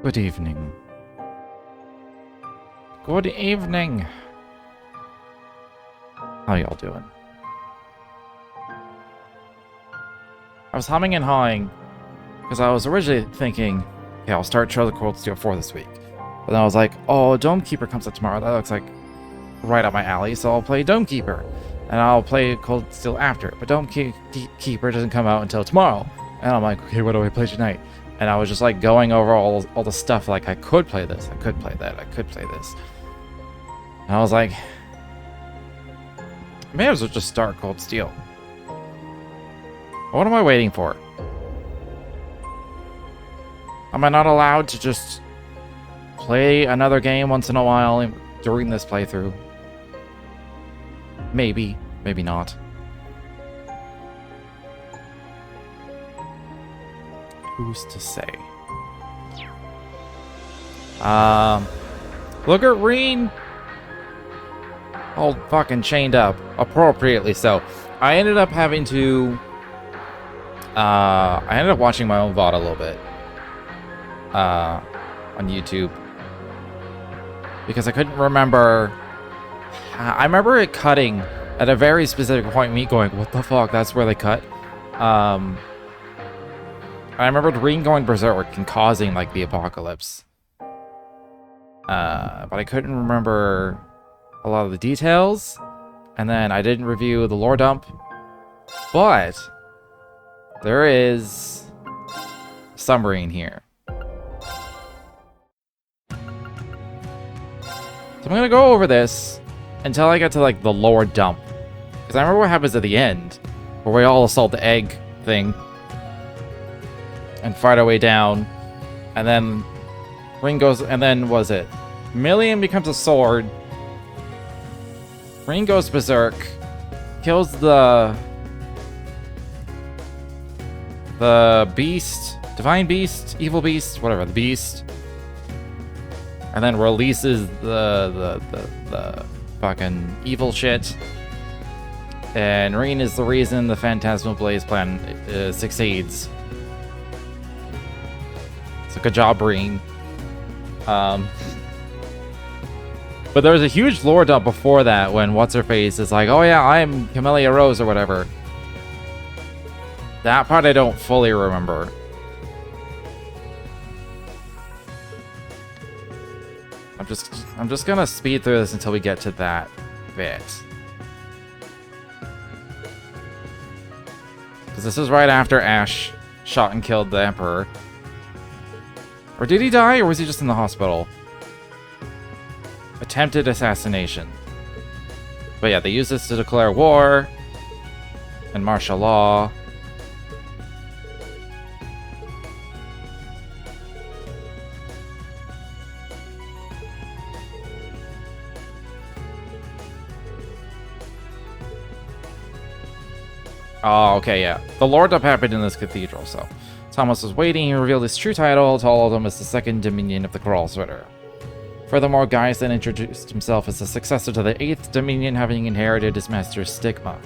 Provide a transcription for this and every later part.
Good evening. Good evening. How y'all doing? I was humming and hawing because I was originally thinking, okay, I'll start Trail of Cold Steel 4 this week. But then I was like, oh, Dome Keeper comes out tomorrow. That looks like right up my alley, so I'll play Dome Keeper. And I'll play Cold Steel after. But Dome Keeper doesn't come out until tomorrow. And I'm like, okay, what do I play tonight? And I was just like going over all the stuff, like I could play this, I could play that, I could play this. And I was like, I may as well just start Cold Steel. What am I waiting for? Am I not allowed to just play another game once in a while during this playthrough? Maybe, maybe not. Who's to say? Look at Reen! All fucking chained up. Appropriately so. I ended up having to... I ended up watching my own VOD a little bit. On YouTube. Because I couldn't remember... I remember it cutting at a very specific point, me going, what the fuck, that's where they cut? I remembered Reen going berserk and causing, like, the apocalypse. But I couldn't remember a lot of the details. And then I didn't review the lore dump. But there is some Reen here. So I'm gonna go over this until I get to, like, the lore dump. Because I remember what happens at the end, where we all assault the egg thing and fight our way down, and then Reen goes, and then was it Million becomes a sword, Reen goes berserk, kills the beast, divine beast, evil beast, whatever, the beast, and then releases the fucking evil shit. And Reen is the reason the Phantasmal Blaze plan succeeds. So good job, Reen. But there's a huge lore dump before that when What's-Her-Face is like, oh yeah, I'm Camellia Rose or whatever. That part I don't fully remember. I'm just gonna speed through this until we get to that bit. Because this is right after Ash shot and killed the Emperor. Or did he die, or was he just in the hospital? Attempted assassination. But yeah, they use this to declare war and martial law. Oh, okay, yeah. The lore dump happened in this cathedral, so... Thomas was waiting, he revealed his true title, told him as the second Dominion of the Crossritter. Furthermore, Gaius then introduced himself as the successor to the 8th Dominion, having inherited his master's stigma.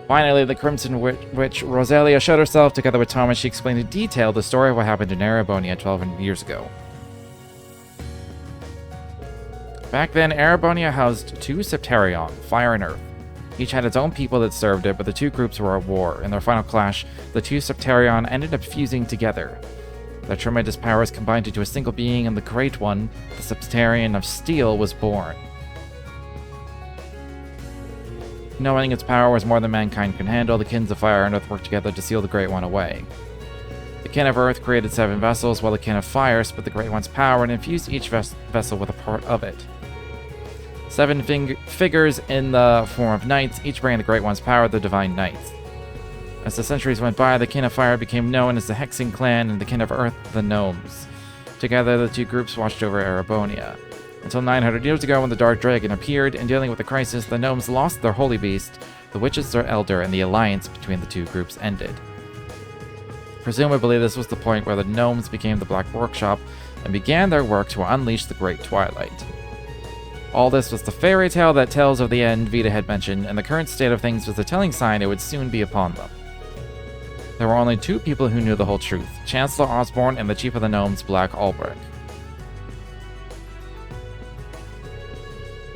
Finally, the Crimson Witch Rosalia showed herself. Together with Thomas, she explained in detail the story of what happened in Erebonia 1,200 years ago. Back then, Erebonia housed two Septarion, Fire and Earth. Each had its own people that served it, but the two groups were at war. In their final clash, the two Septarion ended up fusing together. Their tremendous powers combined into a single being, and the Great One, the Septarion of Steel, was born. Knowing its power was more than mankind could handle, the Kins of Fire and Earth worked together to seal the Great One away. The Kin of Earth created 7 vessels, while the Kin of Fire split the Great One's power and infused each vessel with a part of it. 7 figures in the form of knights, each bringing the Great One's power, the Divine Knights. As the centuries went by, the Kin of Fire became known as the Hexing Clan, and the Kin of Earth, the Gnomes. Together, the two groups watched over Erebonia. Until 900 years ago, when the Dark Dragon appeared, in dealing with the crisis, the Gnomes lost their Holy Beast, the Witches their Elder, and the alliance between the two groups ended. Presumably, this was the point where the Gnomes became the Black Workshop, and began their work to unleash the Great Twilight. All this was the fairy tale that tells of the end Vita had mentioned, and the current state of things was a telling sign it would soon be upon them. There were only two people who knew the whole truth, Chancellor Osborne and the Chief of the Gnomes, Black Albrecht.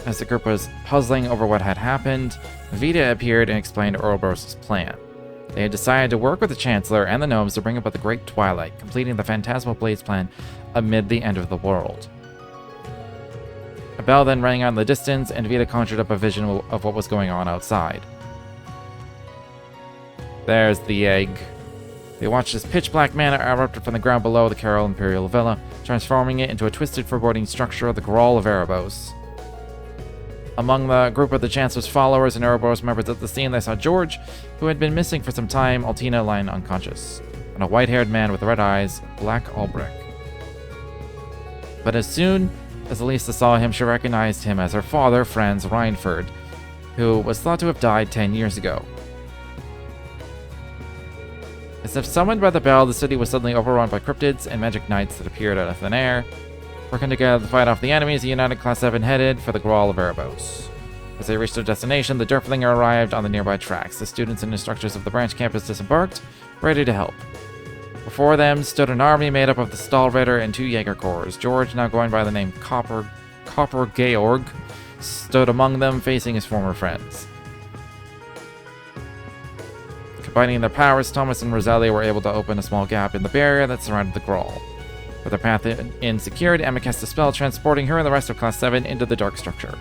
As the group was puzzling over what had happened, Vita appeared and explained Ouroboros' plan. They had decided to work with the Chancellor and the Gnomes to bring about the Great Twilight, completing the Phantasmal Blades plan amid the end of the world. A bell then rang out in the distance, and Vita conjured up a vision of what was going on outside. There's the egg. They watched as pitch-black mana erupted from the ground below the Carroll Imperial Villa, transforming it into a twisted, foreboding structure of the Grawl of Erebos. Among the group of the Chancellor's followers and Ouroboros members at the scene, they saw George, who had been missing for some time, Altina lying unconscious, and a white-haired man with red eyes, Black Albrecht. But as soon as Elisa saw him, she recognized him as her father, Franz Reinford, who was thought to have died 10 years ago. As if summoned by the bell, the city was suddenly overrun by cryptids and magic knights that appeared out of thin air. Working together to fight off the enemies, the United Class 7 headed for the Grawl of Erebos. As they reached their destination, the Derflinger arrived on the nearby tracks. The students and instructors of the branch campus disembarked, ready to help. Before them stood an army made up of the Stahlritter and 2 Jaeger Corps. George, now going by the name Copper Georg, stood among them, facing his former friends. Combining their powers, Thomas and Rosalia were able to open a small gap in the barrier that surrounded the Grawl. With her path in secured, Emma cast a spell, transporting her and the rest of Class 7 into the dark structure.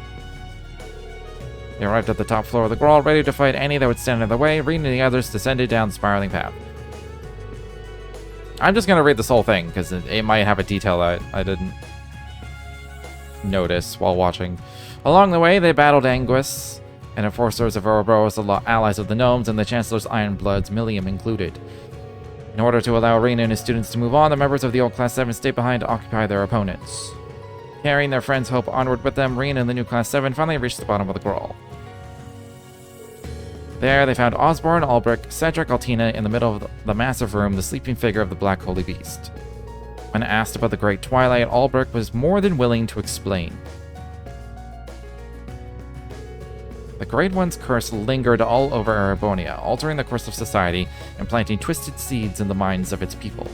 They arrived at the top floor of the Grawl, ready to fight any that would stand in their way. Reed and the others descended down the spiraling path. I'm just going to read this whole thing, because it might have a detail that I didn't notice while watching. Along the way, they battled Anguis and enforcers of Ouroboros, the allies of the Gnomes, and the Chancellor's Iron Bloods, Millium included. In order to allow Rena and his students to move on, the members of the old Class 7 stayed behind to occupy their opponents. Carrying their friends' hope onward with them, Rena and the new Class 7 finally reached the bottom of the Grawl. There, they found Osborne, Albrecht, Cedric, Altina in the middle of the massive room, the sleeping figure of the Black Holy Beast. When asked about the Great Twilight, Albrecht was more than willing to explain. The Great One's curse lingered all over Erebonia, altering the course of society and planting twisted seeds in the minds of its people.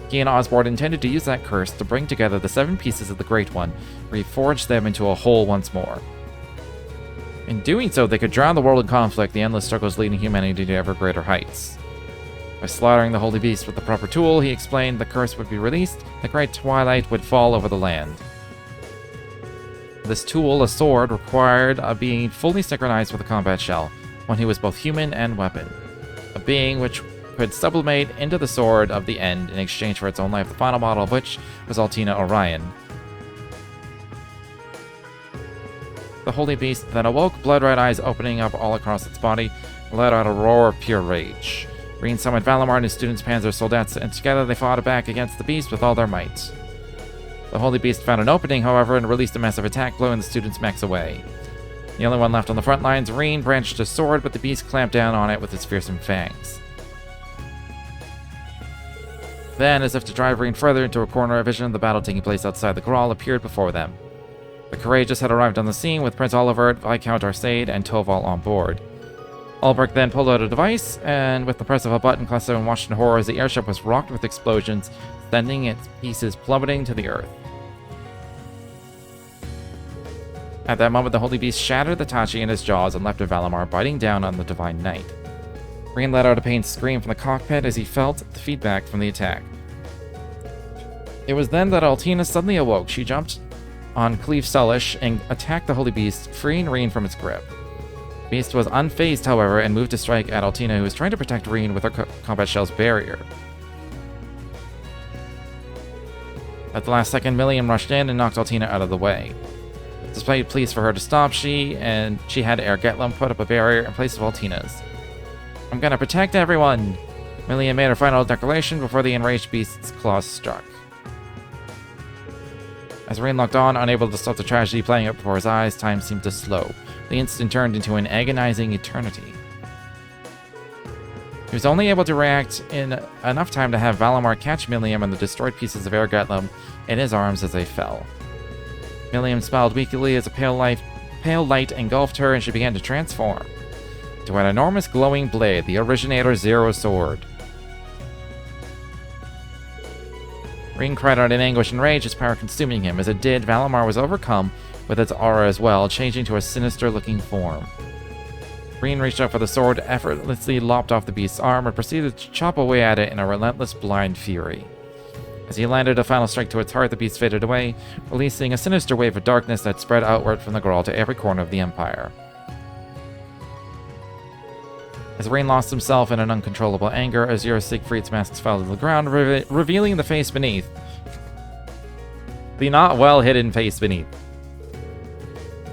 He and Osborne intended to use that curse to bring together the 7 pieces of the Great One, reforge them into a whole once more. In doing so, they could drown the world in conflict, the endless struggles leading humanity to ever greater heights. By slaughtering the Holy Beast with the proper tool, he explained the curse would be released, the Great Twilight would fall over the land. This tool, a sword, required a being fully synchronized with a combat shell, one who was both human and weapon. A being which could sublimate into the sword of the end in exchange for its own life, the final model of which was Altina Orion. The Holy Beast then awoke, blood-red eyes opening up all across its body, and let out a roar of pure rage. Reen summoned Valimar and his students, Panzer Soldats, and together they fought back against the beast with all their might. The Holy Beast found an opening, however, and released a massive attack, blowing the students' mechs away. The only one left on the front lines, Reen branched his sword, but the beast clamped down on it with its fearsome fangs. Then, as if to drive Reen further into a corner, a vision of the battle taking place outside the Grawl appeared before them. The Courageous had arrived on the scene with Prince Olivert, Viscount Arcade, and Toval on board. Albrecht then pulled out a device, and with the press of a button, Class 7 watched in horror as the airship was rocked with explosions, sending its pieces plummeting to the earth. At that moment, the Holy Beast shattered the Tachi in his jaws and left Valimar biting down on the Divine Knight. Reen let out a pained scream from the cockpit as he felt the feedback from the attack. It was then that Altina suddenly awoke. She jumped on Cleve Sullish and attacked the Holy Beast, freeing Reen from its grip. The Beast was unfazed, however, and moved to strike at Altina, who was trying to protect Reen with her combat shell's barrier. At the last second, Milliam rushed in and knocked Altina out of the way. Despite pleas for her to stop, she had Air Getlum put up a barrier in place of Altina's. "I'm gonna protect everyone!" Milliam made her final declaration before the enraged beast's claws struck. As Reen locked on, unable to stop the tragedy playing out before his eyes, time seemed to slow. The instant turned into an agonizing eternity. He was only able to react in enough time to have Valimar catch Milliam and the destroyed pieces of Air Getlum in his arms as they fell. Milliam smiled weakly as a pale light engulfed her and she began to transform into an enormous glowing blade, the Originator Zero Sword. Reen cried out in anguish and rage, his power consuming him. As it did, Valimar was overcome with its aura as well, changing to a sinister-looking form. Reen reached out for the sword, effortlessly lopped off the beast's arm, and proceeded to chop away at it in a relentless blind fury. As he landed a final strike to its heart, the beast faded away, releasing a sinister wave of darkness that spread outward from the Grawl to every corner of the Empire. As Reen lost himself in an uncontrollable anger, Azure Siegfried's masks fell to the ground, revealing the face beneath. The not well-hidden face beneath.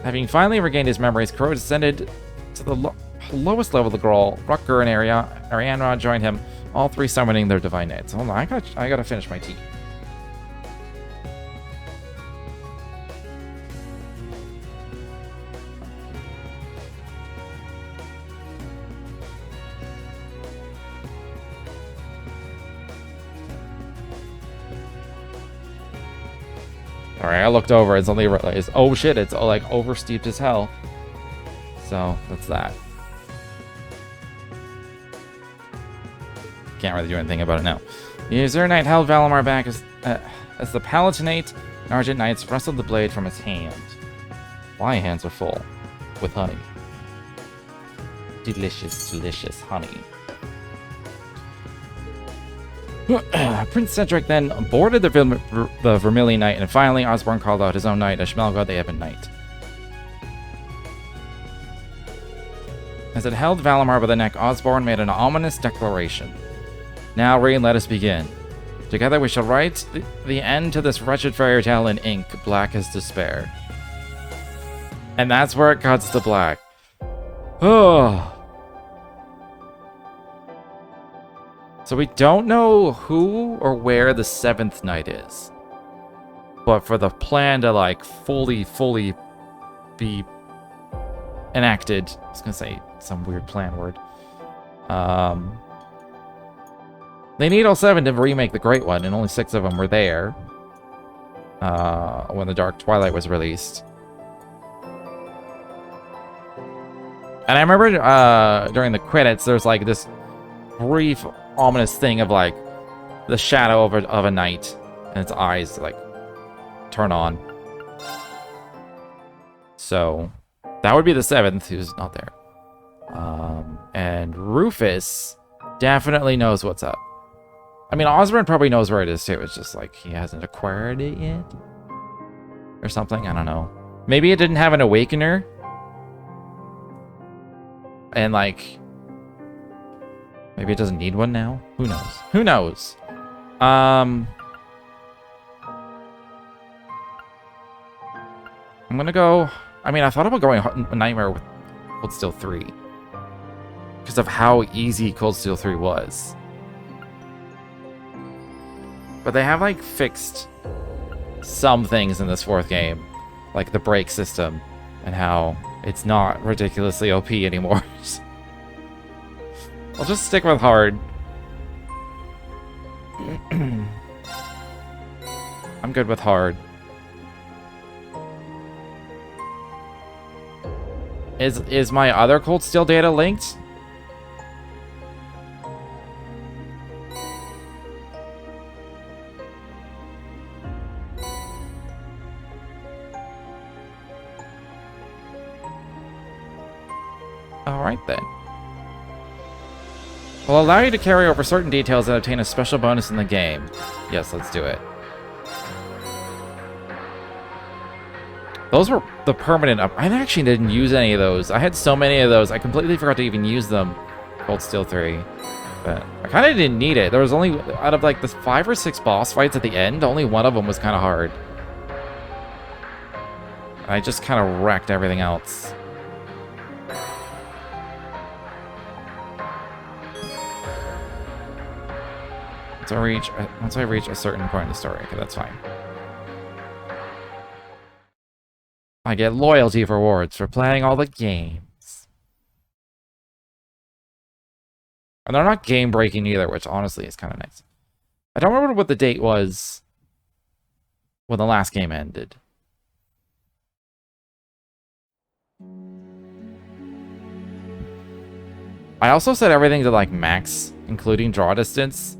Having finally regained his memories, Crow descended to the lowest level of the Grawl. Rutger and Arianrod joined him, all three summoning their divine knights. Hold on, I gotta finish my tea. Alright, I looked over. It's only... oh shit, it's like oversteeped as hell. So, that's that. Can't really do anything about it now. The Azure Knight held Valimar back as the Palatinate and Argent Knights wrestled the blade from his hand. My hands are full with honey. Delicious, delicious honey. Prince Cedric then boarded the Vermilion Knight, and finally Osborne called out his own knight, Ashmelgod the Ebon Knight. As it held Valimar by the neck, Osborne made an ominous declaration. Now, Reen, let us begin. Together we shall write the end to this wretched fairy tale in ink, black as despair. And that's where it cuts to black. Oh. So we don't know who or where the 7th Knight is. But for the plan to, like, fully be enacted... I was gonna say some weird plan word. They need all 7 to remake the Great One, and only 6 of them were there. When the Dark Twilight was released. And I remember during the credits, there's like this brief, ominous thing of like the shadow of a knight and its eyes like turn on. So that would be the 7th who's not there. And Rufus definitely knows what's up. I mean, Osborne probably knows where it is too. It's just like he hasn't acquired it yet. Or something, I don't know. Maybe it didn't have an Awakener. And like... maybe it doesn't need one now? Who knows? Who knows? I'm gonna go... I mean, I thought about going Nightmare with Cold Steel 3. Because of how easy Cold Steel 3 was. But they have, like, fixed some things in this 4th game. Like the brake system. And how it's not ridiculously OP anymore. I'll just stick with hard. I'm good with hard. Is my other Cold Steel data linked? Alright then. Will allow you to carry over certain details and obtain a special bonus in the game. Yes, let's do it. Those were the permanent up. I actually didn't use any of those. I had so many of those, I completely forgot to even use them. Cold Steel 3. But I kind of didn't need it. There was only, out of like the 5 or 6 boss fights at the end, only one of them was kind of hard. I just kind of wrecked everything else. Once I reach a certain point in the story, okay, that's fine. I get loyalty rewards for playing all the games. And they're not game-breaking either, which honestly is kind of nice. I don't remember what the date was when the last game ended. I also set everything to like max, including draw distance.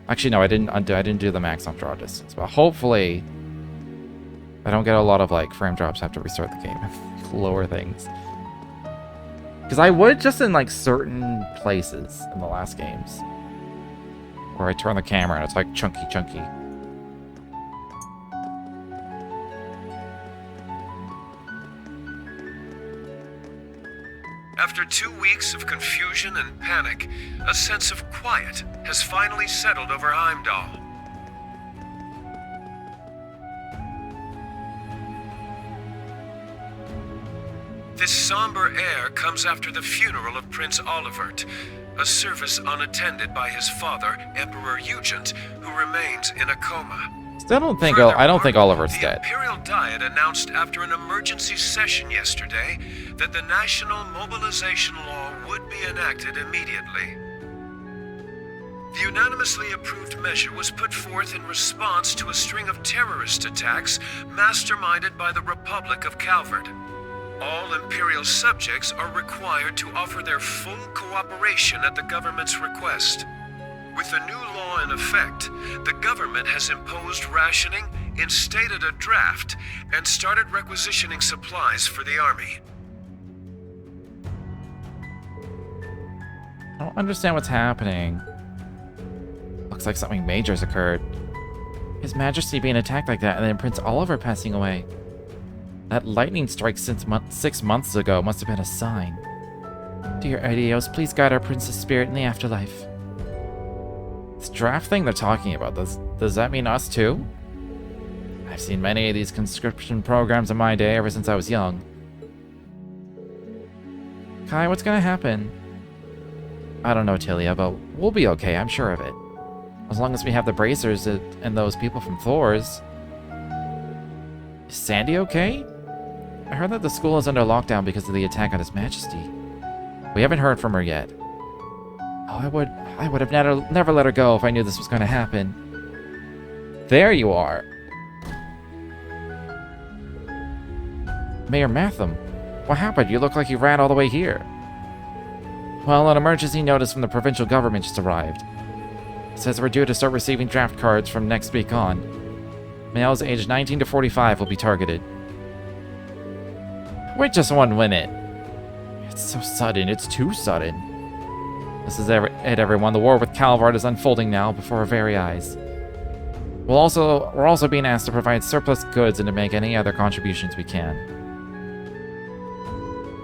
Actually, no, I didn't do the max on draw distance, but hopefully I don't get a lot of like frame drops after we restart the game. Lower things. Because I would just in like certain places in the last games where I turn the camera and it's like chunky. After 2 weeks of confusion and panic, a sense of quiet has finally settled over Heimdall. This somber air comes after the funeral of Prince Olivert, a service unattended by his father, Emperor Eugent, who remains in a coma. Still don't think I don't think Oliver's dead. The Imperial Diet announced after an emergency session yesterday that the national mobilization law would be enacted immediately. The unanimously approved measure was put forth in response to a string of terrorist attacks masterminded by the Republic of Calvert. All Imperial subjects are required to offer their full cooperation at the government's request. With the new law in effect, the government has imposed rationing, instated a draft, and started requisitioning supplies for the army. I don't understand what's happening. Looks like something major's occurred. His Majesty being attacked like that, and then Prince Oliver passing away. That lightning strike since 6 months ago must have been a sign. Dear Adios, please guide our prince's spirit in the afterlife. This draft thing they're talking about, does that mean us too? I've seen many of these conscription programs in my day ever since I was young. Kai, what's gonna happen? I don't know, Tilia, but we'll be okay, I'm sure of it. As long as we have the bracers and those people from Thor's. Is Sandy okay? I heard that the school is under lockdown because of the attack on His Majesty. We haven't heard from her yet. Oh, I would have never let her go if I knew this was going to happen. There you are. Mayor Matham, what happened? You look like you ran all the way here. Well, an emergency notice from the provincial government just arrived. It says we're due to start receiving draft cards from next week on. Males aged 19 to 45 will be targeted. Wait just 1 minute. It's so sudden. It's too sudden. This is it, everyone. The war with Calvard is unfolding now before our very eyes. We're also being asked to provide surplus goods and to make any other contributions we can.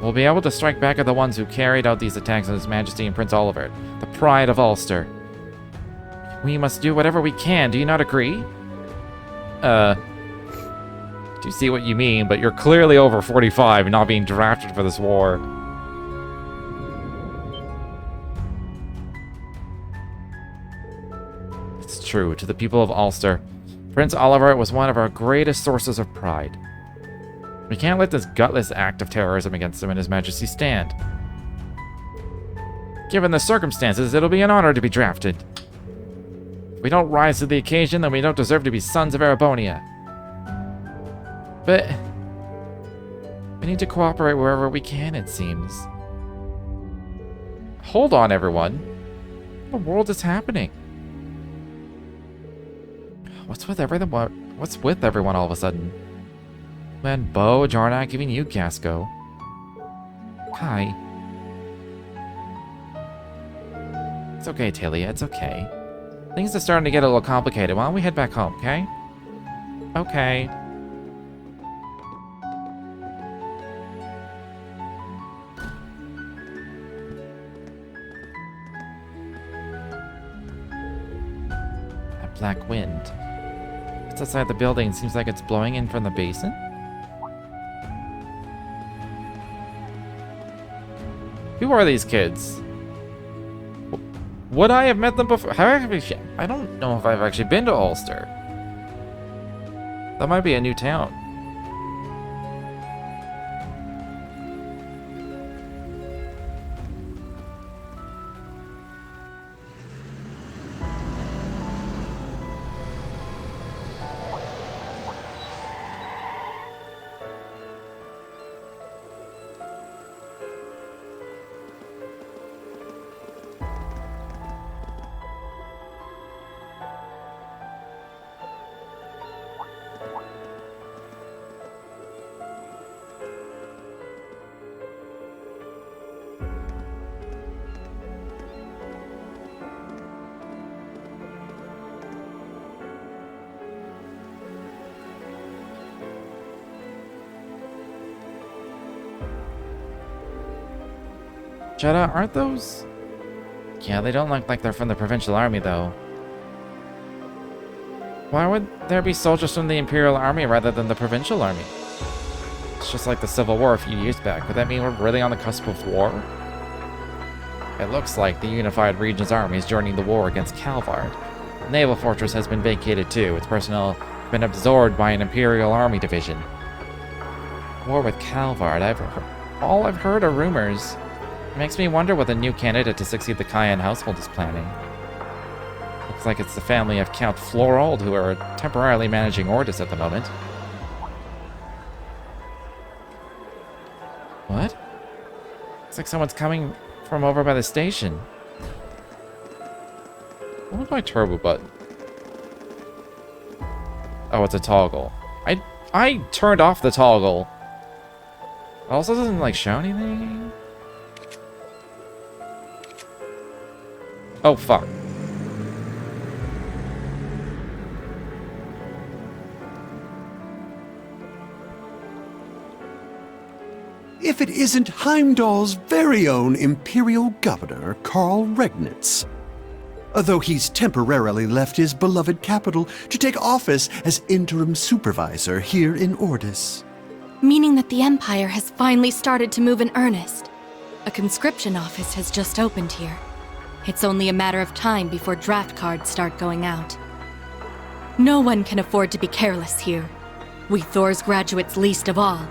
We'll be able to strike back at the ones who carried out these attacks on His Majesty and Prince Oliver, the pride of Ulster. We must do whatever we can. Do you not agree? Do see what you mean, but you're clearly over 45 and not being drafted for this war. It's true. To the people of Ulster, Prince Oliver was one of our greatest sources of pride. We can't let this gutless act of terrorism against him and His Majesty stand. Given the circumstances, it'll be an honor to be drafted. If we don't rise to the occasion, then we don't deserve to be sons of Erebonia. But we need to cooperate wherever we can, it seems. Hold on, everyone. What in the world is happening? What's with everyone all of a sudden? Man, Bo, Jarnak, even you, Gasco. Hi. It's okay, Talia, it's okay. Things are starting to get a little complicated. Why don't we head back home, okay? Okay. That black wind. It's outside the building. It seems like it's blowing in from the basin. Who are these kids? Would I have met them before? I don't know if I've actually been to Ulster. That might be a new town. Jeddah, aren't those... Yeah, they don't look like they're from the Provincial Army, though. Why would there be soldiers from the Imperial Army rather than the Provincial Army? It's just like the Civil War a few years back. Would that mean we're really on the cusp of war? It looks like the Unified Region's army is joining the war against Calvard. The naval fortress has been vacated too. Its personnel have been absorbed by an Imperial Army division. War with Calvard. All I've heard are rumors. It makes me wonder what the new candidate to succeed the Cayenne household is planning. Looks like it's the family of Count Florold who are temporarily managing Ordis at the moment. What? Looks like someone's coming from over by the station. What was my turbo button? Oh, it's a toggle. I turned off the toggle. It also doesn't, like, show anything. Oh, fuck. If it isn't Heimdall's very own Imperial Governor, Karl Regnitz. Though he's temporarily left his beloved capital to take office as interim supervisor here in Ordis. Meaning that the Empire has finally started to move in earnest. A conscription office has just opened here. It's only a matter of time before draft cards start going out. No one can afford to be careless here. We Thor's graduates least of all.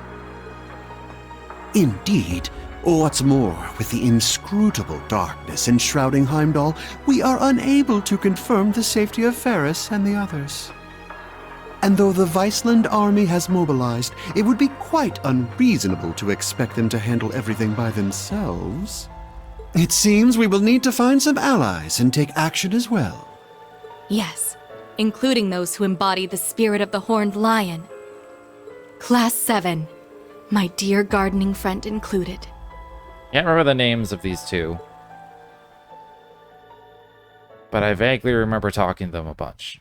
Indeed. What's more, with the inscrutable darkness enshrouding Heimdall, we are unable to confirm the safety of Ferris and the others. And though the Viceland army has mobilized, it would be quite unreasonable to expect them to handle everything by themselves. It seems we will need to find some allies and take action as well. Yes, including those who embody the spirit of the Horned Lion. Class 7, my dear gardening friend included. Can't remember the names of these two. But I vaguely remember talking to them a bunch.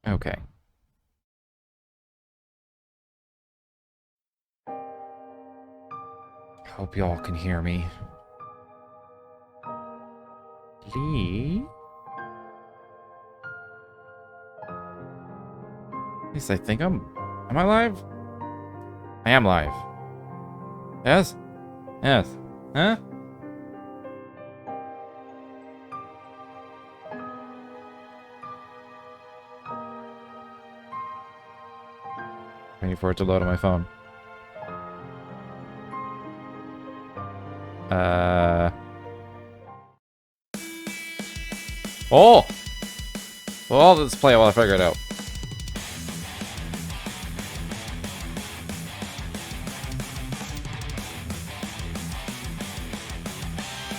Okay. Hope y'all can hear me. Lee? At least I think I'm... Am I live? I am live. Yes? Yes. Huh? Waiting for it to load on my phone. Oh! Well, let's play it while I figure it out.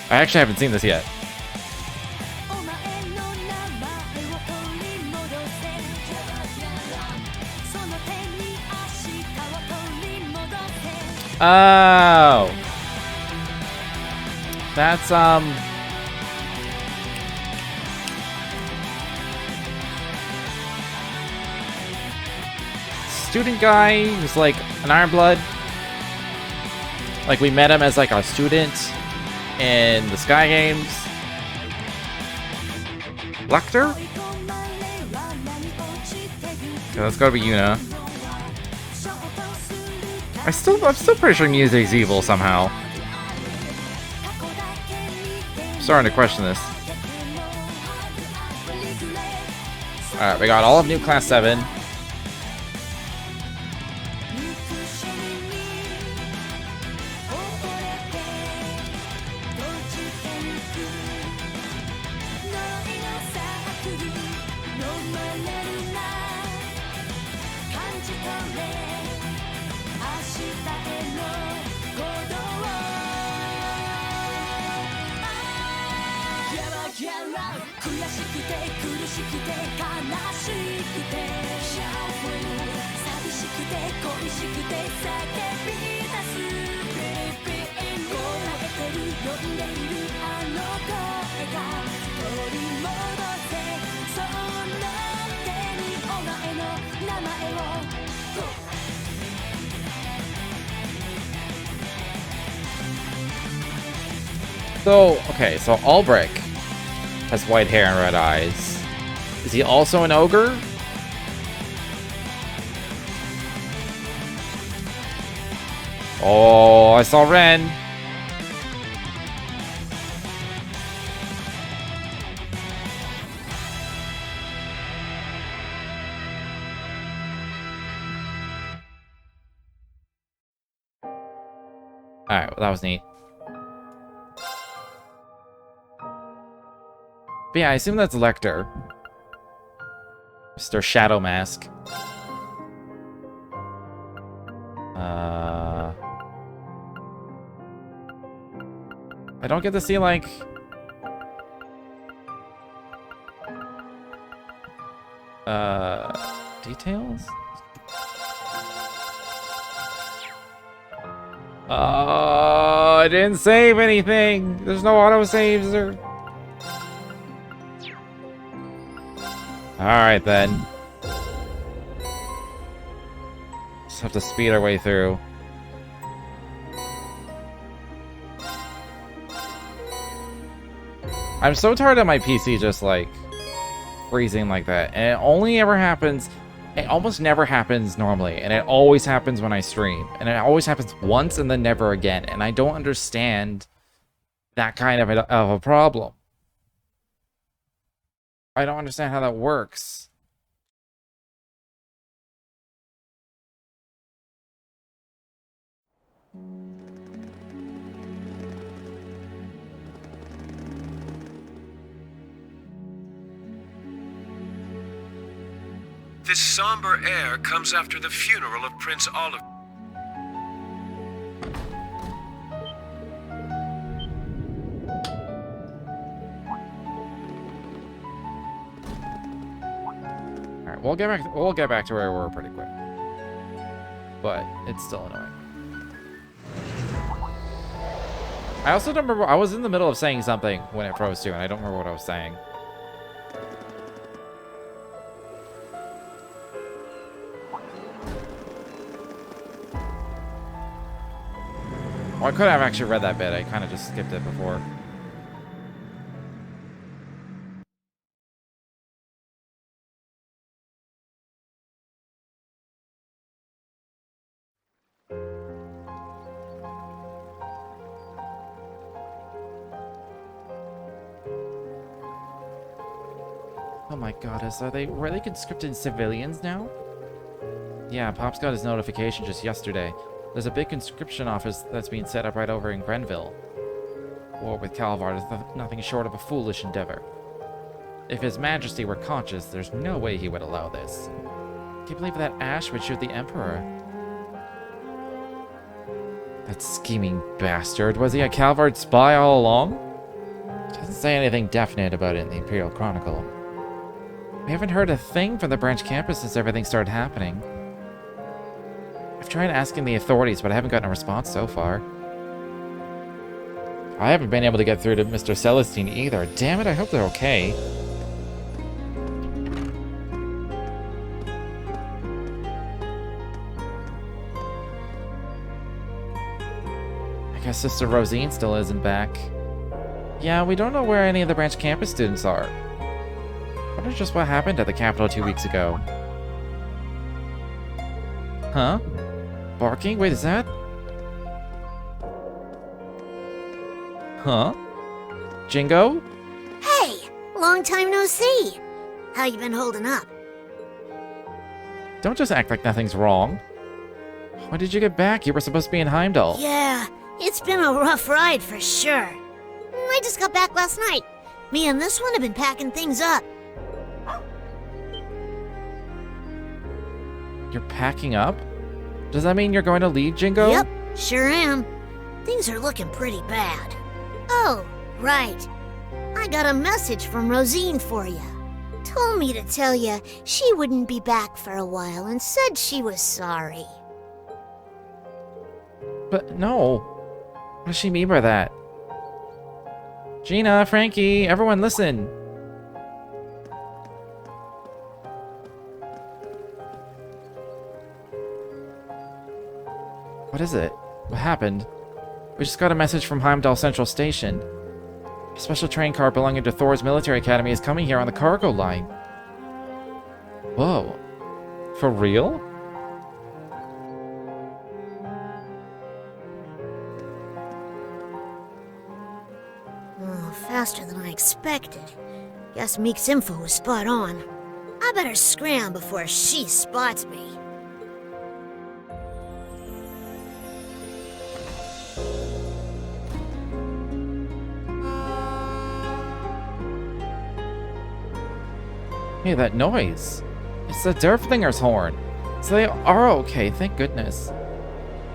I actually haven't seen this yet. Oh! That's, student guy who's like an Ironblood. Like, we met him as like a student in the Sky Games. Lecter? Okay, that's gotta be Yuna. I'm still pretty sure music's evil somehow. I'm starting to question this. Alright, we got all of New Class 7. So, okay, so Ulbrich has white hair and red eyes. Is he also an ogre? Oh, I saw Ren. Alright, well, that was neat. But yeah, I assume that's Lecter. Mr. Shadow Mask. I don't get to see, like... details? I didn't save anything! There's no autosaves or... Alright then. Just have to speed our way through. I'm so tired of my PC just, like, freezing like that. And it only ever happens... It almost never happens normally. And it always happens when I stream. And it always happens once and then never again. And I don't understand that kind of a problem. I don't understand how that works. This somber air comes after the funeral of Prince Oliver. Alright, we'll get back to where we were pretty quick. But it's still annoying. I also don't remember, I was in the middle of saying something when it froze too, and I don't remember what I was saying. Well, I could have actually read that bit. I kind of just skipped it before. Oh my god, were they conscripting civilians now? Yeah, Pop's got his notification just yesterday. There's a big conscription office that's being set up right over in Grenville. War with Calvar is nothing short of a foolish endeavor. If His Majesty were conscious, there's no way he would allow this. Can you believe that Ash would shoot the Emperor? That scheming bastard. Was he a Calvard spy all along? Doesn't say anything definite about it in the Imperial Chronicle. We haven't heard a thing from the branch campus since everything started happening. I've tried asking the authorities, but I haven't gotten a response so far. I haven't been able to get through to Mr. Celestine either. Damn it, I hope they're okay. I guess Sister Rosine still isn't back. Yeah, we don't know where any of the branch campus students are. I wonder just what happened at the Capitol 2 weeks ago. Huh? Barking? Wait, is that? Huh? Jingo? Hey! Long time no see! How you been holding up? Don't just act like nothing's wrong. When did you get back? You were supposed to be in Heimdall. Yeah, it's been a rough ride for sure. I just got back last night. Me and this one have been packing things up. You're packing up? Does that mean you're going to leave, Jingo? Yep, sure am. Things are looking pretty bad. Oh, right. I got a message from Rosine for you. Told me to tell you she wouldn't be back for a while and said she was sorry. But no. What does she mean by that? Gina, Frankie, everyone listen. What is it? What happened? We just got a message from Heimdall Central Station. special train car belonging to Thor's military academy is coming here on the cargo line. Whoa. For real? Oh, faster than I expected. Guess Meek's info was spot on. I better scram before she spots me. Hey, that noise. It's the Derflinger's horn. So they are okay, thank goodness.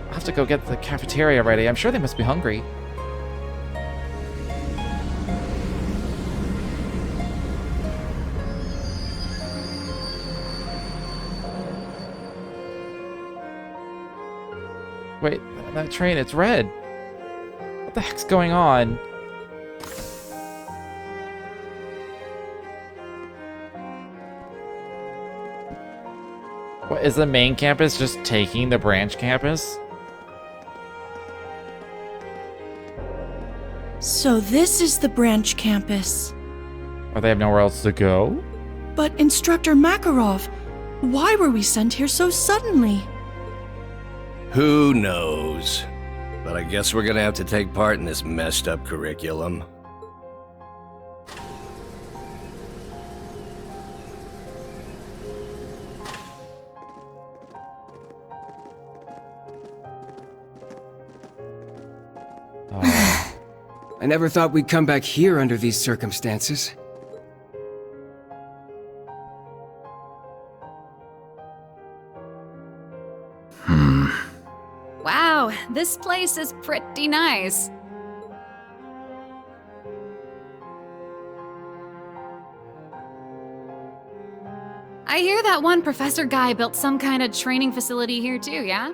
I'll have to go get the cafeteria ready. I'm sure they must be hungry. Wait, that train, it's red. What the heck's going on? What, is the main campus just taking the branch campus? So this is the branch campus. Or they have nowhere else to go? But Instructor Makarov, why were we sent here so suddenly? Who knows? But I guess we're gonna have to take part in this messed up curriculum. I never thought we'd come back here under these circumstances. Wow, this place is pretty nice. I hear that one professor guy built some kind of training facility here too, yeah?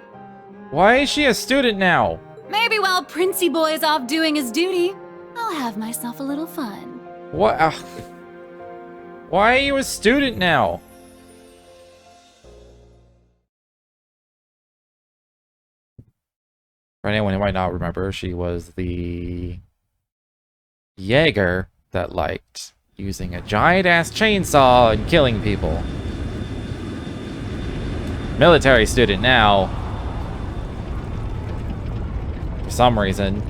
Why is she a student now? Maybe while Princey Boy is off doing his duty, I'll have myself a little fun. What? Why are you a student now? For anyone who might not remember, she was the Jaeger that liked using a giant-ass chainsaw and killing people. Military student now. For some reason.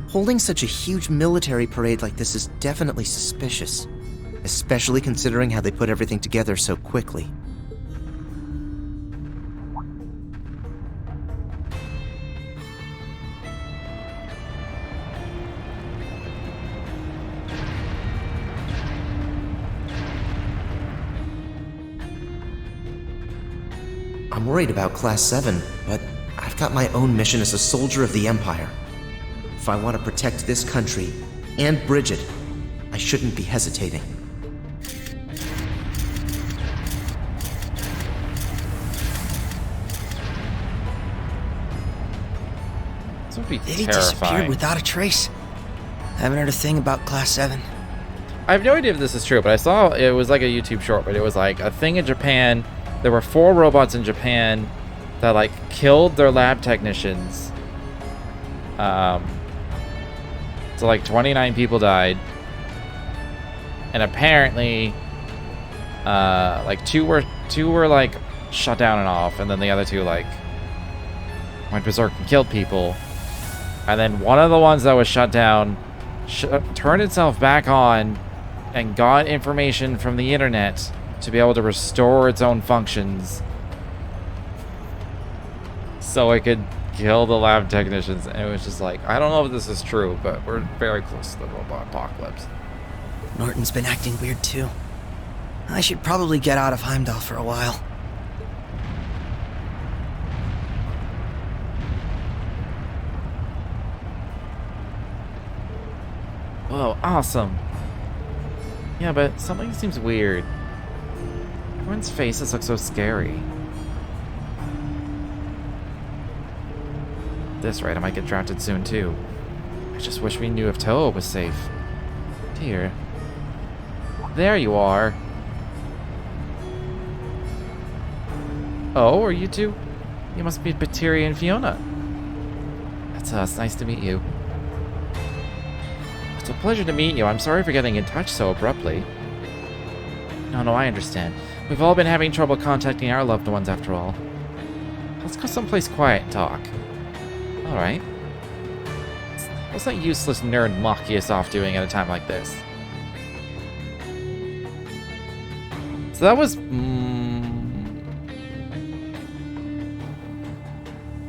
Holding such a huge military parade like this is definitely suspicious, especially considering how they put everything together so quickly. I'm worried about Class 7, but I've got my own mission as a soldier of the Empire. If I want to protect this country, and Bridget, I shouldn't be hesitating. This would be Did he terrifying. disappear without a trace? I haven't heard a thing about Class 7. I have no idea if this is true, but I saw it was like a YouTube short, but it was like a thing in Japan. There were 4 robots in Japan that like killed their lab technicians. So like 29 people died, and apparently, like two were like shut down and off, and then the other 2 like went berserk and killed people, and then one of the ones that was shut down turned itself back on and got information from the internet to be able to restore its own functions, so it could kill the lab technicians. And it was just like, I don't know if this is true, but we're very close to the robot apocalypse. Norton's been acting weird too. I should probably get out of Heimdall for a while. Whoa, awesome. Yeah, but something seems weird. Everyone's faces look so scary. this rate, I might get drafted soon too. I just wish we knew if TLoH was safe. Dear. There you are. Oh, are you two? You must be Bateria and Fiona. That's us. Nice to meet you. It's a pleasure to meet you. I'm sorry for getting in touch so abruptly. No, I understand. We've all been having trouble contacting our loved ones after all. Let's go someplace quiet and talk. Alright. What's that useless nerd Machias off doing at a time like this? So that was...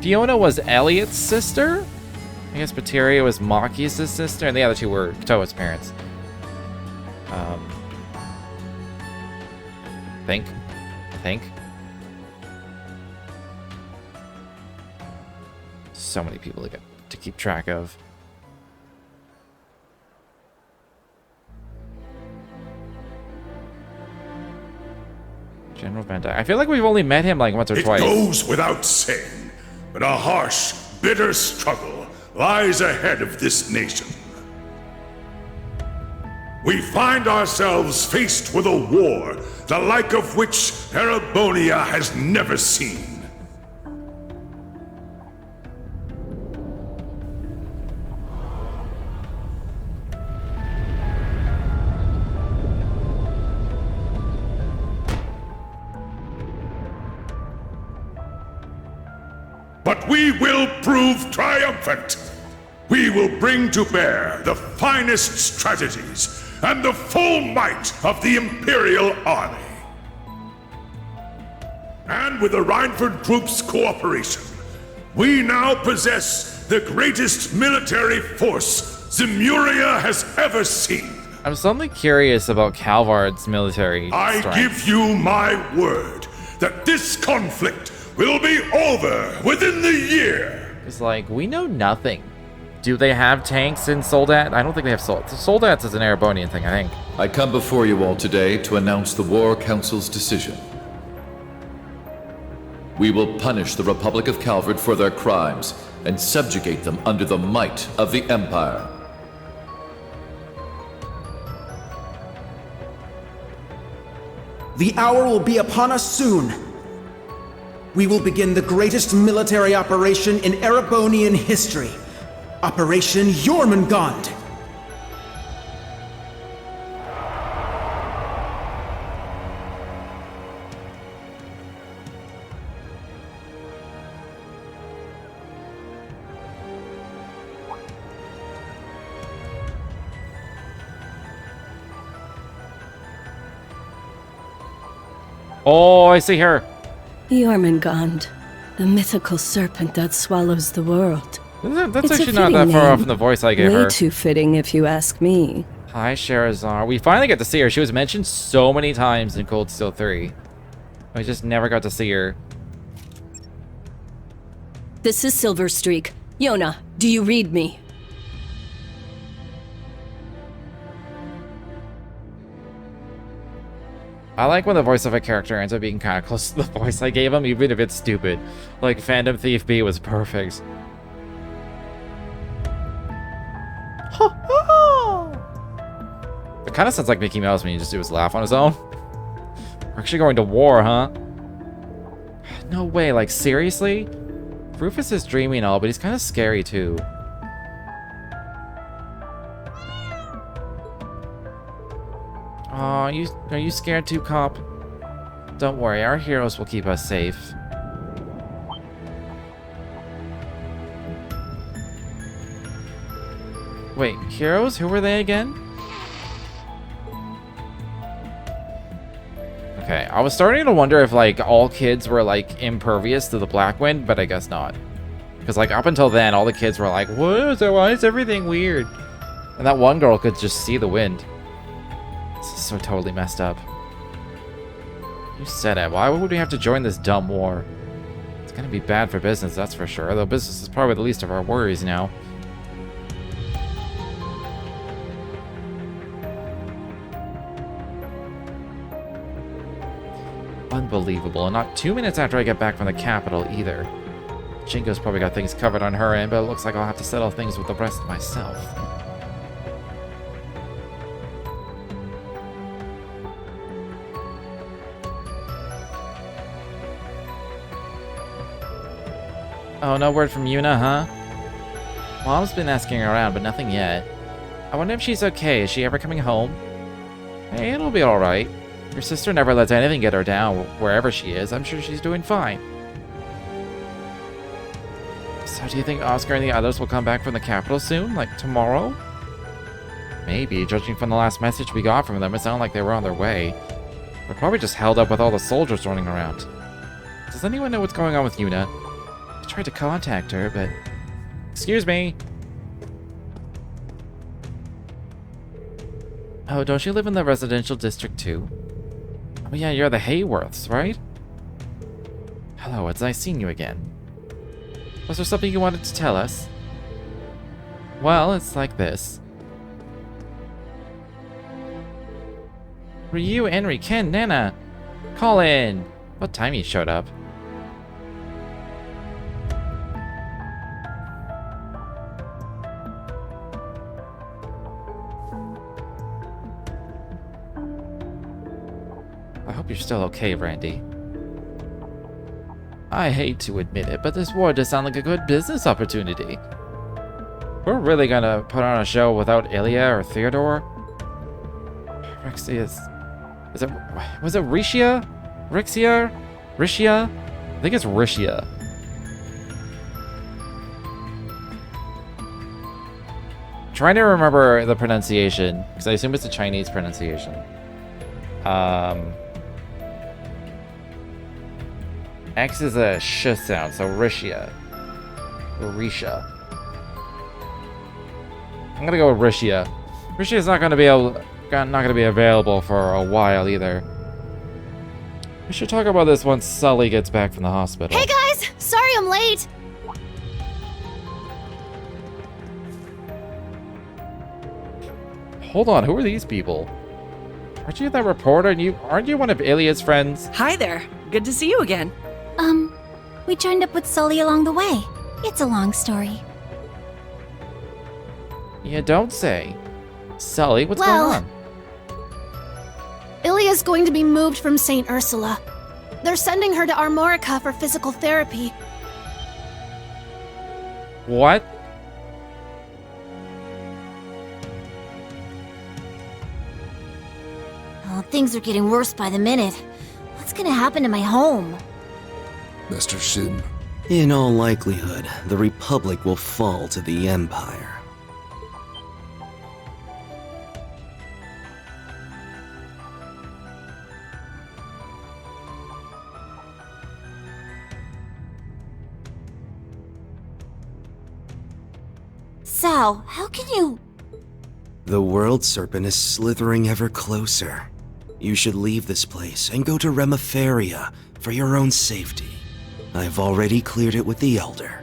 Fiona was Elliot's sister? I guess Bateria was Machias' sister, and the other two were TLoH's parents. I think. So many people to keep track of. General Van Dyke. I feel like we've only met him like once or twice. It goes without saying, but a harsh, bitter struggle lies ahead of this nation. We find ourselves faced with a war, the like of which Erebonia has never seen. But we will prove triumphant. We will bring to bear the finest strategies and the full might of the Imperial Army. And with the Reinford Group's cooperation, we now possess the greatest military force Zemuria has ever seen. I'm suddenly curious about Calvard's military strength. I give you my word that this conflict will be over within the year. It's like, we know nothing. Do they have tanks in Soldat? I don't think they have Soldats is an Erebonian thing, I think. I come before you all today to announce the War Council's decision. We will punish the Republic of Calvard for their crimes and subjugate them under the might of the Empire. The hour will be upon us soon. We will begin the greatest military operation in Erebonian history. Operation Jormungand. Oh, I see her. Jormungand, the mythical serpent that swallows the world. That's actually not that far off from the voice I gave her. Way too fitting, if you ask me. Hi, Sherazar. We finally got to see her. She was mentioned so many times in Cold Steel 3. We just never got to see her. This is Silverstreak. Yona, do you read me? I like when the voice of a character ends up being kind of close to the voice I gave him, even if it's stupid. Like, Phantom Thief B was perfect. It kind of sounds like Mickey Mouse when you just do his laugh on his own. We're actually going to war, huh? No way, like, seriously? Rufus is dreamy and all, but he's kind of scary, too. Aw, are you scared too, Cop? Don't worry, our heroes will keep us safe. Wait, heroes? Who were they again? Okay, I was starting to wonder if, like, all kids were, like, impervious to the black wind, but I guess not. Because, like, up until then, all the kids were like, why is everything weird? And that one girl could just see the wind. This is so totally messed up. You said it. Why would we have to join this dumb war? It's gonna be bad for business, that's for sure. Though business is probably the least of our worries now. Unbelievable. And not 2 minutes after I get back from the capital, either. Jingo's probably got things covered on her end, but it looks like I'll have to settle things with the rest myself. Oh, no word from Yuna, huh? Mom's been asking around, but nothing yet. I wonder if she's okay. Is she ever coming home? Hey, it'll be alright. Your sister never lets anything get her down, wherever she is. I'm sure she's doing fine. So do you think Oscar and the others will come back from the capital soon? Like, tomorrow? Maybe. Judging from the last message we got from them, it sounded like they were on their way. They're probably just held up with all the soldiers running around. Does anyone know what's going on with Yuna? I tried to contact her, but... Excuse me! Oh, don't you live in the residential district too? Oh yeah, you're the Hayworths, right? Hello, it's nice seeing you again. Was there something you wanted to tell us? Well, it's like this. Ryu, Henry, Ken, Nana! Call in! What time you showed up? I hope you're still okay, Randy. I hate to admit it, but this war does sound like a good business opportunity. We're really gonna put on a show without Ilya or Theodore? Rixia was it Rixia? Rixia? Rixia? I think it's Rixia. Trying to remember the pronunciation, because I assume it's a Chinese pronunciation. X is a sh sound, so Rixia. Or Risha. I'm gonna go with Rixia. Rishia's not gonna be available for a while either. We should talk about this once Sully gets back from the hospital. Hey guys! Sorry I'm late! Hold on, who are these people? Aren't you that reporter? And aren't you one of Ilya's friends? Hi there. Good to see you again. We joined up with Sully along the way. It's a long story. You don't say. Sully, what's going on? Ilya's going to be moved from St. Ursula. They're sending her to Armorica for physical therapy. What? Oh, things are getting worse by the minute. What's gonna happen to my home? Mr. Shin. In all likelihood, the Republic will fall to the Empire. Sao, how can you... The World Serpent is slithering ever closer. You should leave this place and go to Remiferia for your own safety. I've already cleared it with the Elder.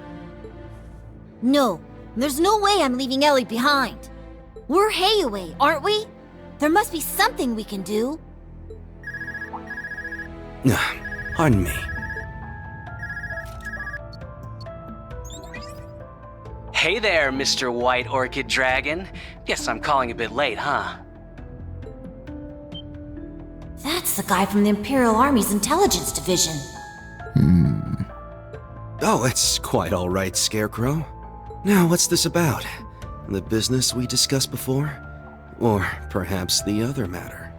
No, there's no way I'm leaving Ellie behind. We're Hayaway, aren't we? There must be something we can do. Pardon me. Hey there, Mr. White Orchid Dragon. Guess I'm calling a bit late, huh? That's the guy from the Imperial Army's Intelligence Division. Oh, it's quite all right, Scarecrow. Now, what's this about? The business we discussed before? Or perhaps the other matter?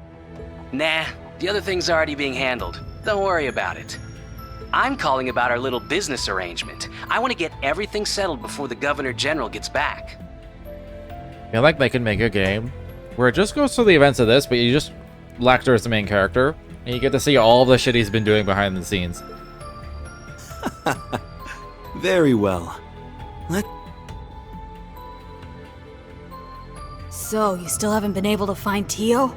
Nah, the other thing's already being handled. Don't worry about it. I'm calling about our little business arrangement. I want to get everything settled before the Governor General gets back. I feel like they can make a game where it just goes through the events of this, but you just Lecter as the main character, and you get to see all the shit he's been doing behind the scenes. Very well. So, you still haven't been able to find Tio?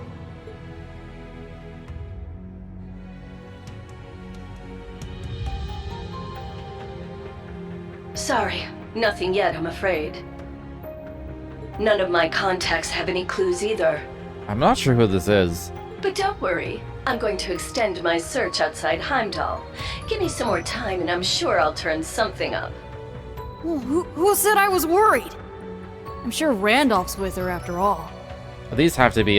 Sorry, nothing yet, I'm afraid. None of my contacts have any clues either. I'm not sure who this is. But don't worry, I'm going to extend my search outside Heimdall. Give me some more time and I'm sure I'll turn something up. Who said I was worried? I'm sure Randolph's with her after all. These have to be,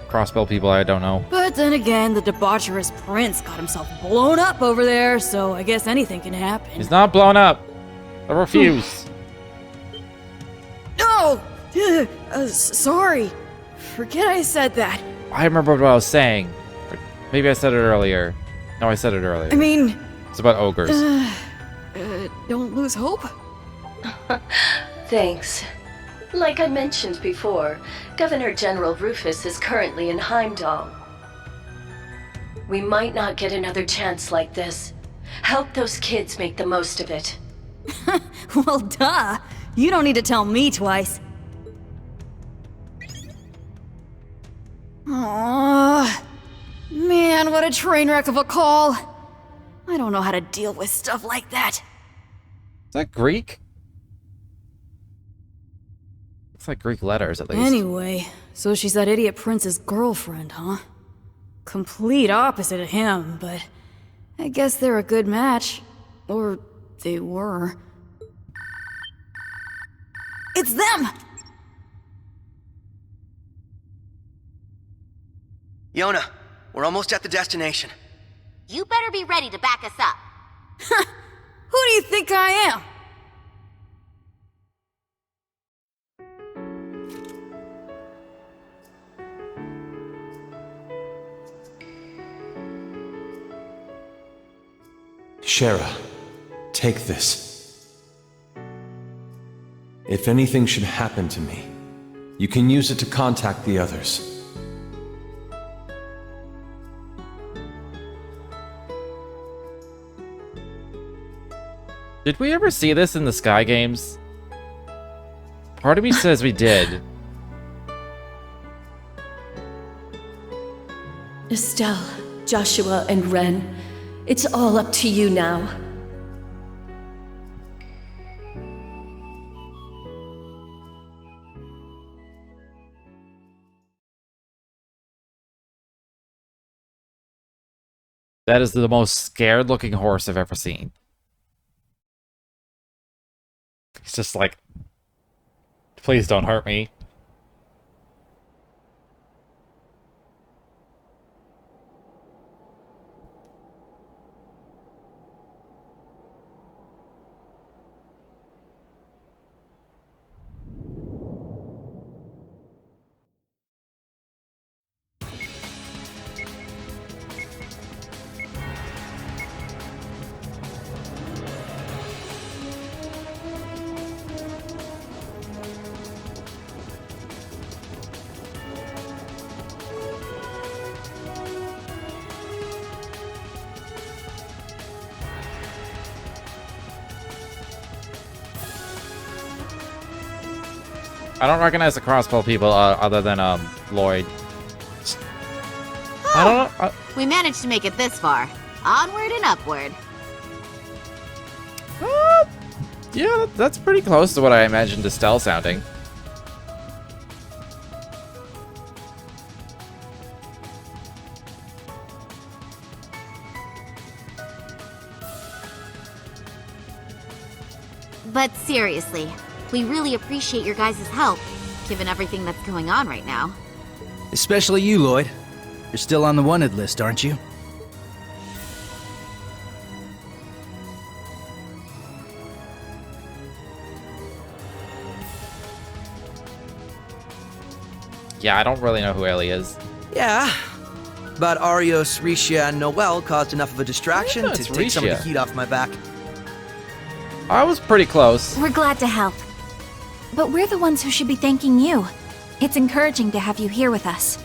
Crossbell people I don't know. But then again, the debaucherous prince got himself blown up over there, so I guess anything can happen. He's not blown up. I refuse. No! Sorry. Forget I said that. I remember what I was saying. Or maybe I said it earlier. No, I said it earlier. I mean... It's about ogres. Don't lose hope? Thanks. Like I mentioned before, Governor General Rufus is currently in Heimdall. We might not get another chance like this. Help those kids make the most of it. Well, duh. You don't need to tell me twice. Aww. Man, what a train wreck of a call. I don't know how to deal with stuff like that. Is that Greek? Looks like Greek letters, at least. Anyway, so she's that idiot prince's girlfriend, huh? Complete opposite of him, but I guess they're a good match. Or they were. It's them! Yona, we're almost at the destination. You better be ready to back us up. Who do you think I am? Shara, take this. If anything should happen to me, you can use it to contact the others. Did we ever see this in the Sky games? Part of me says we did. Estelle, Joshua, and Ren, it's all up to you now. That is the most scared-looking horse I've ever seen. He's just like, please don't hurt me. I don't recognize the Crossbell people other than Lloyd. I don't know. We managed to make it this far. Onward and upward. Yeah, that's pretty close to what I imagined Estelle sounding. But seriously, we really appreciate your guys' help, given everything that's going on right now. Especially you, Lloyd. You're still on the wanted list, aren't you? Yeah, I don't really know who Ellie is. Yeah. But Arios, Risha, and Noel caused enough of a distraction to take some of the heat off my back. I was pretty close. We're glad to help. But we're the ones who should be thanking you. It's encouraging to have you here with us.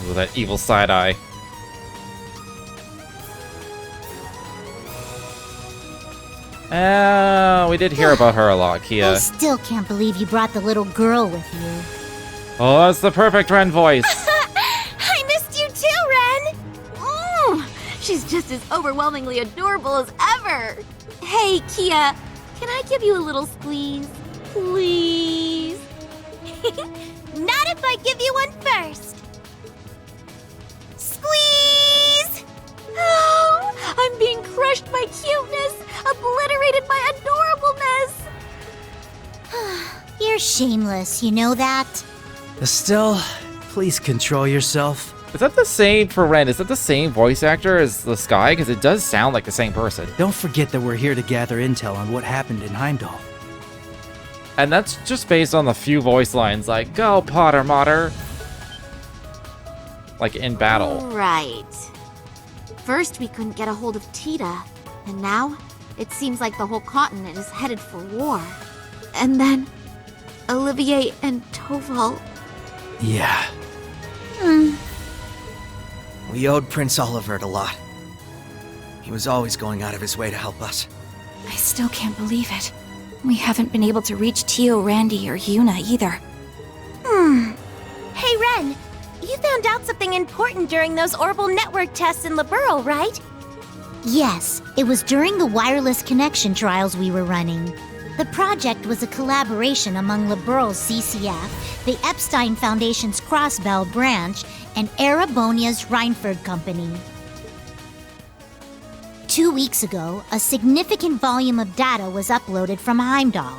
With that evil side eye. We did hear about her a lot, Kia. I still can't believe you brought the little girl with you. Oh, that's the perfect Ren voice. I missed you too, Ren! She's just as overwhelmingly adorable as ever. Hey, Kia, can I give you a little squeeze? give you one first. Squeeze! Oh, I'm being crushed by cuteness, obliterated by adorableness. You're shameless, you know that? Estelle, please control yourself. Is that the same for Ren? Is that the same voice actor as the Sky? Because it does sound like the same person. Don't forget that we're here to gather intel on what happened in Heimdall. And that's just based on the few voice lines like, "Go, Potter Motter." Like in battle. Right. First, we couldn't get a hold of Tita, and now it seems like the whole continent is headed for war. And then Olivier and Toval. Yeah. We owed Prince Olivert a lot. He was always going out of his way to help us. I still can't believe it. We haven't been able to reach Tio, Randy, or Yuna either. Hey, Ren, you found out something important during those orbital network tests in Liberl, right? Yes, it was during the wireless connection trials we were running. The project was a collaboration among Liberl's CCF, the Epstein Foundation's Crossbell branch, and Erebonia's Reinford Company. 2 weeks ago, a significant volume of data was uploaded from Heimdall.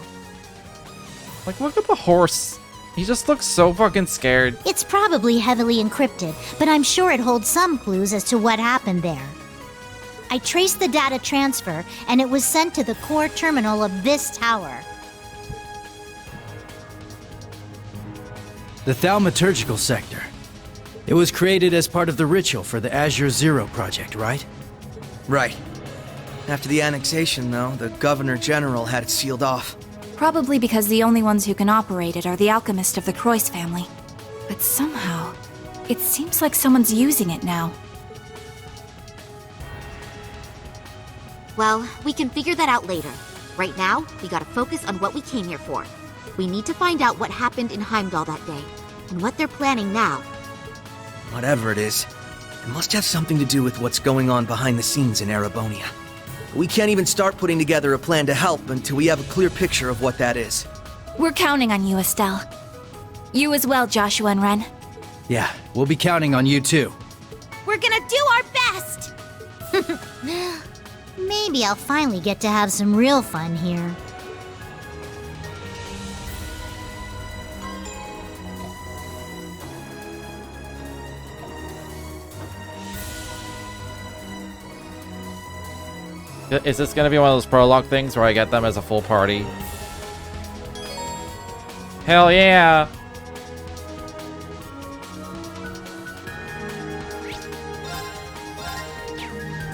Like, look at the horse. He just looks so fucking scared. It's probably heavily encrypted, but I'm sure it holds some clues as to what happened there. I traced the data transfer, and it was sent to the core terminal of this tower. The thaumaturgical sector. It was created as part of the ritual for the Azure Zero project, right? Right. After the annexation, though, the Governor General had it sealed off. Probably because the only ones who can operate it are the alchemists of the Croix family. But somehow, it seems like someone's using it now. Well, we can figure that out later. Right now, we gotta focus on what we came here for. We need to find out what happened in Heimdall that day, and what they're planning now. Whatever it is, it must have something to do with what's going on behind the scenes in Erebonia. We can't even start putting together a plan to help until we have a clear picture of what that is. We're counting on you, Estelle. You as well, Joshua and Ren. Yeah, we'll be counting on you too. We're gonna do our best! Maybe I'll finally get to have some real fun here. Is this gonna be one of those prologue things where I get them as a full party? Hell yeah!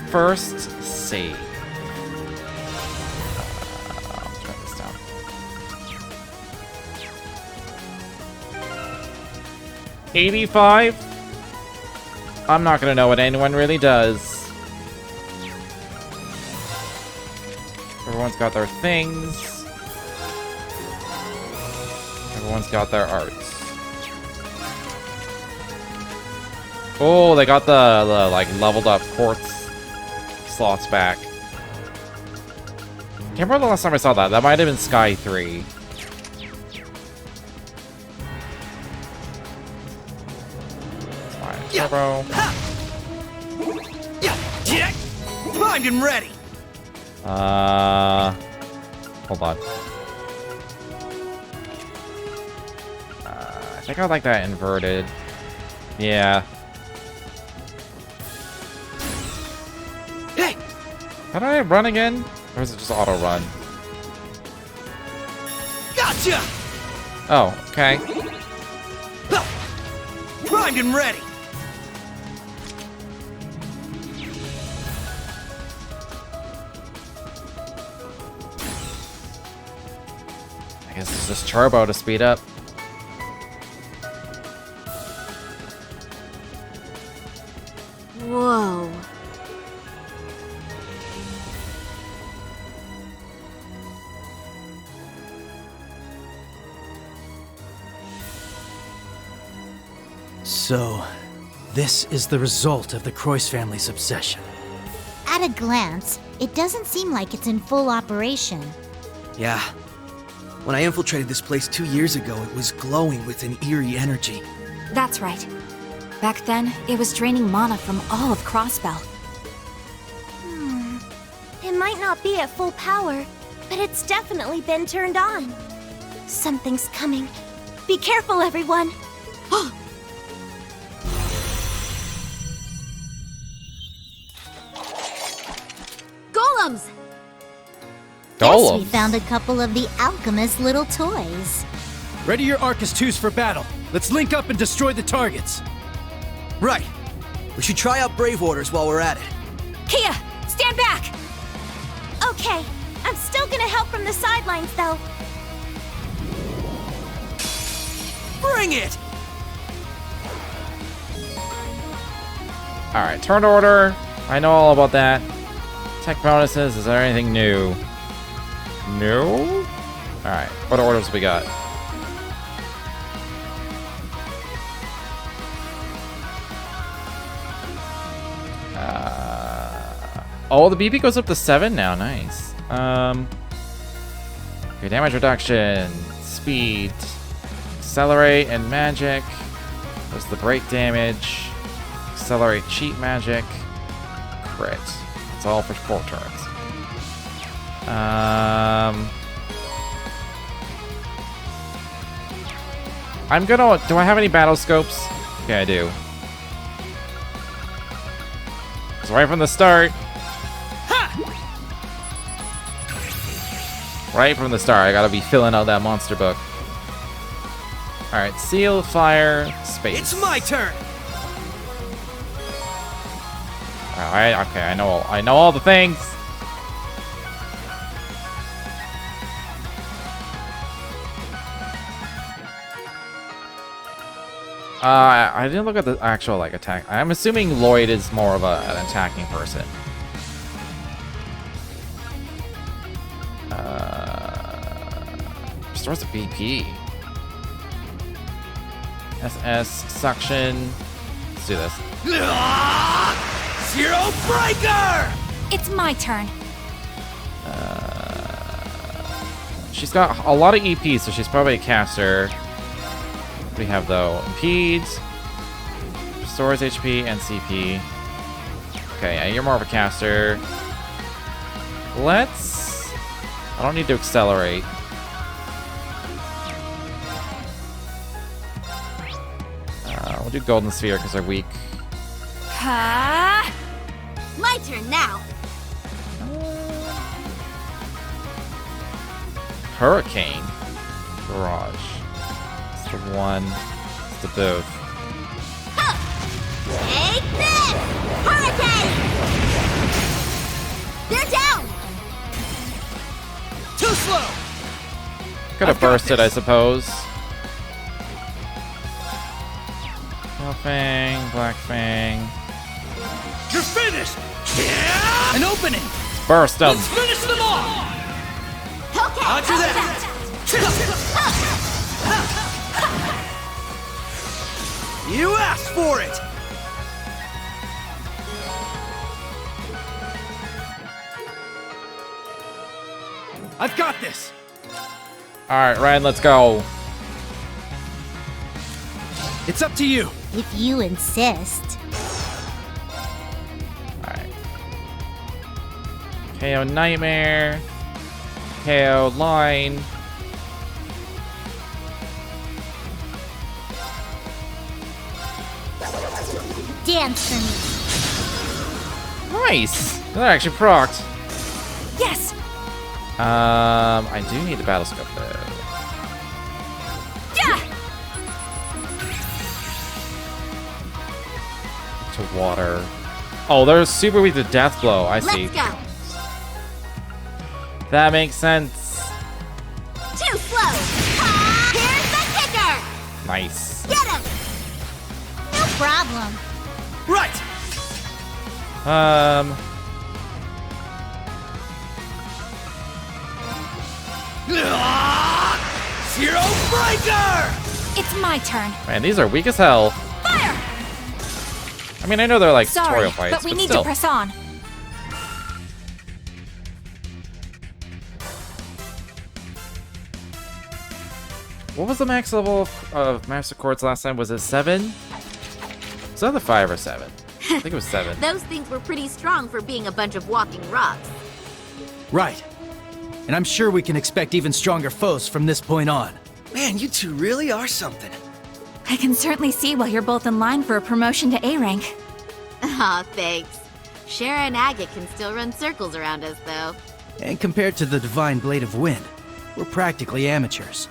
First save. I'll turn this down. $85? I'm not gonna know what anyone really does. Everyone's got their things. Everyone's got their arts. Oh, they got the like leveled up quartz slots back. Can't remember the last time I saw that. That might have been Sky 3. Fine. Turbo. Primed and ready. Hold on. I think I like that inverted. Yeah. Hey! How do I run again? Or is it just auto run? Gotcha! Oh, okay. Primed and ready. I guess it's just turbo to speed up. Whoa. So, this is the result of the Croix family's obsession. At a glance, it doesn't seem like it's in full operation. Yeah. When I infiltrated this place 2 years ago, it was glowing with an eerie energy. That's right. Back then, it was draining mana from all of Crossbell. It might not be at full power, but it's definitely been turned on. Something's coming. Be careful, everyone. Golems! Guess we found a couple of the alchemist's little toys. Ready your Arcus 2s for battle. Let's link up and destroy the targets. Right. We should try out Brave Orders while we're at it. Kia, stand back! Okay, I'm still gonna help from the sidelines, though. Bring it! Alright, turn order. I know all about that. Tech bonuses, is there anything new? No? Alright, what orders we got? Oh, the BP goes up to 7 now, nice. Okay, damage reduction, speed, accelerate and magic. There's the break damage, accelerate cheat magic, crit. That's all for 4 turns. I'm gonna, do I have any battle scopes? Okay, I do. So right from the start. Right from the start, I gotta be filling out that monster book. Alright, seal, fire, space. It's my turn! Alright, okay, I know all the things. I didn't look at the actual, like, attack. I'm assuming Lloyd is more of an attacking person. Restores the BP. SS, suction. Let's do this. Zero Breaker! It's my turn. She's got a lot of EP, so she's probably a caster. What do we have, though? Impedes. Restores HP and CP. Okay, yeah, you're more of a caster. Let's... I don't need to accelerate. We'll do Golden Sphere because they're weak. My turn now. Hurricane. Garage. It's the one. It's the both. Take this! Hurricane! They're down! Too slow! Could have bursted, I suppose. Pale Fang, Black Fang. You're finished! Yeah! An opening! Burst them! Let's finish them off! Okay, After that! You asked for it! I've got this! Alright, Ryan, let's go. It's up to you. If you insist. Alright. KO Nightmare. KO Line. Dance for me. Nice! That actually procced. Yes! I do need the battle scope though. Yeah! To water. Oh, they're super weak to Death Blow. I see. Let's go. That makes sense. Too slow. Here's the kicker. Nice. Get him. No problem. Right. Zero Breaker! It's my turn. Man, these are weak as hell. Fire! I mean, I know they're like Sorry, tutorial fights, but we need still. to press on. What was the max level of Master Quartz last time? Was it 7? Was that the 5 or 7? I think it was 7. Those things were pretty strong for being a bunch of walking rocks. Right. And I'm sure we can expect even stronger foes from this point on. Man, you two really are something. I can certainly see why you're both in line for a promotion to A rank. Aw, thanks. Shara and Agate can still run circles around us, though. And compared to the Divine Blade of Wind, we're practically amateurs.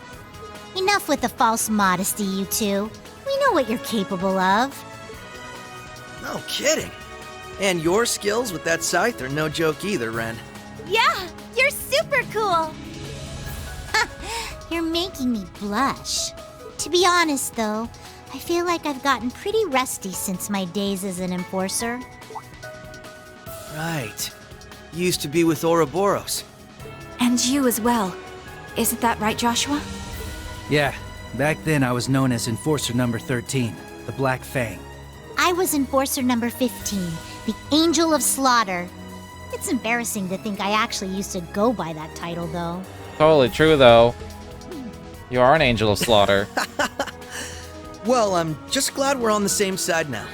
Enough with the false modesty, you two. We know what you're capable of. No kidding. And your skills with that scythe are no joke either, Ren. Yeah, you're super cool. You're making me blush. To be honest, though, I feel like I've gotten pretty rusty since my days as an enforcer. Right. You used to be with Ouroboros. And you as well. Isn't that right, Joshua? Yeah. Back then I was known as Enforcer number 13, the Black Fang. I was enforcer number 15, the Angel of Slaughter. It's embarrassing to think I actually used to go by that title, though. Totally true, though. You are an Angel of Slaughter. Well, I'm just glad we're on the same side now.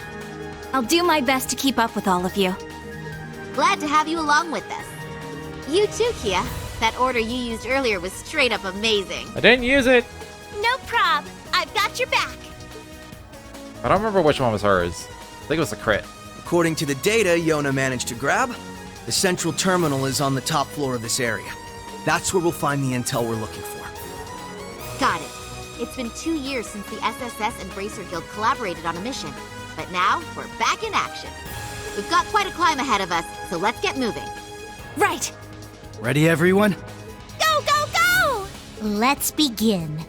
I'll do my best to keep up with all of you. Glad to have you along with us. You too, Kia. That order you used earlier was straight up amazing. I didn't use it. No prob. I've got your back. I don't remember which one was hers. I think it was a crit. According to the data Yona managed to grab, the central terminal is on the top floor of this area. That's where we'll find the intel we're looking for. Got it. It's been 2 years since the SSS and Bracer Guild collaborated on a mission. But now, we're back in action. We've got quite a climb ahead of us, so let's get moving. Right. Ready, everyone? Go, go, go! Let's begin.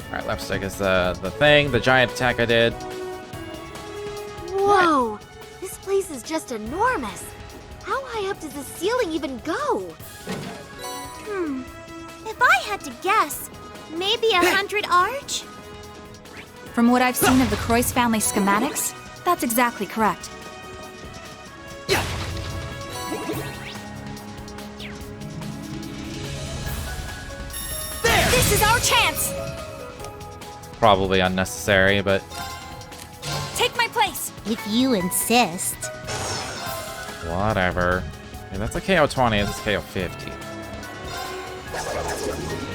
Alright, left stick is the thing, the giant attack I did. Whoa! This place is just enormous. How high up does the ceiling even go? If I had to guess, maybe 100 arch? From what I've seen of the Croix family schematics, that's exactly correct. This is our chance! Probably unnecessary, but... Take my place! If you insist. Whatever. Okay, that's a KO 20, this is KO 50.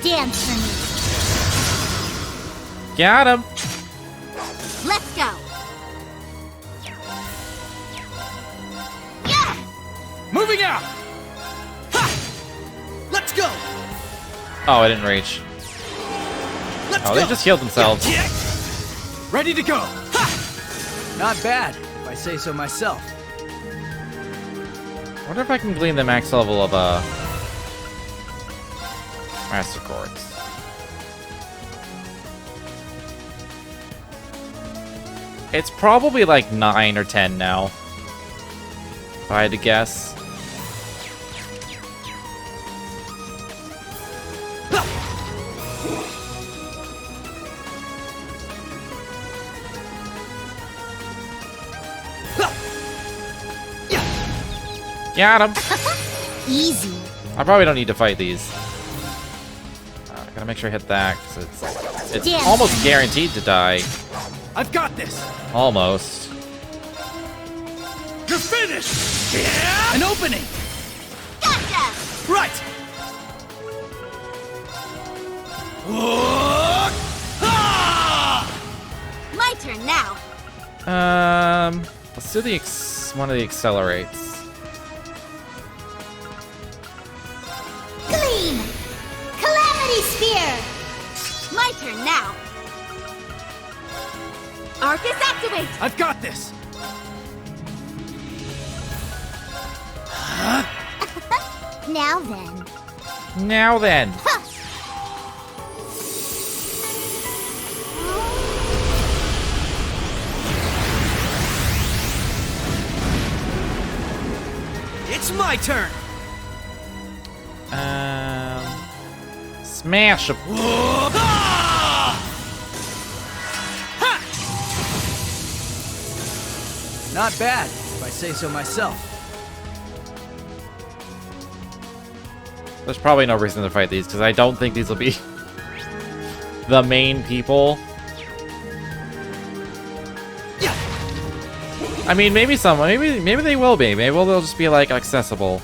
Dance for me. Got him! Let's go! Moving out! Ha! Let's go! Oh, I didn't reach. Let's They just healed themselves. Ready to go! Ha! Not bad, if I say so myself. I wonder if I can glean the max level of Master Quartz. It's probably like 9 or 10 now, if I had to guess. Got him! Easy. I probably don't need to fight these. Gotta make sure I hit that, because it's almost guaranteed to die. I've got this! Almost. You're finished! Yeah! An opening! Gotcha! Right! My turn now. Let's do the one of the accelerates. Gleam! Calamity Spear! My turn now. Arcus activate! I've got this! Now then. Now then. It's my turn! Smash him. Not bad, if I say so myself. There's probably no reason to fight these, because I don't think these will be the main people. I mean, maybe someone, maybe they will be. Maybe they'll just be, like, accessible.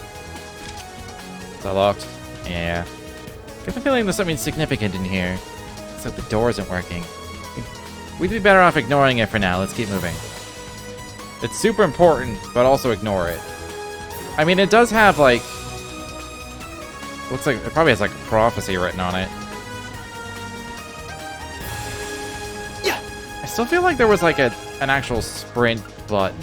Is that locked? Yeah. I get the feeling there's something significant in here. It's like the door isn't working. We'd be better off ignoring it for now. Let's keep moving. It's super important, but also ignore it. I mean, it does have, like... Looks like it probably has, like, a prophecy written on it. I still feel like there was, like, an actual sprint button.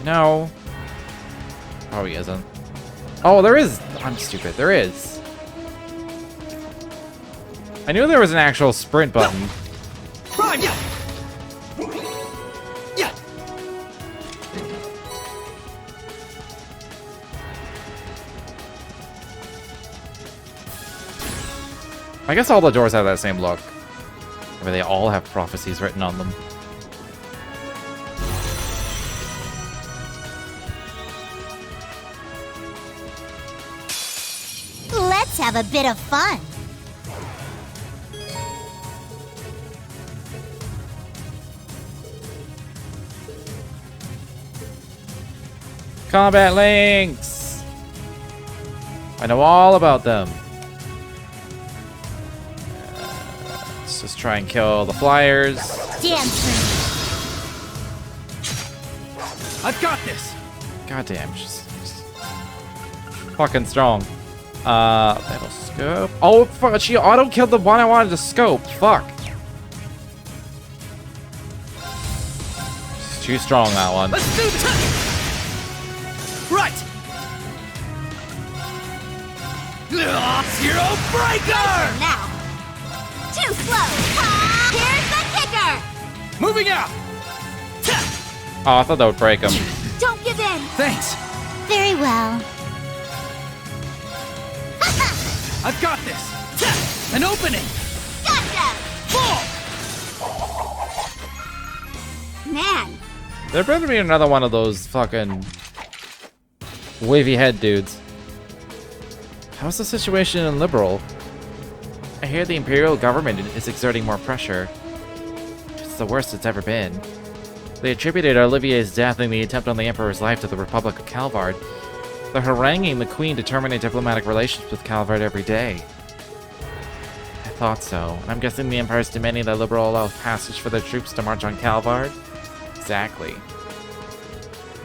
No. Probably isn't. Oh, there is. I'm stupid. There is. I knew there was an actual sprint button. Prime! I guess all the doors have that same look. Where they all have prophecies written on them. Let's have a bit of fun. Combat links! I know all about them. Let's just try and kill the flyers. Damn straight. I've got this. Goddamn, she's fucking strong. That'll scope. Oh, fuck, she auto-killed the one I wanted to scope. Fuck. She's too strong, that one. Let's do this. Right. Zero breaker. Now. Too slow. Here's the kicker. Moving out. Oh, I thought that would break him. Don't give in. Thanks. Very well. I've got this. An opening. Gotcha. Man. There better be another one of those fucking wavy head dudes. How's the situation in Liberal? I hear the Imperial government is exerting more pressure. It's the worst it's ever been. They attributed Olivier's death and the attempt on the Emperor's life to the Republic of Calvard. They're haranguing the Queen to terminate diplomatic relations with Calvard every day. I thought so. I'm guessing the Empire's demanding that Liberal allow passage for their troops to march on Calvard? Exactly.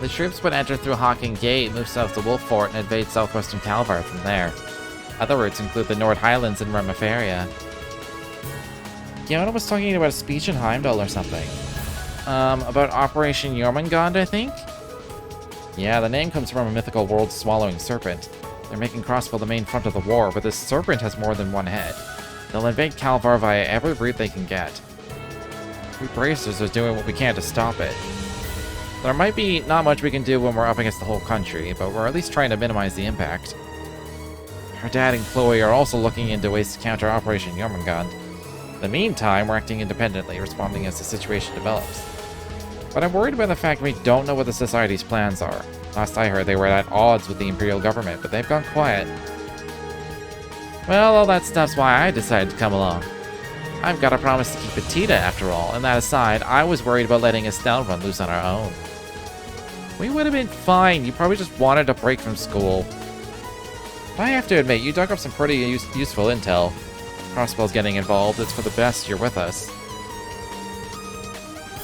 The troops would enter through Hawking Gate, move south to Wolf Fort, and invade southwestern Calvard from there. Other routes include the Nord Highlands and Remifaria. Giona was talking about a speech in Heimdall or something. About Operation Jormungand, I think? Yeah, the name comes from a mythical world-swallowing serpent. They're making Crossbell the main front of the war, but this serpent has more than one head. They'll invade Calvar via every route they can get. We bracers are doing what we can to stop it. There might be not much we can do when we're up against the whole country, but we're at least trying to minimize the impact. Her dad and Chloe are also looking into ways to counter Operation Jormungand. In the meantime, we're acting independently, responding as the situation develops. But I'm worried about the fact we don't know what the Society's plans are. Last I heard, they were at odds with the Imperial government, but they've gone quiet. Well, all that stuff's why I decided to come along. I've got a promise to keep Petita, after all, and that aside, I was worried about letting Estelle run loose on our own. We would have been fine. You probably just wanted a break from school. But I have to admit, you dug up some pretty useful intel. Crossbell's getting involved. It's for the best you're with us.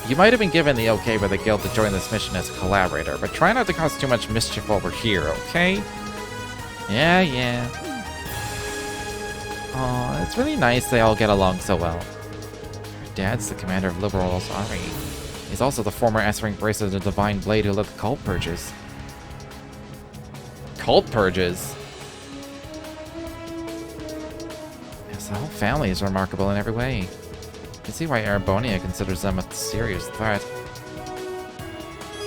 You might have been given the okay by the Guild to join this mission as a collaborator, but try not to cause too much mischief over here, okay? Yeah. Aw, it's really nice they all get along so well. Her dad's the commander of Liberal's army. He's also the former S-rank bracer of the Divine Blade who led the cult purges. Cult purges? Yes, the whole family is remarkable in every way. You can see why Erebonia considers them a serious threat.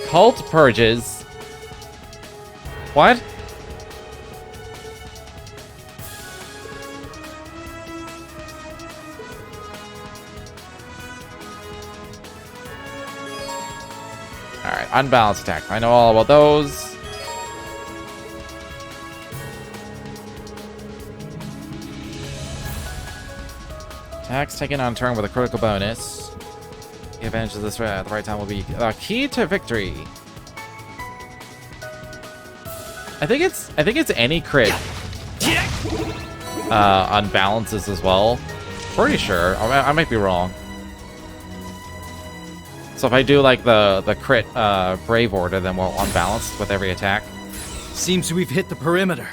Cult purges? What? unbalanced attacks. I know all about those. Attacks taken on turn with a critical bonus. The advantage of this at the right time will be key to victory. I think it's any crit unbalances as well. Pretty sure. I might be wrong. So if I do like the crit Brave Order, then we'll unbalance with every attack. Seems we've hit the perimeter.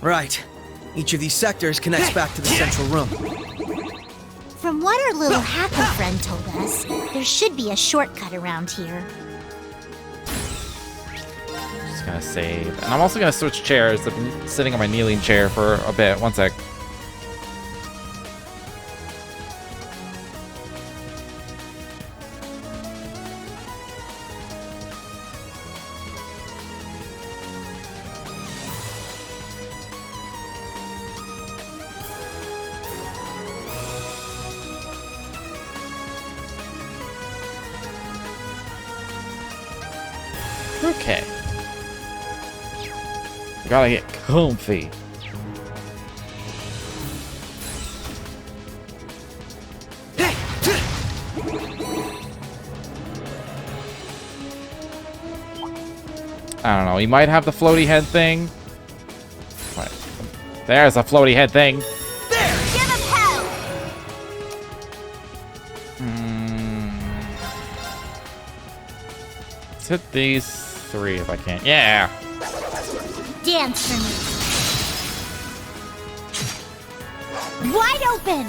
Right. Each of these sectors connects back to the central room. From what our little hacker friend told us, there should be a shortcut around here. Just gonna save. And I'm also gonna switch chairs. I've been sitting on my kneeling chair for a bit. One sec. Okay. Gotta get comfy. I don't know. He might have the floaty head thing. What? There's a floaty head thing. There! Give him hell! Let's hit these 3 if I can. Yeah! Dance for me. Wide open!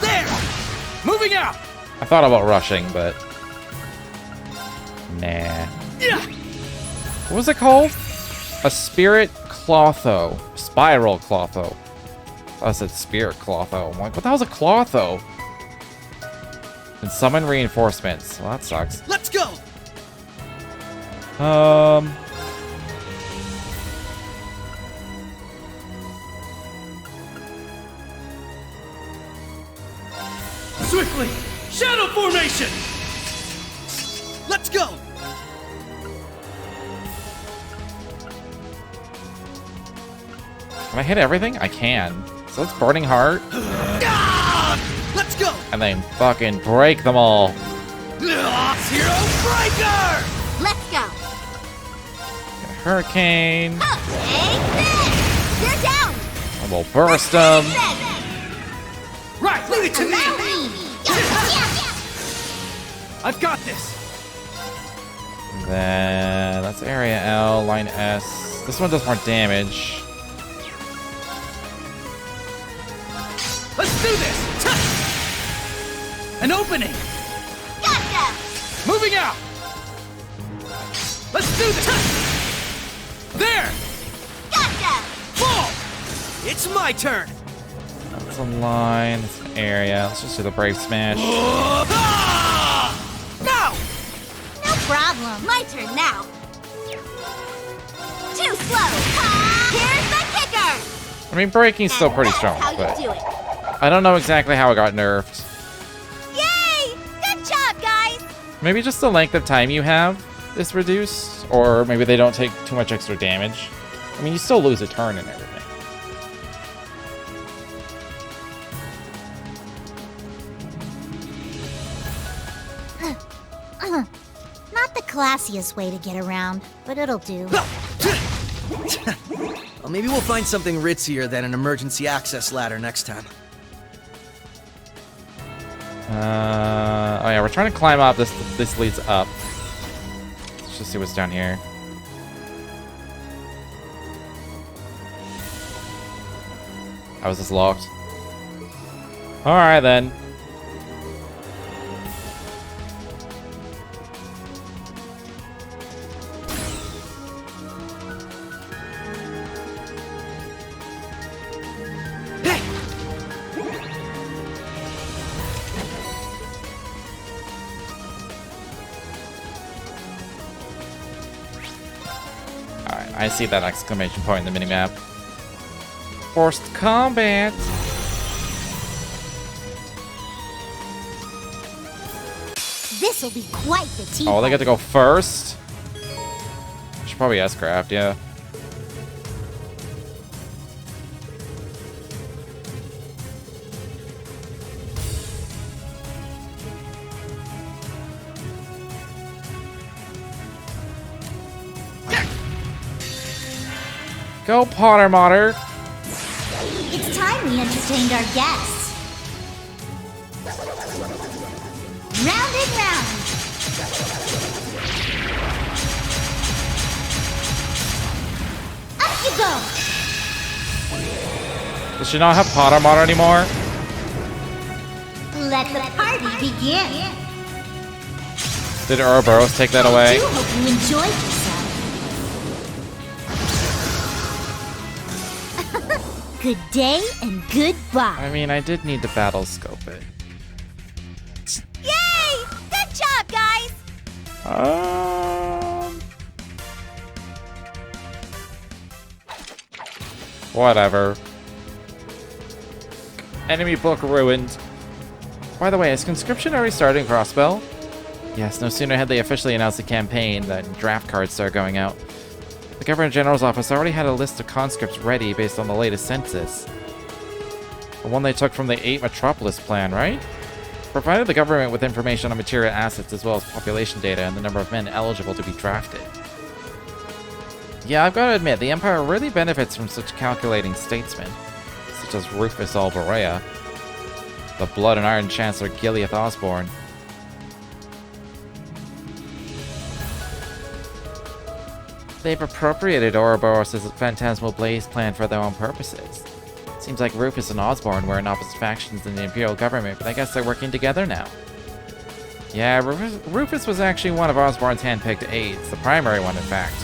There! Moving out! I thought about rushing, but... Nah. Yeah. What was it called? A Spirit Clotho. Spiral Clotho. I said Spirit Clotho. I'm like, what the hell's a Clotho? And summon reinforcements. Well, that sucks. Let's go! Swiftly! Shadow formation! Let's go! Can I hit everything? I can. So it's Burning Heart. Let's go! And then fucking break them all. Zero Breaker! Let's go! Hurricane. Take this! You're down! And we'll burst them. Right, leave it to me! Allow me! I've got this! Then that's area L, line S. This one does more damage. Let's do this! An opening! Gotcha! Moving out! Let's do this! There! Gotcha! Fall! It's my turn! That's a line, that's an area. Let's just do the Brave Smash. No! No problem. My turn now. Too slow. Here's the kicker! I mean, breaking's still pretty strong, How but you do it. I don't know exactly how it got nerfed. Yay! Good job, guys! Maybe just the length of time you have is reduced, or maybe they don't take too much extra damage. I mean, you still lose a turn and everything. Not the classiest way to get around, but it'll do. Well, maybe we'll find something ritzier than an emergency access ladder next time. Oh yeah, we're trying to climb up. This leads up. Let's just see what's down here. How is this locked? Alright then. I see that exclamation point in the minimap. Forced combat! This'll be quite the tea. Oh, they get to go first? Should probably S-craft, yeah. Go, Potter Motter. It's time we entertained our guests. Round and round. Up you go. Does she not have Potter Motter anymore? Let the party begin. Did Ouroboros take that away? I do hope you enjoyed yourself. Good day and goodbye. I mean, I did need to battle scope it. Yay! Good job, guys! Whatever. Enemy book ruined. By the way, is conscription already starting, Crossbell? Yes, no sooner had they officially announced the campaign than draft cards started going out. The Governor General's office already had a list of conscripts ready based on the latest census. The one they took from the 8 Metropolis plan, right? Provided the government with information on material assets as well as population data and the number of men eligible to be drafted. Yeah, I've got to admit, the Empire really benefits from such calculating statesmen, such as Rufus Alvarea, the Blood and Iron Chancellor Gileath Osborne. They've appropriated Ouroboros' phantasmal blaze plan for their own purposes. Seems like Rufus and Osborne were in opposite factions in the Imperial government, but I guess they're working together now. Yeah, Rufus was actually one of Osborne's hand-picked aides, the primary one in fact.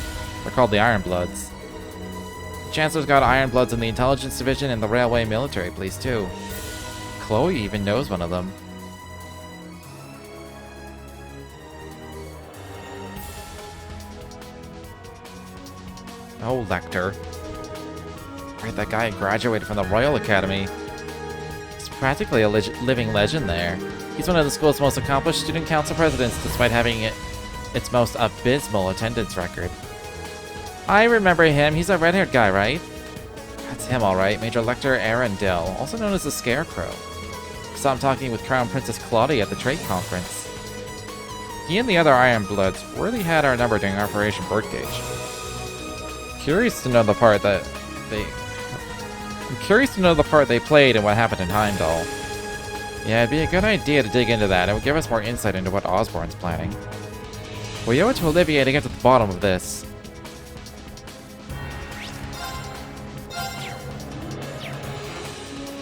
They're called the Ironbloods. The Chancellor's got Ironbloods in the Intelligence Division and the Railway Military Police too. Chloe even knows one of them. Oh, Lecter. Right, that guy graduated from the Royal Academy. He's practically a living legend there. He's one of the school's most accomplished student council presidents, despite having its most abysmal attendance record. I remember him. He's a red-haired guy, right? That's him, all right. Major Lecter Arundel, also known as the Scarecrow. Saw him talking with Crown Princess Claudia at the trade conference. He and the other Ironbloods really had our number during Operation Birdcage. Curious to know the part that they played and what happened in Heimdall. Yeah, it'd be a good idea to dig into that. It would give us more insight into what Osborne's planning. We owe it to Olivier to get to the bottom of this.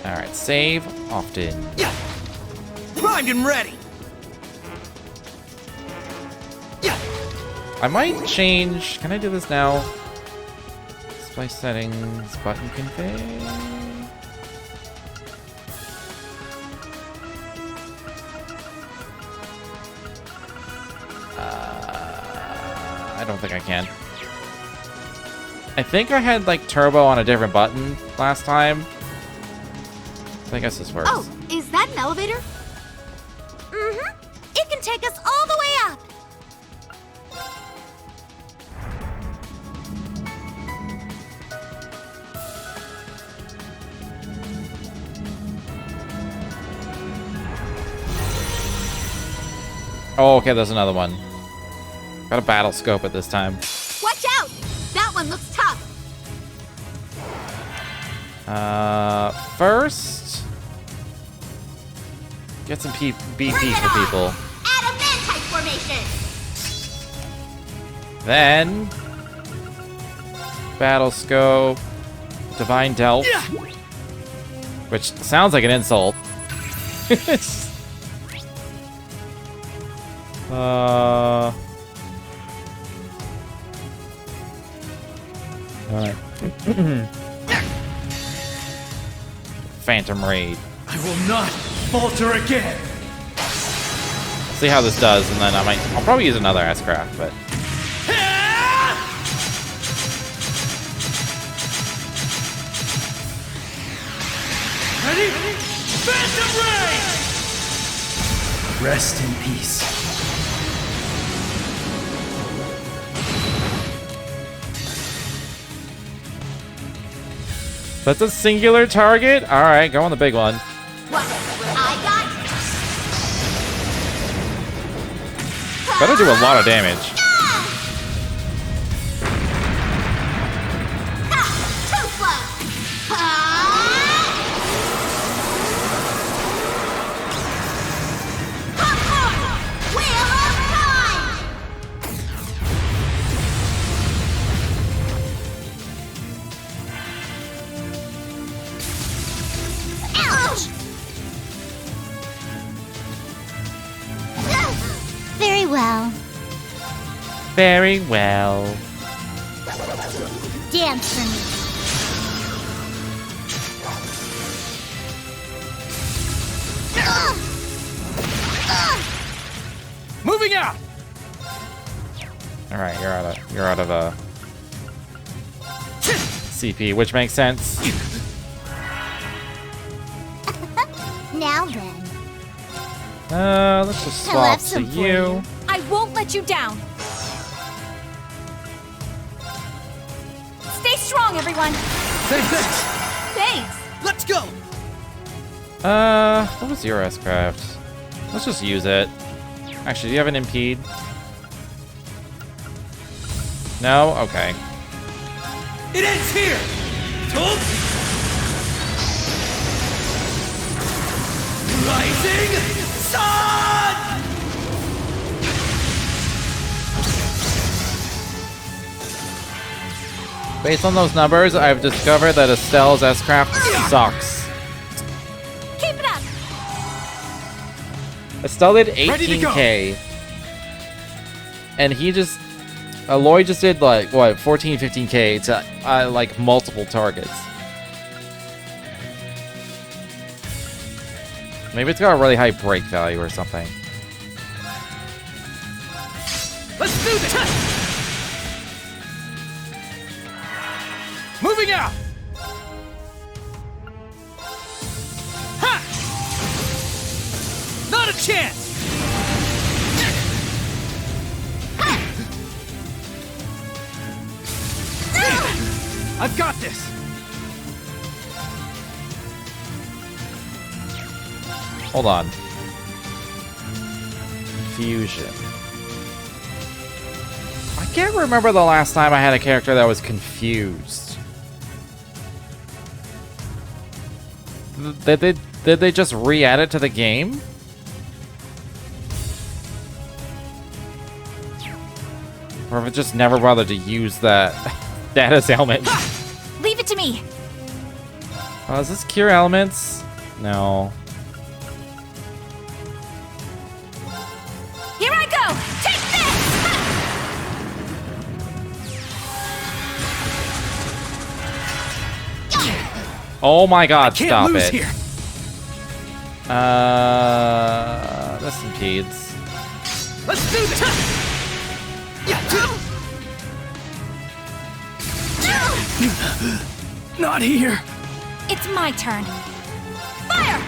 Alright, save often. Yeah. Primed and ready. Yeah. I might change. Can I do this now? Display settings, button config. I don't think I can. I think I had like turbo on a different button last time. I guess this works. Oh, is that an elevator? Mm-hmm. It can take us all the way up. Oh, okay, there's another one. Got a battle scope at this time. Watch out! That one looks tough. First, get some BP for people. Adamantite formation. Then, battle scope, divine delve, which sounds like an insult. Alright. Phantom Raid. I will not falter again. See how this does, and then I'll probably use another S-craft, but. Ready? Phantom Raid! Rest in peace. That's a singular target? Alright, go on the big one. What I got? Better do a lot of damage. Too slow. Popcorn! Wheel of time! Ouch! Very well. Very well. Dance for me. Moving out! Alright, you're out of CP, which makes sense. Now then. Let's just I'll have swap to some for you. I won't let you down. Stay strong, everyone. Thanks. Thanks. Let's go. What was your S-Craft? Let's just use it. Actually, do you have an impede? No? Okay. It ends here. Rising sun. Based on those numbers, I've discovered that Estelle's S-Craft sucks. Keep it up. Estelle did Ready to go. 18k. And he just... Aloy just did, like, what, 14, 15k to, like, multiple targets. Maybe it's got a really high break value or something. Let's do this. Moving out. Ha! Not a chance. I've got this. Hold on. Fusion. I can't remember the last time I had a character that was confused. Did they just re-add it to the game? Or if it just never bothered to use that status element? Leave it to me. Oh, is this cure elements? No. Here I go. Take this. Oh my god, Can't stop lose it. here. This impedes. Let's do this. Not here. It's my turn. Fire!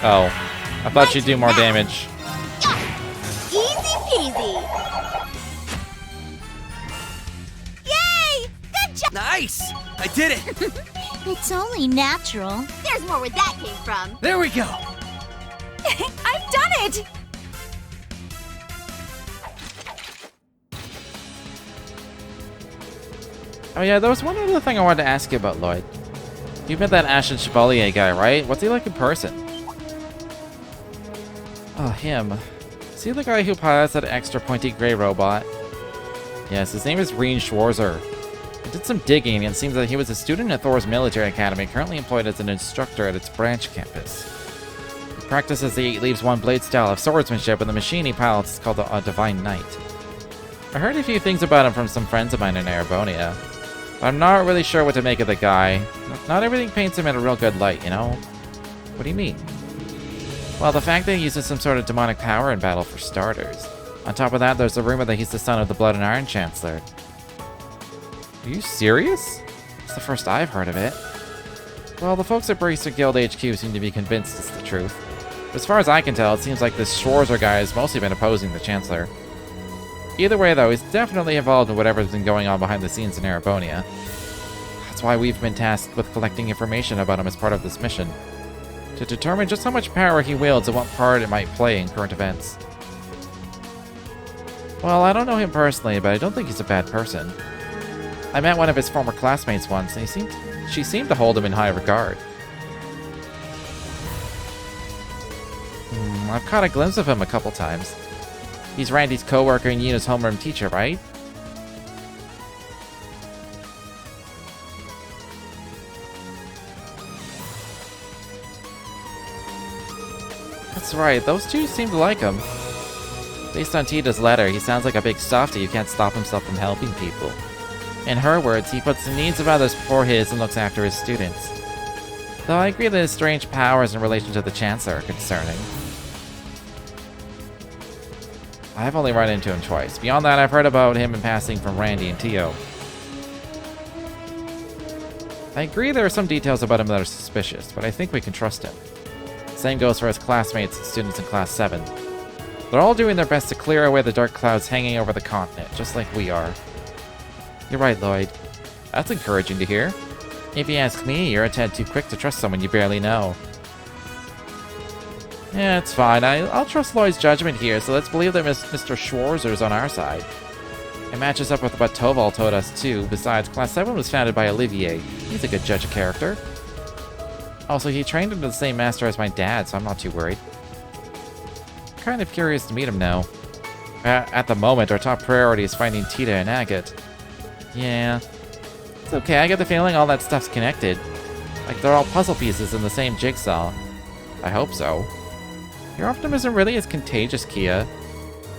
Oh. I thought you'd do more damage. Easy peasy. Yay! Good job. Nice. I did it. It's only natural. There's more where that came from. There we go. I've done it. Oh yeah, there was one other thing I wanted to ask you about, Lloyd. You met that Ashen Chevalier guy, right? What's he like in person? Oh, him. Is he the guy who pilots that extra pointy gray robot? Yes, his name is Reen Schwarzer. I did some digging and it seems that he was a student at Thor's military academy, currently employed as an instructor at its branch campus. He practices the 8 leaves 1 blade style of swordsmanship, and the machine he pilots is called the Divine Knight. I heard a few things about him from some friends of mine in Erebonia. I'm not really sure what to make of the guy. Not everything paints him in a real good light, you know? What do you mean? Well, the fact that he uses some sort of demonic power in battle for starters. On top of that, there's the rumor that he's the son of the Blood and Iron Chancellor. Are you serious? It's the first I've heard of it. Well, the folks at Bracer Guild HQ seem to be convinced it's the truth. But as far as I can tell, it seems like this Schwarzer guy has mostly been opposing the Chancellor. Either way, though, he's definitely involved in whatever's been going on behind the scenes in Erebonia. That's That's why we've been tasked with collecting information about him as part of this mission, to determine just how much power he wields and what part it might play in current events. Well, I don't know him personally, but I don't think he's a bad person. I met one of his former classmates once, and she seemed to hold him in high regard. I've caught a glimpse of him a couple times. He's Randy's co-worker and Yuna's homeroom teacher, right? That's right, those two seem to like him. Based on Tita's letter, he sounds like a big softy who can't stop himself from helping people. In her words, he puts the needs of others before his and looks after his students. Though I agree that his strange powers in relation to the Chancellor are concerning. I've only run into him twice. Beyond that, I've heard about him in passing from Randy and Tio. I agree there are some details about him that are suspicious, but I think we can trust him. Same goes for his classmates and students in Class 7. They're all doing their best to clear away the dark clouds hanging over the continent, just like we are. You're right, Lloyd. That's encouraging to hear. If you ask me, you're a tad too quick to trust someone you barely know. Yeah, it's fine. I'll trust Lloyd's judgment here, so let's believe that Mr. Schwarzer's on our side. It matches up with what Toval told us, too. Besides, Class 7 was founded by Olivier. He's a good judge of character. Also, he trained under the same master as my dad, so I'm not too worried. Kind of curious to meet him now. At the moment, our top priority is finding Tita and Agate. Yeah. It's okay, I get the feeling all that stuff's connected. Like they're all puzzle pieces in the same jigsaw. I hope so. Your optimism really is contagious, Kia.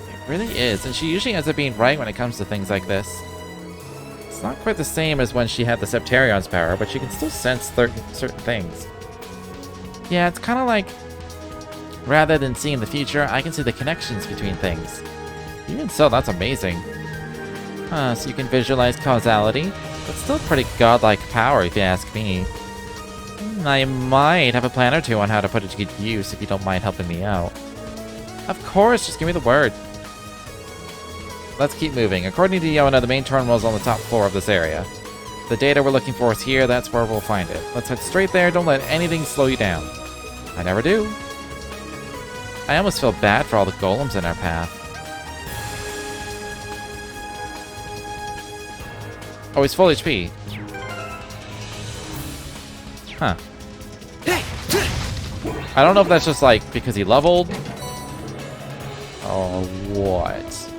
It really is, and she usually ends up being right when it comes to things like this. It's not quite the same as when she had the Septarion's power, but she can still sense certain things. Yeah, it's kind of like, rather than seeing the future, I can see the connections between things. Even so, that's amazing. So you can visualize causality, but still pretty godlike power if you ask me. I might have a plan or two on how to put it to good use if you don't mind helping me out. Of course, just give me the word. Let's keep moving. According to Yona, the main terminal is on the top floor of this area. The data we're looking for is here, that's where we'll find it. Let's head straight there, don't let anything slow you down. I never do. I almost feel bad for all the golems in our path. Oh, he's full HP. Huh. I don't know if that's just like because he leveled or what.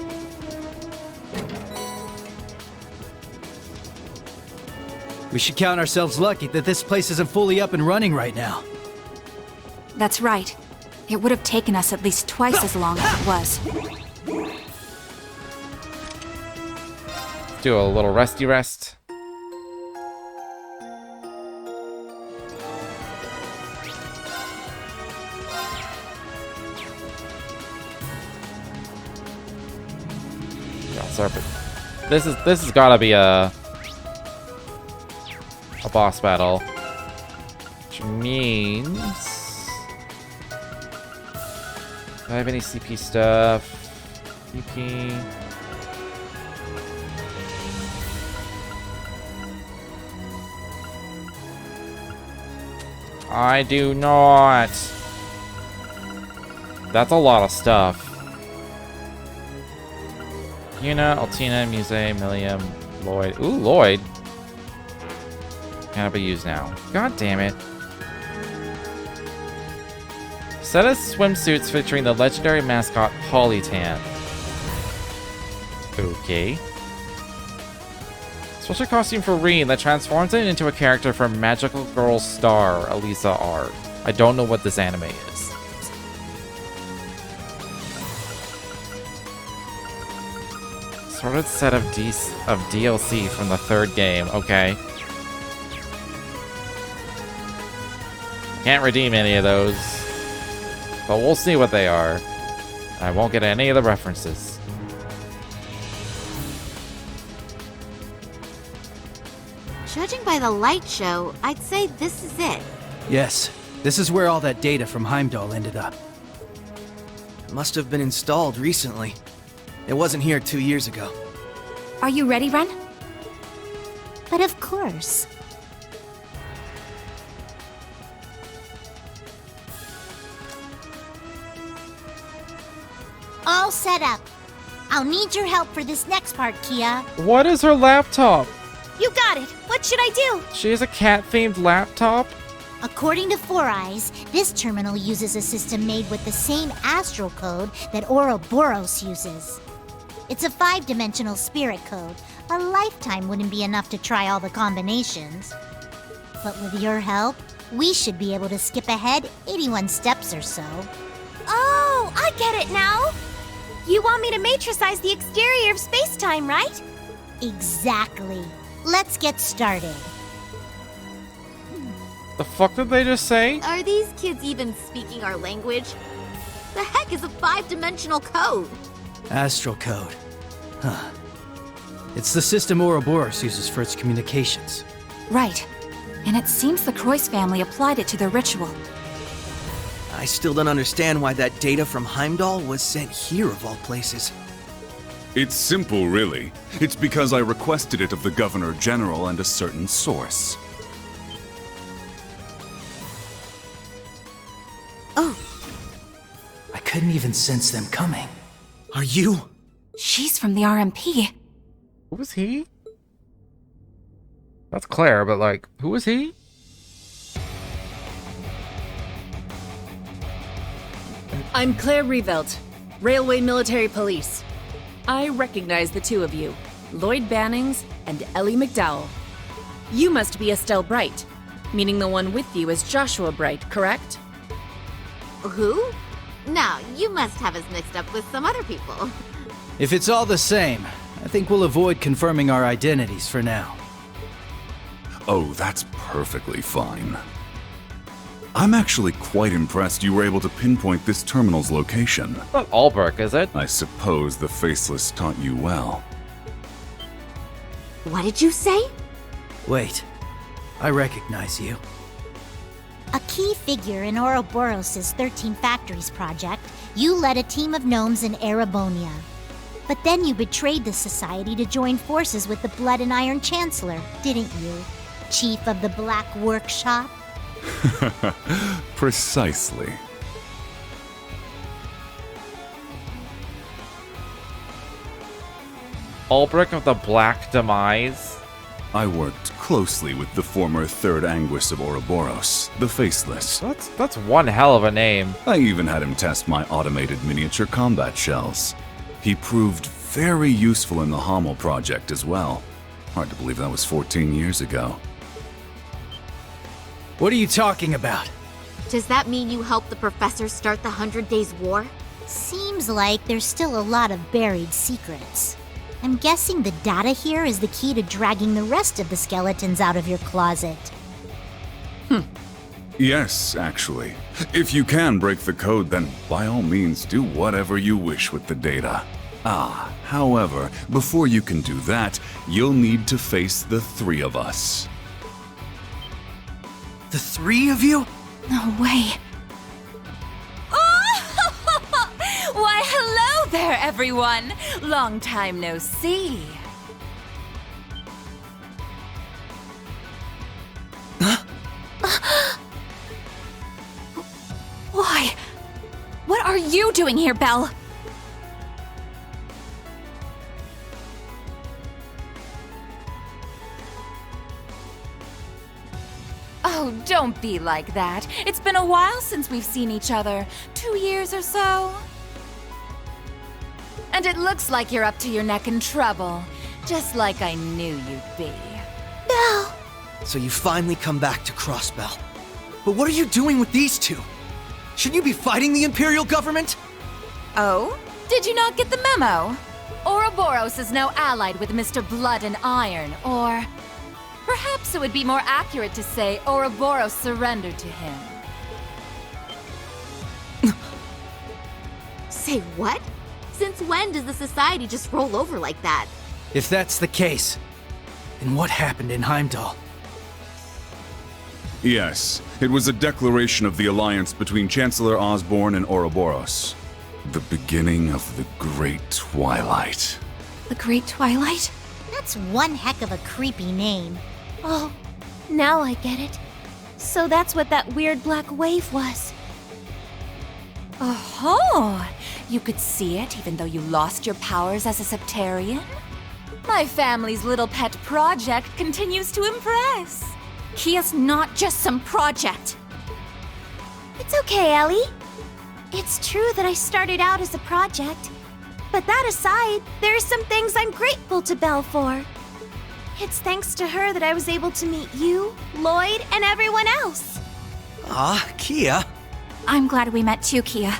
We should count ourselves lucky that this place isn't fully up and running right now. That's right. It would have taken us at least twice as long as it was. Do a little resty rest. Serpent. This has gotta be a boss battle. Which means do I have any CP stuff? CP. I do not. That's a lot of stuff. Yuna, Altina, Muse, Milliam, Lloyd. Ooh, Lloyd. Cannot be used now. God damn it. Set of swimsuits featuring the legendary mascot Polytan. Okay. Special costume for Reen that transforms it into a character from Magical Girl Star, Elisa R. I don't know what this anime is. Sorted set of DLC from the third game. Okay. Can't redeem any of those. But we'll see what they are. I won't get any of the references. Judging by the light show, I'd say this is it. Yes, this is where all that data from Heimdall ended up. It must have been installed recently. It wasn't here 2 years ago. Are you ready, Ren? But of course. all set up. I'll need your help for this next part, Kia. What is her laptop? You got it. What should I do? She has a cat-themed laptop? According to Four Eyes, this terminal uses a system made with the same astral code that Ouroboros uses. It's a 5-dimensional spirit code. A lifetime wouldn't be enough to try all the combinations. But with your help, we should be able to skip ahead 81 steps or so. Oh, I get it now! You want me to matricize the exterior of space-time, right? Exactly. Let's get started. The fuck did they just say? Are these kids even speaking our language? The heck is a 5-dimensional code? Astral code. Huh. It's the system Ouroboros uses for its communications. Right. And it seems the Croix family applied it to their ritual. I still don't understand why that data from Heimdall was sent here of all places. It's simple, really. It's because I requested it of the Governor General and a certain source. Oh! I couldn't even sense them coming. Are you? She's from the RMP. Who was he? That's Claire, but like, who was he? I'm Claire Revelt, Railway Military Police. I recognize the two of you, Lloyd Bannings and Ellie McDowell. You must be Estelle Bright, meaning the one with you is Joshua Bright, correct? Who? No, you must have us mixed up with some other people. If it's all the same, I think we'll avoid confirming our identities for now. Oh, that's perfectly fine. I'm actually quite impressed you were able to pinpoint this terminal's location. Not Albrecht, is it? I suppose the Faceless taught you well. What did you say? Wait, I recognize you. A key figure in Ouroboros' 13 Factories project, you led a team of gnomes in Erebonia. But then you betrayed the society to join forces with the Blood and Iron Chancellor, didn't you? Chief of the Black Workshop? Precisely. Albrecht of the Black Demise? I worked closely with the former Third Anguis of Ouroboros, the Faceless. That's one hell of a name. I even had him test my automated miniature combat shells. He proved very useful in the Hamel project as well. Hard to believe that was 14 years ago. What are you talking about? Does that mean you helped the professor start the 100 Days War? Seems like there's still a lot of buried secrets. I'm guessing the data here is the key to dragging the rest of the skeletons out of your closet. Yes, actually. If you can break the code, then by all means do whatever you wish with the data. However, before you can do that, you'll need to face the 3 of us. The 3 of you? No way. Oh! Why, hello there, everyone! Long time no see. Why? What are you doing here, Belle? Oh, don't be like that. It's been a while since we've seen each other. 2 years or so. And it looks like you're up to your neck in trouble. Just like I knew you'd be. No! So you finally come back to Crossbell. But what are you doing with these two? Shouldn't you be fighting the Imperial government? Oh? Did you not get the memo? Ouroboros is now allied with Mr. Blood and Iron, or... perhaps it would be more accurate to say Ouroboros surrendered to him. Say what? Since when does the society just roll over like that? If that's the case, then what happened in Heimdall? Yes, it was a declaration of the alliance between Chancellor Osborne and Ouroboros. The beginning of the Great Twilight. The Great Twilight? That's one heck of a creepy name. Oh, now I get it. So that's what that weird black wave was. Oh, You could see it even though you lost your powers as a Septarian? My family's little pet project continues to impress. Kia's not just some project. It's okay, Ellie. It's true that I started out as a project. But that aside, there are some things I'm grateful to Belle for. It's thanks to her that I was able to meet you, Lloyd, and everyone else. Ah, Kia. I'm glad we met too, Kia.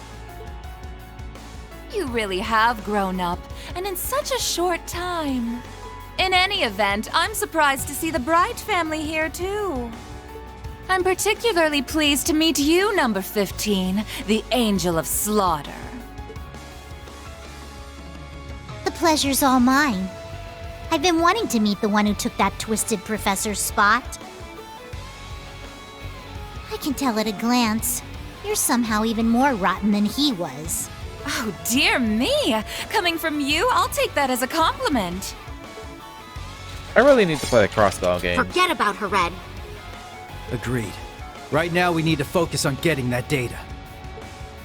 You really have grown up, and in such a short time. In any event, I'm surprised to see the Bright family here too. I'm particularly pleased to meet you, number 15, the Angel of Slaughter. The pleasure's all mine. I've been wanting to meet the one who took that twisted professor's spot. I can tell at a glance, you're somehow even more rotten than he was. Oh, dear me! Coming from you, I'll take that as a compliment. I really need to play the Crossbell game. Forget about her, Red. Agreed. Right now we need to focus on getting that data.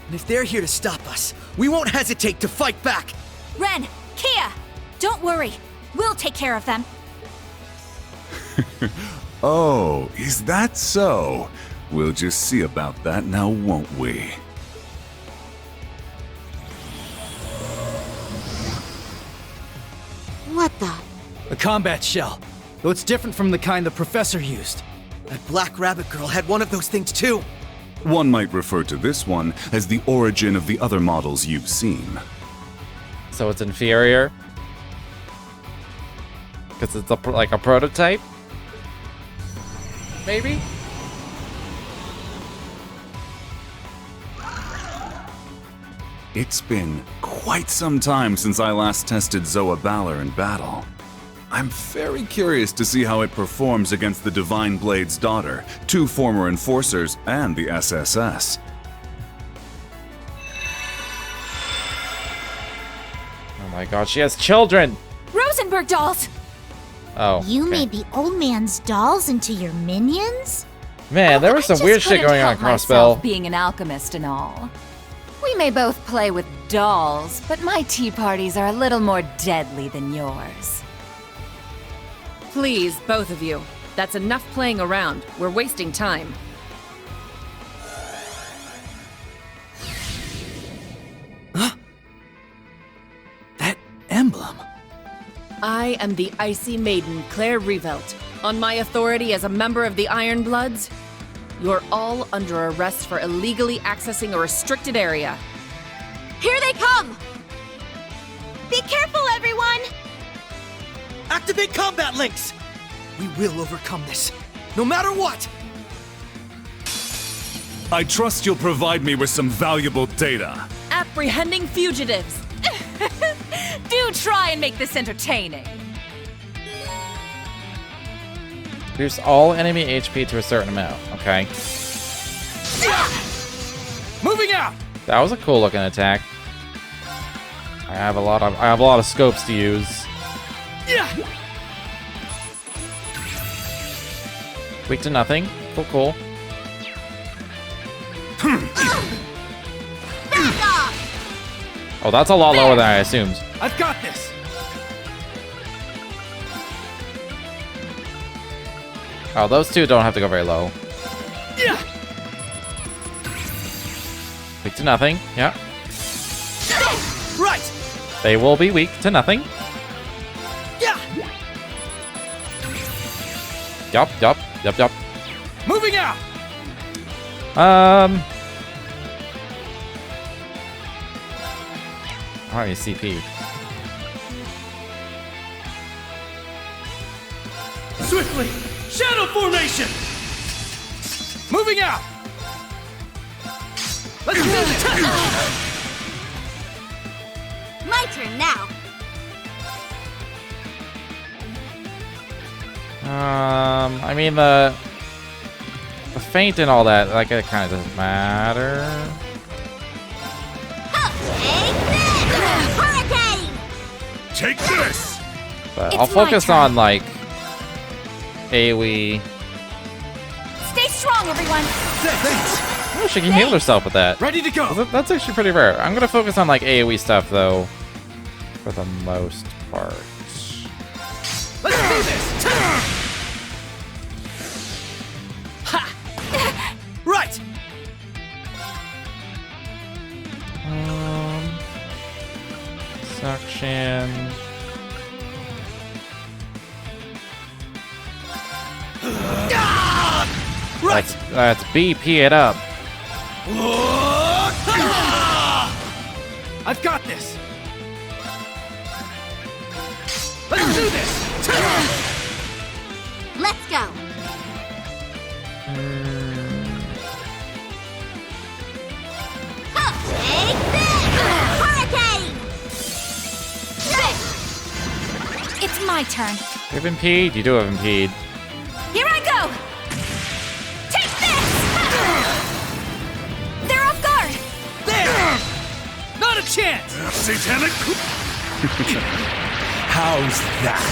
And if they're here to stop us, we won't hesitate to fight back! Ren, Kia, don't worry. We'll take care of them. Oh, is that so? We'll just see about that now, won't we? What the? A combat shell, though it's different from the kind the professor used. That Black Rabbit girl had one of those things too. One might refer to this one as the origin of the other models you've seen. So it's inferior? Because it's like a prototype? Maybe? It's been quite some time since I last tested Zoa Balor in battle. I'm very curious to see how it performs against the Divine Blade's daughter, 2 former enforcers, and the SSS. Oh my god, she has children! Rosenberg dolls! Oh. You okay. made the old man's dolls into your minions? Man, there was some weird shit going on, Crossbell. Being an alchemist and all. We may both play with dolls, but my tea parties are a little more deadly than yours. Please, both of you. That's enough playing around. We're wasting time. Huh? That emblem. I am the Icy Maiden, Claire Revelt. On my authority as a member of the Iron Bloods, you're all under arrest for illegally accessing a restricted area. Here they come! Be careful, everyone! Activate combat links! We will overcome this, no matter what! I trust you'll provide me with some valuable data. Apprehending fugitives! Do try and make this entertaining. Boost all enemy HP to a certain amount. Okay. Moving out! That was a cool looking attack. I have a lot of scopes to use. Weak to nothing. Cool. Oh, that's a lot lower than I assumed. I've got this! Oh, those two don't have to go very low. Weak to nothing. Yeah. Right! They will be weak to nothing. Yup. Moving out! How are you CP? Swiftly! Shadow formation! Moving out! Let's do this! My turn now. I mean the feint and all that, like it kind of doesn't matter. Hurricane! Take this! But It's I'll focus my turn. on like AoE. Stay strong, everyone! Thanks! Oh, she can heal herself with that. Ready to go. That's actually pretty rare. I'm gonna focus on like AoE stuff though, for the most part. Let's do this. Ha! Right. Suction. Let's BP it up. I've got this. Let's do this. Let's go. Take this! Hurricane! It's my turn. You have impede? You do have impede. Here I go! Take this! They're off guard! There! Not a chance! Satanic! How's that?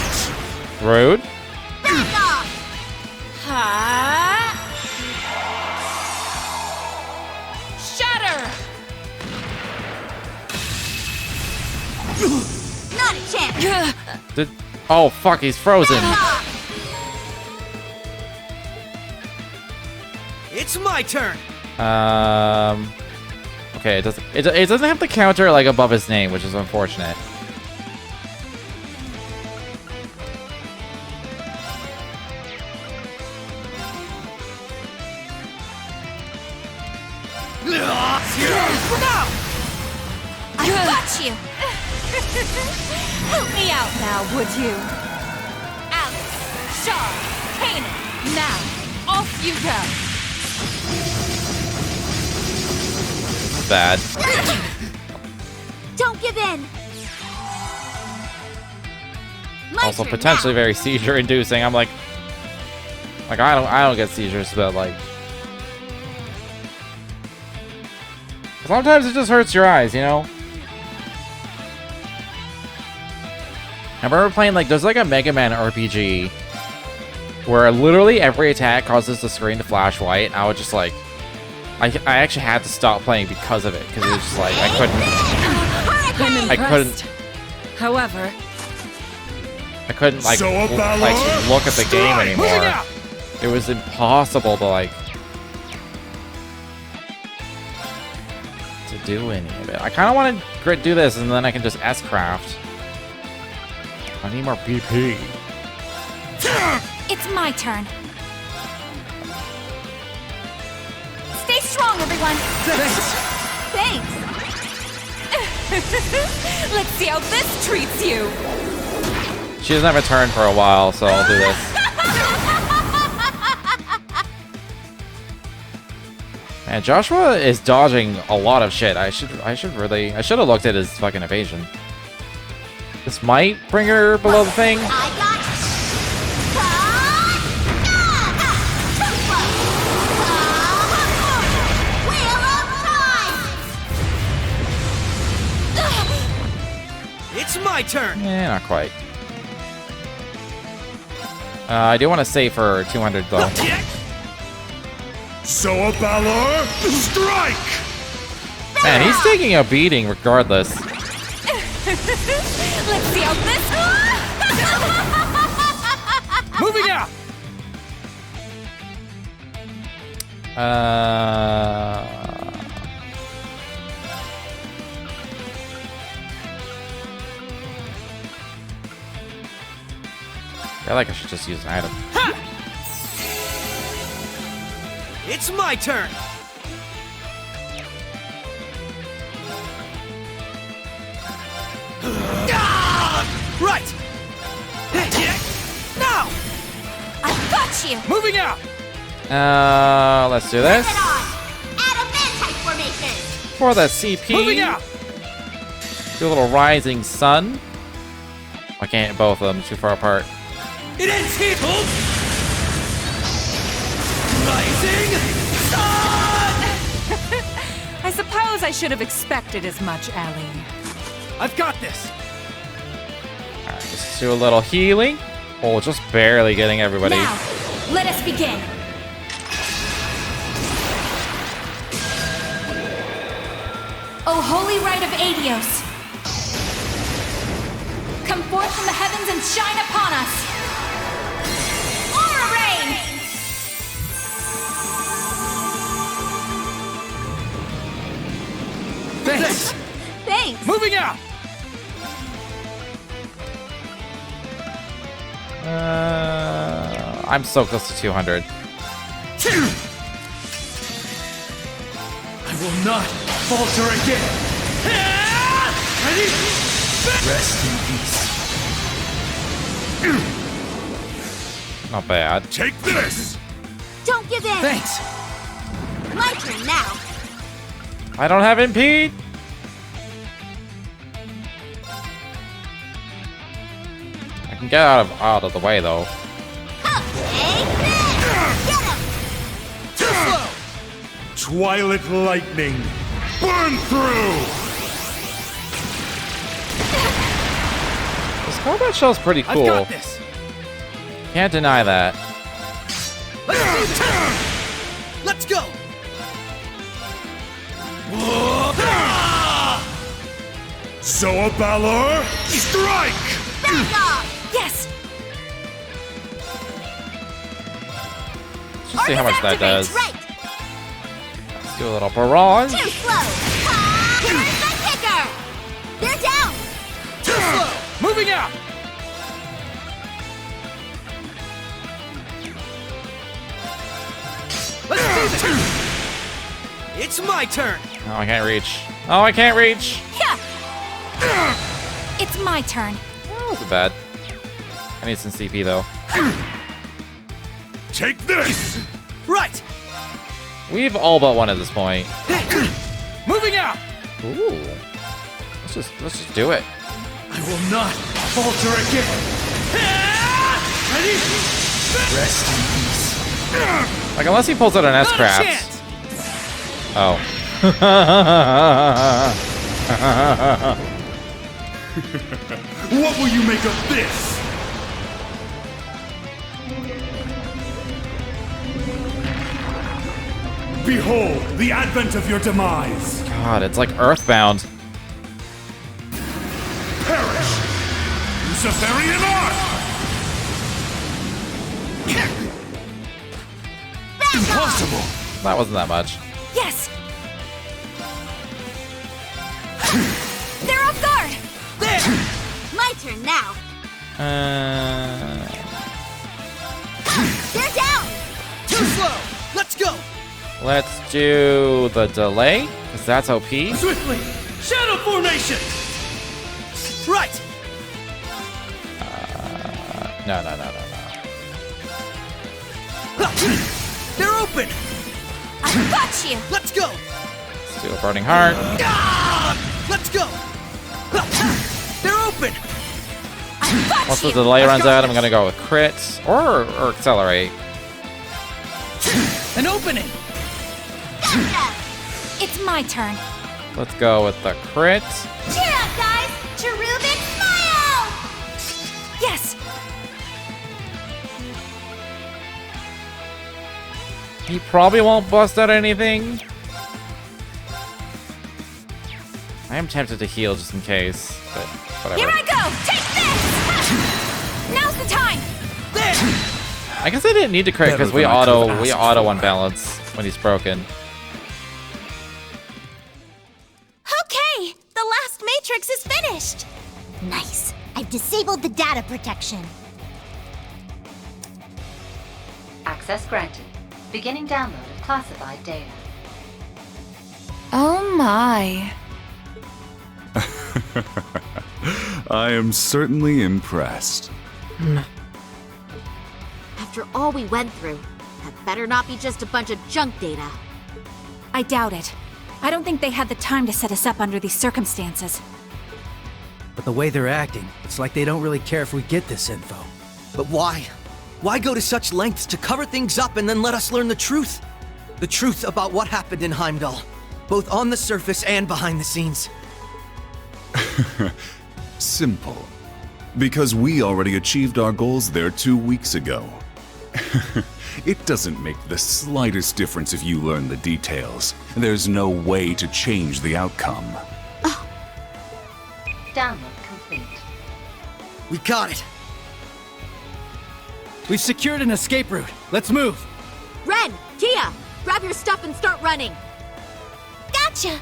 Rude. Back off! Ha! Shatter! Not a chance! Oh fuck, he's frozen. It's my turn. Okay, it doesn't have the counter like above his name, which is unfortunate. I got you! Help me out now, would you? Alex, Shaw, Kanan, now, off you go! Bad. Don't give in! Also potentially very seizure-inducing. I'm like I don't get seizures, but like sometimes it just hurts your eyes, you know? I remember playing like there's like a Mega Man RPG where literally every attack causes the screen to flash white, and I was just like I actually had to stop playing because of it, because it was just like I couldn't like look at the game anymore. It was impossible to like to do any of it. I kind of want to do this, and then I can just S-craft. I need more BP. It's my turn. Stay strong, everyone. Thanks. Let's see how this treats you. She doesn't have a turn for a while, so I'll do this. Man, Joshua is dodging a lot of shit. I should have looked at his fucking evasion. This might bring her below the thing. It's my turn. Yeah, not quite. I do want to save for 200 though. So a Balor, strike! Man, he's taking a beating regardless. Let's see how this. Moving out. I feel like I should just use an item. Ha! It's my turn. Right. Now. I got you. Moving out. Let's do this. For the CP. Moving out. Do a little rising sun. I can't hit both of them, too far apart. It ends here. Rising sun. I suppose I should have expected as much, Ellie. I've got this. Alright, let's do a little healing. Oh, just barely getting everybody. Now, let us begin. holy rite of Adios. Come forth from the heavens and shine upon us. Aura Rain! Thanks! Thanks! Moving out! I'm so close to 200. I will not falter again! Ready? Rest in peace. Not bad. Take this! Don't give in! Thanks! My turn now! I don't have impede. I can get out of the way though. Too slow! Twilight lightning! Burn through! This combat shell's pretty cool. I've got this. Can't deny that. Let's do this! Let's go! Zoa Balor, strike! Yes! Let's just see how much that does. Right. Let's do a little barrage. Too slow! Here's the kicker! They're down! Too slow! Moving out! Let's do this! It's my turn! Oh, I can't reach. Oh, I can't reach. Yeah. It's my turn. That wasn't bad. I need some CP though. Take this! Right! We've all but won at this point. Moving out! Ooh. Let's just do it. I will not falter again! Ready? Rest in peace. Like unless he pulls out an S-Craft. Oh. What will you make of this? Behold the advent of your demise. God, it's like Earthbound. Perish! Luciferian art! Impossible! That wasn't that much. Yes! They're off guard! There! My turn now! They're down! Too slow! Let's go! Let's do the delay, because that's OP. Swiftly! Shadow formation! Right! No. They're open! I got you! Let's go! Let's do a burning heart. Let's go! They're open! Once the delay runs out, I'm gonna go with crit or accelerate. An opening! It's my turn. Let's go with the crit. Cheer up, guys! Cherubic smile! Yes! He probably won't bust out anything. I am tempted to heal just in case, but whatever. Here I go! Take this! Now's the time! There! I guess I didn't need to crit because we auto unbalance when he's broken. Okay! The last matrix is finished! Nice. I've disabled the data protection. Access granted. Beginning download of classified data. Oh my. I am certainly impressed. After all we went through, that better not be just a bunch of junk data. I doubt it. I don't think they had the time to set us up under these circumstances. But the way they're acting, it's like they don't really care if we get this info. But why? Why go to such lengths to cover things up and then let us learn the truth? The truth about what happened in Heimdall, both on the surface and behind the scenes. Simple. Because we already achieved our goals there 2 weeks ago. It doesn't make the slightest difference if you learn the details. There's no way to change the outcome. Download complete. We got it! We've secured an escape route. Let's move! Ren! Kia! Grab your stuff and start running! Gotcha!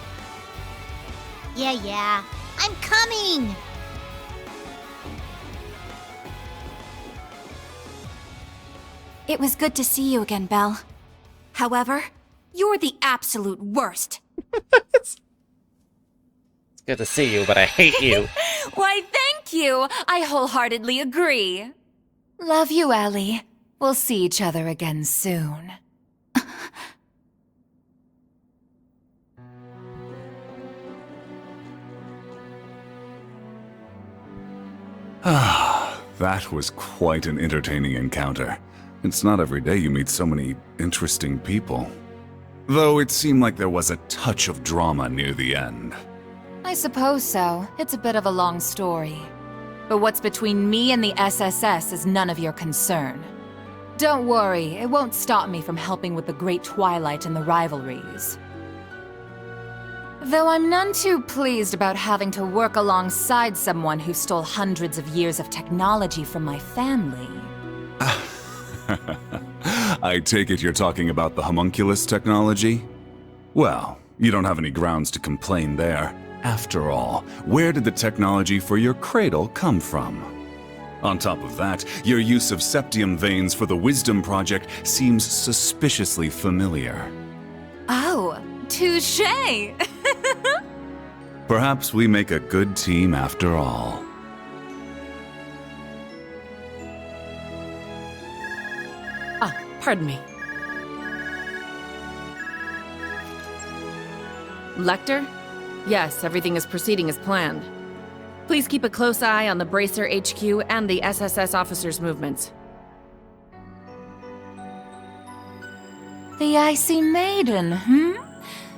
Yeah, I'm coming! It was good to see you again, Belle. However, you're the absolute worst. It's good to see you, but I hate you. Why, thank you! I wholeheartedly agree. Love you, Ellie. We'll see each other again soon. That was quite an entertaining encounter. It's not every day you meet so many interesting people. Though it seemed like there was a touch of drama near the end. I suppose so. It's a bit of a long story. But what's between me and the SSS is none of your concern. Don't worry, it won't stop me from helping with the Great Twilight and the rivalries. Though I'm none too pleased about having to work alongside someone who stole hundreds of years of technology from my family. I take it you're talking about the homunculus technology? Well, you don't have any grounds to complain there. After all, where did the technology for your cradle come from? On top of that, your use of septium veins for the Wisdom Project seems suspiciously familiar. Oh, touché! Perhaps we make a good team after all. Pardon me. Lecter? Yes, everything is proceeding as planned. Please keep a close eye on the Bracer HQ and the SSS officers' movements. The Icy Maiden,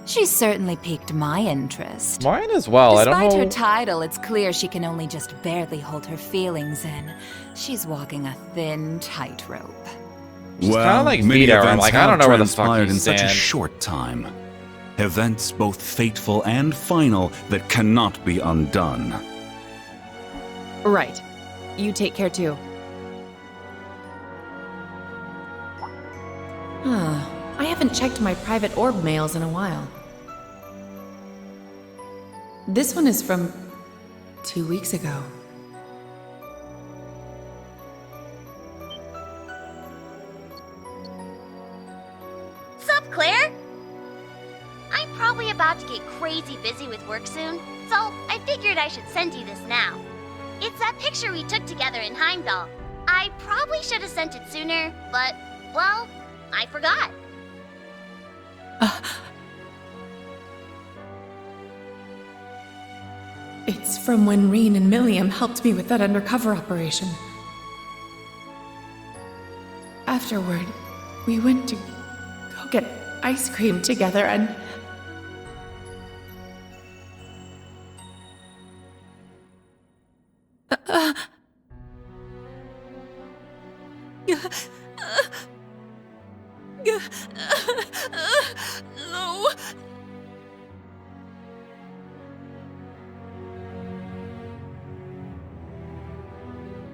She certainly piqued my interest. Mine as well, I don't know. Despite her title, it's clear she can only just barely hold her feelings in. She's walking a thin tightrope. She's Well, kinda like many Vito, I'm events like, I don't have know where the fuck transpired you in such a stand. short time. Events both fateful and final that cannot be undone. Right. You take care too. I haven't checked my private orb mails in a while. This one is from 2 weeks ago. Sup, Claire? I'm probably about to get crazy busy with work soon, so I figured I should send you this now. It's that picture we took together in Heimdall. I probably should have sent it sooner, but, well, I forgot. It's from when Reen and Milliam helped me with that undercover operation. Afterward, we went to go get ice cream together and... No.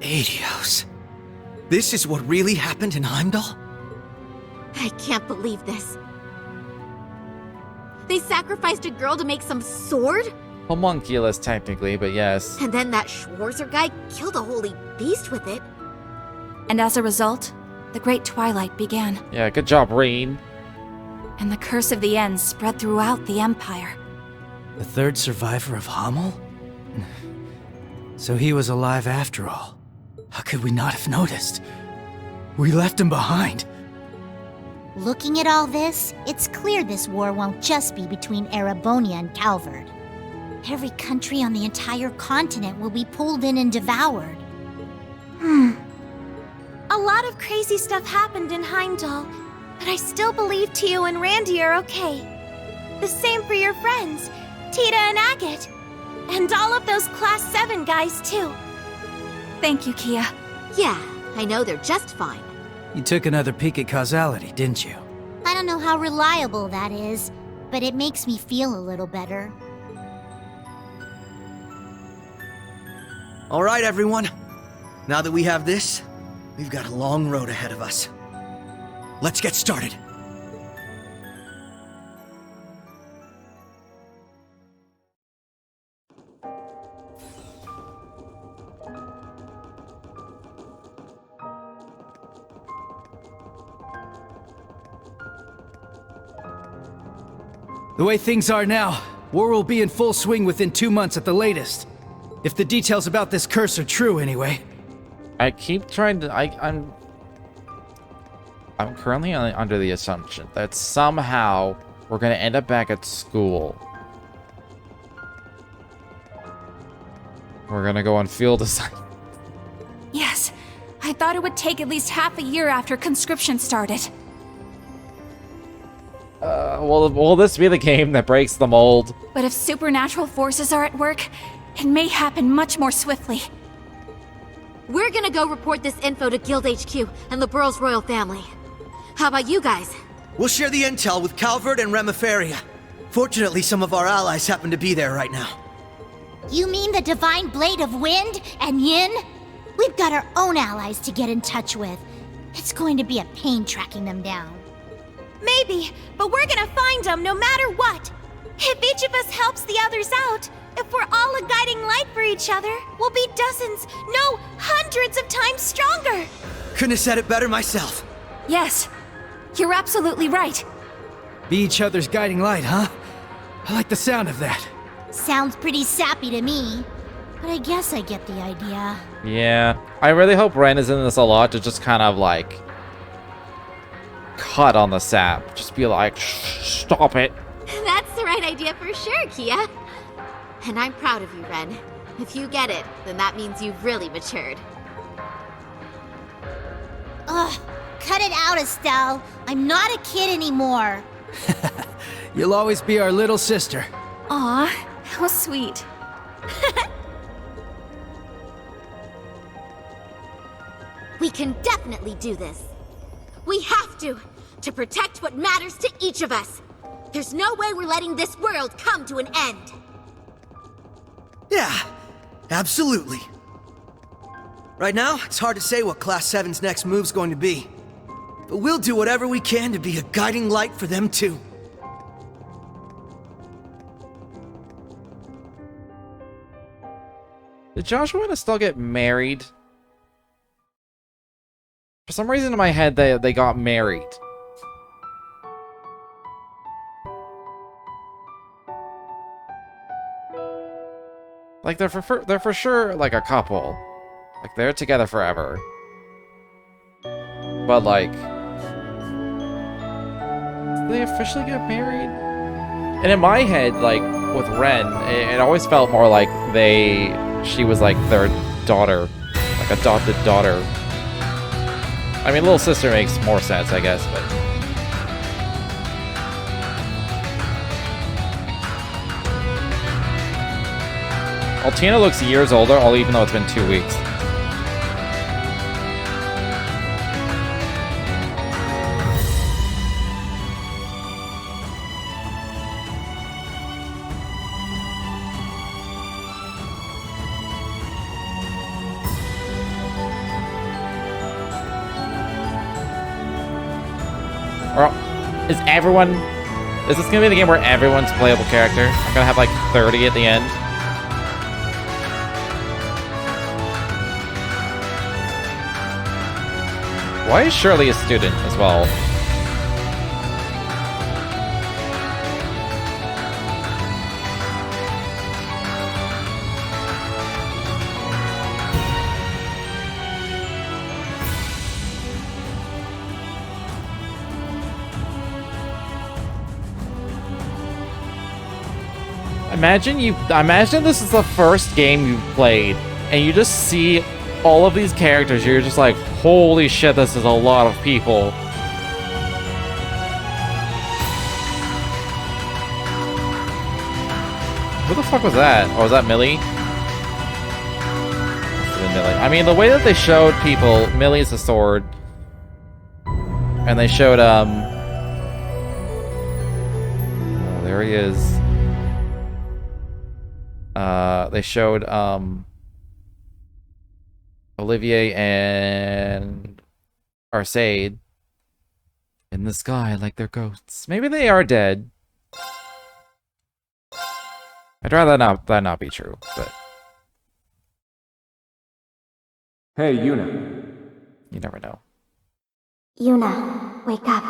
Adios. This is what really happened in Heimdall? I can't believe this. They sacrificed a girl to make some sword? Homunculus, technically, but yes. And then that Schwarzer guy killed a holy beast with it. And as a result, the Great Twilight began, Yeah, good job, Reen. and the Curse of the End spread throughout the Empire. The third survivor of Hamel? So he was alive after all. How could we not have noticed? We left him behind. Looking at all this, it's clear this war won't just be between Erebonia and Calvard. Every country on the entire continent will be pulled in and devoured. A lot of crazy stuff happened in Heimdall, but I still believe Tio and Randy are okay. The same for your friends, Tita and Agate. And all of those Class 7 guys, too. Thank you, Kia. Yeah, I know they're just fine. You took another peek at causality, didn't you? I don't know how reliable that is, but it makes me feel a little better. All right, everyone. Now that we have this, we've got a long road ahead of us. Let's get started. The way things are now, war will be in full swing within 2 months at the latest. If the details about this curse are true, anyway. I keep trying to... I'm currently under the assumption that somehow we're going to end up back at school. We're going to go on field assignment. Yes, I thought it would take at least half a year after conscription started. Will this be the game that breaks the mold? But if supernatural forces are at work, it may happen much more swiftly. We're gonna go report this info to Guild HQ and the Burrow's royal family. How about you guys? We'll share the intel with Calvert and Remiferia. Fortunately, some of our allies happen to be there right now. You mean the Divine Blade of Wind and Yin? We've got our own allies to get in touch with. It's going to be a pain tracking them down. Maybe, but we're gonna find them no matter what. If each of us helps the others out, if we're all a guiding light for each other, we'll be dozens, no, hundreds of times stronger. Couldn't have said it better myself. Yes, you're absolutely right. Be each other's guiding light, huh? I like the sound of that. Sounds pretty sappy to me, but I guess I get the idea. Yeah, I really hope Ren is in this a lot to just kind of like cut on the sap. Just be like, stop it. That's the right idea for sure, Kia. And I'm proud of you, Ren. If you get it, then that means you've really matured. Ugh, cut it out, Estelle. I'm not a kid anymore. You'll always be our little sister. Aw, how sweet. We can definitely do this. We have to protect what matters to each of us. There's no way we're letting this world come to an end. Yeah, absolutely. Right now, it's hard to say what Class 7's next move's going to be. But we'll do whatever we can to be a guiding light for them too. Did Joshua and Estelle get married? For some reason in my head, they got married. Like, they're for sure, like, a couple. Like, they're together forever. But, like... Did they officially get married? And in my head, like, with Ren, it always felt more like she was, like, their daughter. Like, adopted daughter. I mean, little sister makes more sense, I guess, but... Altina looks years older, even though it's been 2 weeks. Or is this gonna be the game where everyone's a playable character? I'm gonna have like 30 at the end. Why is Shirley a student as well? Imagine this is the first game you've played, and you just see all of these characters. You're just like, holy shit, this is a lot of people. Who the fuck was that? Oh, was that Millie? Millie. I mean, the way that they showed people, Millie's a sword, and they showed oh, there he is. They showed Olivier and Arcade in the sky like they're ghosts. Maybe they are dead. I'd rather that not be true, but... Hey, Yuna. You never know. Yuna, wake up.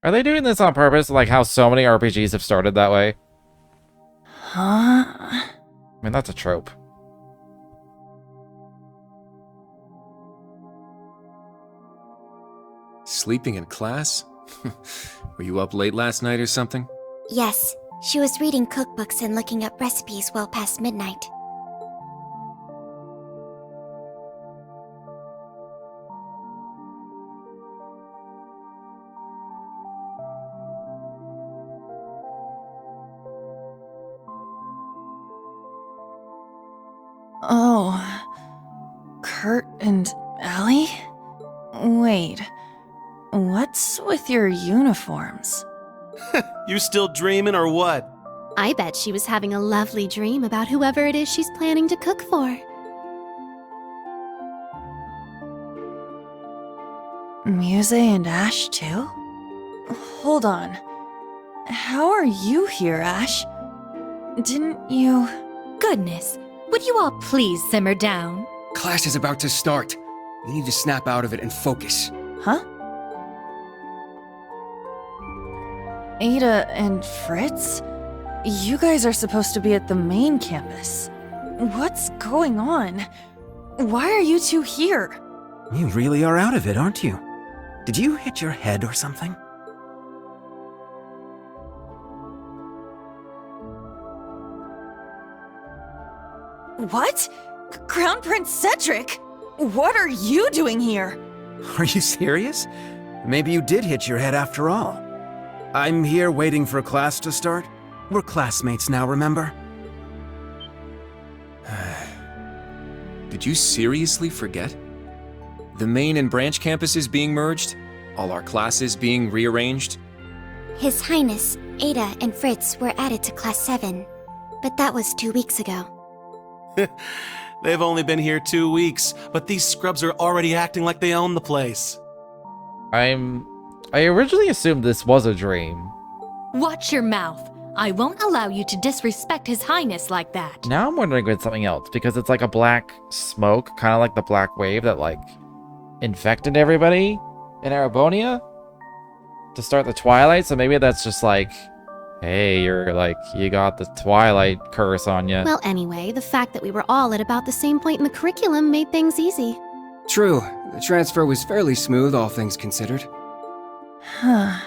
Are they doing this on purpose, like how so many RPGs have started that way? Huh? I mean, that's a trope. Sleeping in class? Were you up late last night or something? Yes, she was reading cookbooks and looking up recipes well past midnight. Oh. Kurt and Ellie? Wait. What's with your uniforms? You still dreaming or what? I bet she was having a lovely dream about whoever it is she's planning to cook for. Muse and Ash, too? Hold on. How are you here, Ash? Didn't you... Goodness, would you all please simmer down? Class is about to start. You need to snap out of it and focus. Huh? Ada and Fritz? You guys are supposed to be at the main campus. What's going on? Why are you two here? You really are out of it, aren't you? Did you hit your head or something? What? Crown Prince Cedric? What are you doing here? Are you serious? Maybe you did hit your head after all. I'm here waiting for class to start. We're classmates now, remember? Did you seriously forget? The main and branch campuses being merged? All our classes being rearranged? His Highness, Ada, and Fritz were added to Class 7, but that was 2 weeks ago. They've only been here 2 weeks, but these scrubs are already acting like they own the place. I originally assumed this was a dream. Watch your mouth. I won't allow you to disrespect His Highness like that. Now I'm wondering if it's something else, because it's like a black smoke, kind of like the black wave that, like, infected everybody in Arabonia to start the Twilight, so maybe that's just like, hey, you got the Twilight curse on you. Well, anyway, the fact that we were all at about the same point in the curriculum made things easy. True. The transfer was fairly smooth, all things considered. Huh.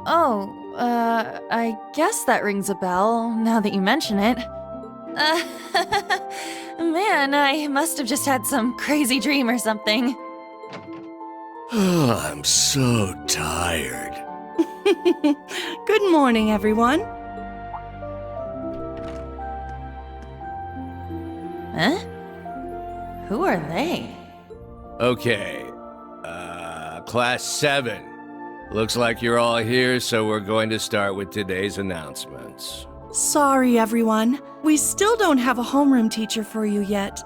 Oh, I guess that rings a bell, now that you mention it. Man, I must have just had some crazy dream or something. Oh, I'm so tired. Good morning, everyone. Huh? Who are they? Okay. Class 7. Looks like you're all here, so we're going to start with today's announcements. Sorry, everyone. We still don't have a homeroom teacher for you yet.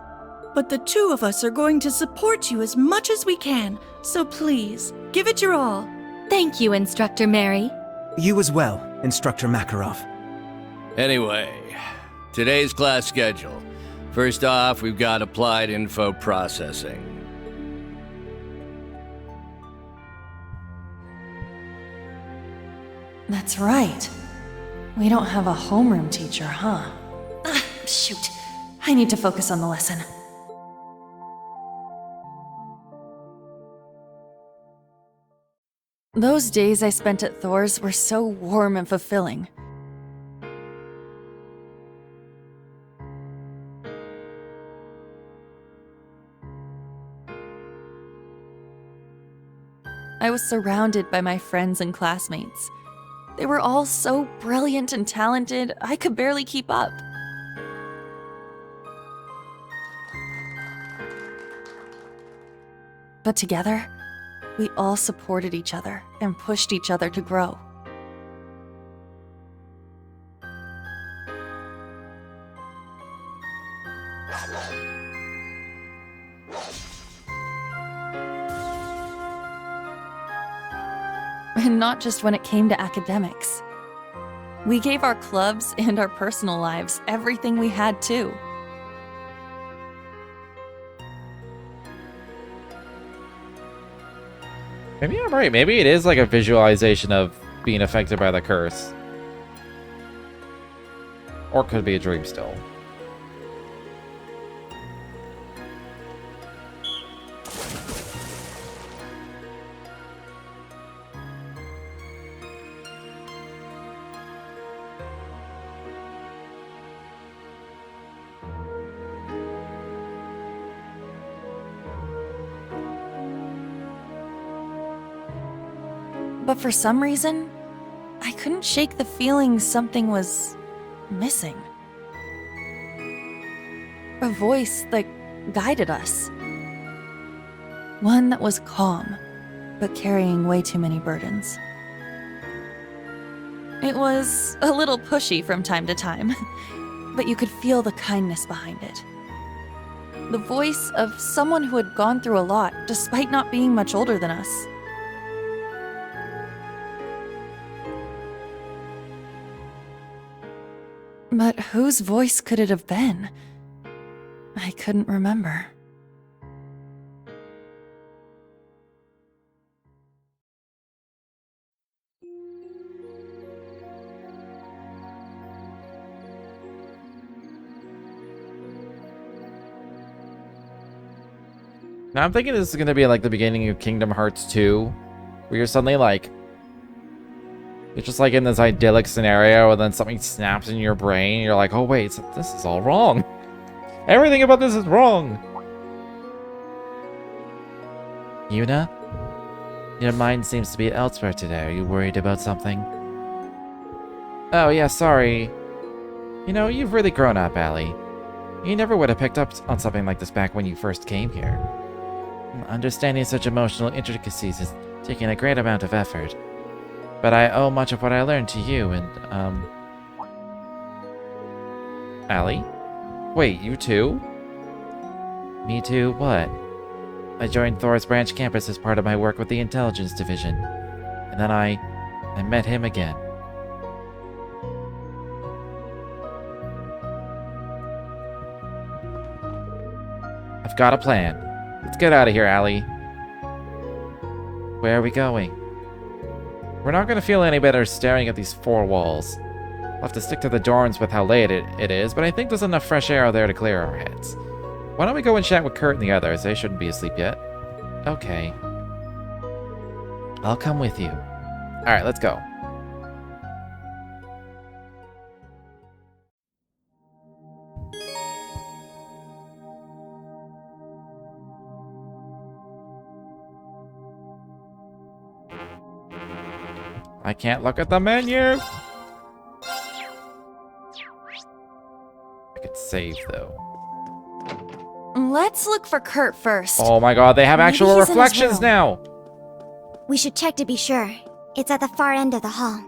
But the two of us are going to support you as much as we can, so please, give it your all. Thank you, Instructor Mary. You as well, Instructor Makarov. Anyway, today's class schedule. First off, we've got applied info processing. That's right. We don't have a homeroom teacher, huh? Shoot. I need to focus on the lesson. Those days I spent at Thor's were so warm and fulfilling. I was surrounded by my friends and classmates. They were all so brilliant and talented, I could barely keep up. But together, we all supported each other and pushed each other to grow. And not just when it came to academics. We gave our clubs and our personal lives everything we had, too. Maybe I'm right. Maybe it is like a visualization of being affected by the curse. Or it could be a dream still. But for some reason, I couldn't shake the feeling something was missing. A voice that guided us. One that was calm, but carrying way too many burdens. It was a little pushy from time to time, but you could feel the kindness behind it. The voice of someone who had gone through a lot, despite not being much older than us. But whose voice could it have been? I couldn't remember. Now I'm thinking this is going to be like the beginning of Kingdom Hearts 2, where you're suddenly like, you're just like in this idyllic scenario, and then something snaps in your brain, and you're like, oh wait, so this is all wrong. Everything about this is wrong. Yuna? Your mind seems to be elsewhere today. Are you worried about something? Oh yeah, sorry. You know, you've really grown up, Allie. You never would have picked up on something like this back when you first came here. Understanding such emotional intricacies is taking a great amount of effort. But I owe much of what I learned to you and, Allie? Wait, you too? Me too, what? I joined Thor's branch campus as part of my work with the intelligence division. And then I met him again. I've got a plan. Let's get out of here, Allie. Where are we going? We're not going to feel any better staring at these four walls. We'll have to stick to the dorms with how late it is, but I think there's enough fresh air out there to clear our heads. Why don't we go and chat with Kurt and the others? They shouldn't be asleep yet. Okay. I'll come with you. Alright, let's go. I can't look at the menu! I could save, though. Let's look for Kurt first. Oh my god, they have Maybe actual he's in his reflections room. now! We should check to be sure. It's at the far end of the hall.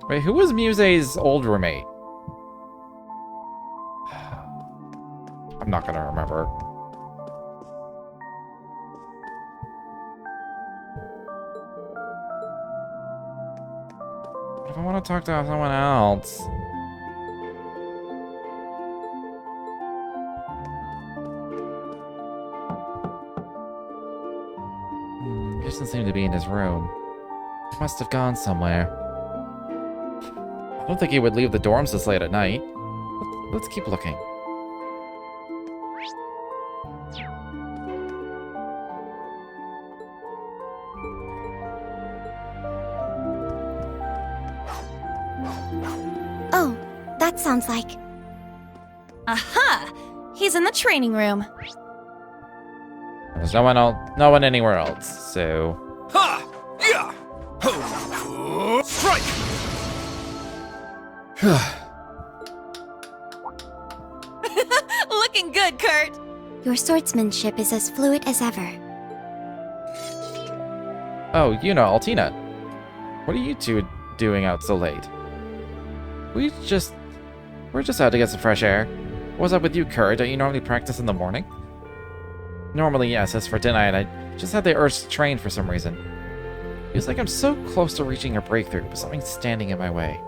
Wait, who was Muse's old roommate? I'm not gonna remember. What if I want to talk to someone else? He doesn't seem to be in his room. He must have gone somewhere. I don't think he would leave the dorms this late at night. Let's keep looking. Oh, that sounds like... Aha! He's in the training room. There's no one anywhere else, so... Ha! Yeah! Ho! Strike! Looking good, Kurt! Your swordsmanship is as fluid as ever. Oh, Yuna, Altina. What are you two doing out so late? We're just out to get some fresh air. What's up with you, Kurt? Don't you normally practice in the morning? Normally, yes. As for tonight, I just had the urge to train for some reason. Feels like I'm so close to reaching a breakthrough, but something's standing in my way.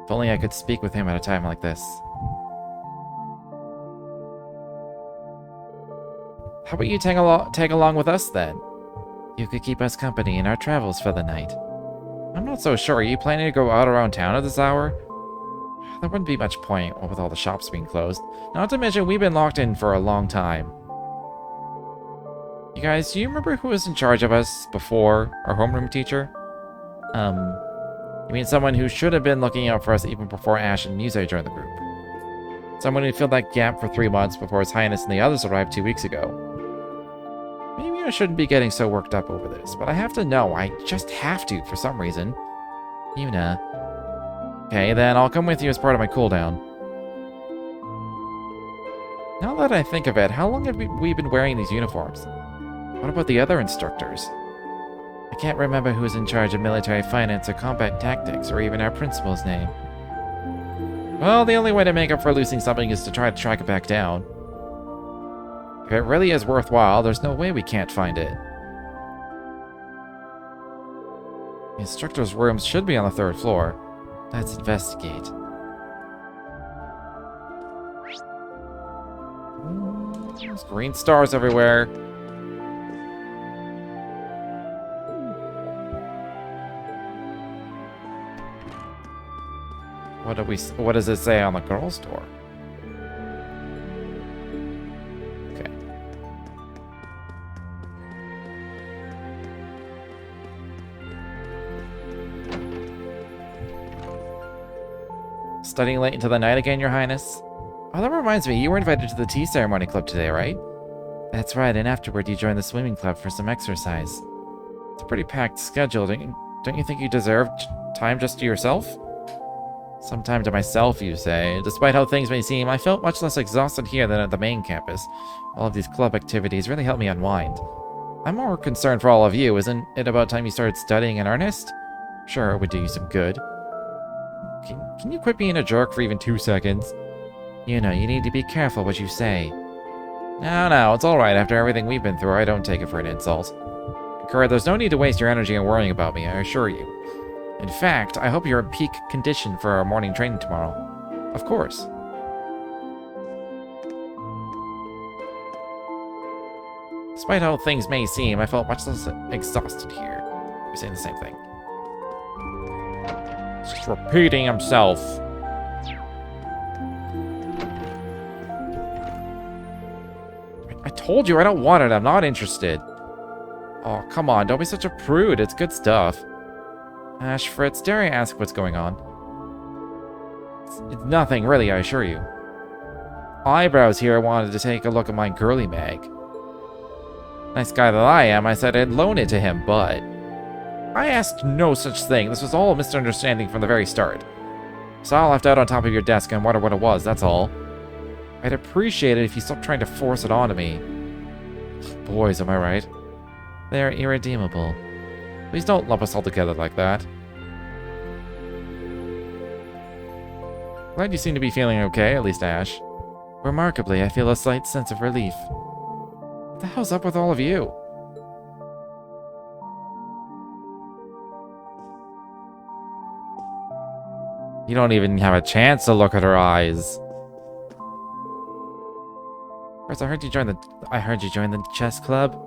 If only I could speak with him at a time like this. How about you tag along with us, then? You could keep us company in our travels for the night. I'm not so sure. Are you planning to go out around town at this hour? There wouldn't be much point with all the shops being closed. Not to mention, we've been locked in for a long time. You guys, do you remember who was in charge of us before? Our homeroom teacher? You mean someone who should have been looking out for us even before Ash and Muse joined the group? Someone who filled that gap for 3 months before His Highness and the others arrived 2 weeks ago. Maybe I shouldn't be getting so worked up over this, but I have to know. I just have to, for some reason. Yuna. Okay, then I'll come with you as part of my cooldown. Now that I think of it, how long have we been wearing these uniforms? What about the other instructors? I can't remember who was in charge of military finance or combat tactics, or even our principal's name. Well, the only way to make up for losing something is to try to track it back down. If it really is worthwhile, there's no way we can't find it. The instructor's rooms should be on the 3rd floor. Let's investigate. There's green stars everywhere. What does it say on the girls' door? Okay. Studying late into the night again, Your Highness? Oh, that reminds me, you were invited to the tea ceremony club today, right? That's right, and afterward you joined the swimming club for some exercise. It's a pretty packed schedule. Don't you think you deserve time just to yourself? Some time to myself, you say. Despite how things may seem, I felt much less exhausted here than at the main campus. All of these club activities really helped me unwind. I'm more concerned for all of you. Isn't it about time you started studying in earnest? Sure, it would do you some good. Can you quit being a jerk for even 2 seconds? You know, you need to be careful what you say. No, it's alright. After everything we've been through, I don't take it for an insult. Kurt, there's no need to waste your energy on worrying about me, I assure you. In fact, I hope you're in peak condition for our morning training tomorrow. Of course. Despite how things may seem, I felt much less exhausted here. You're saying the same thing. He's just repeating himself. I told you I don't want it. I'm not interested. Oh, come on. Don't be such a prude. It's good stuff. Ash, Fritz, dare I ask what's going on? It's nothing, really, I assure you. Eyebrows here wanted to take a look at my girly mag. Nice guy that I am, I said I'd loan it to him, but... I asked no such thing. This was all a misunderstanding from the very start. So I left out on top of your desk and wondered what it was, that's all. I'd appreciate it if you stopped trying to force it onto me. Boys, am I right? They're irredeemable. Please don't lump us all together like that. Glad you seem to be feeling okay, at least Ash. Remarkably, I feel a slight sense of relief. What the hell's up with all of you? You don't even have a chance to look at her eyes. First, I heard you join the chess club.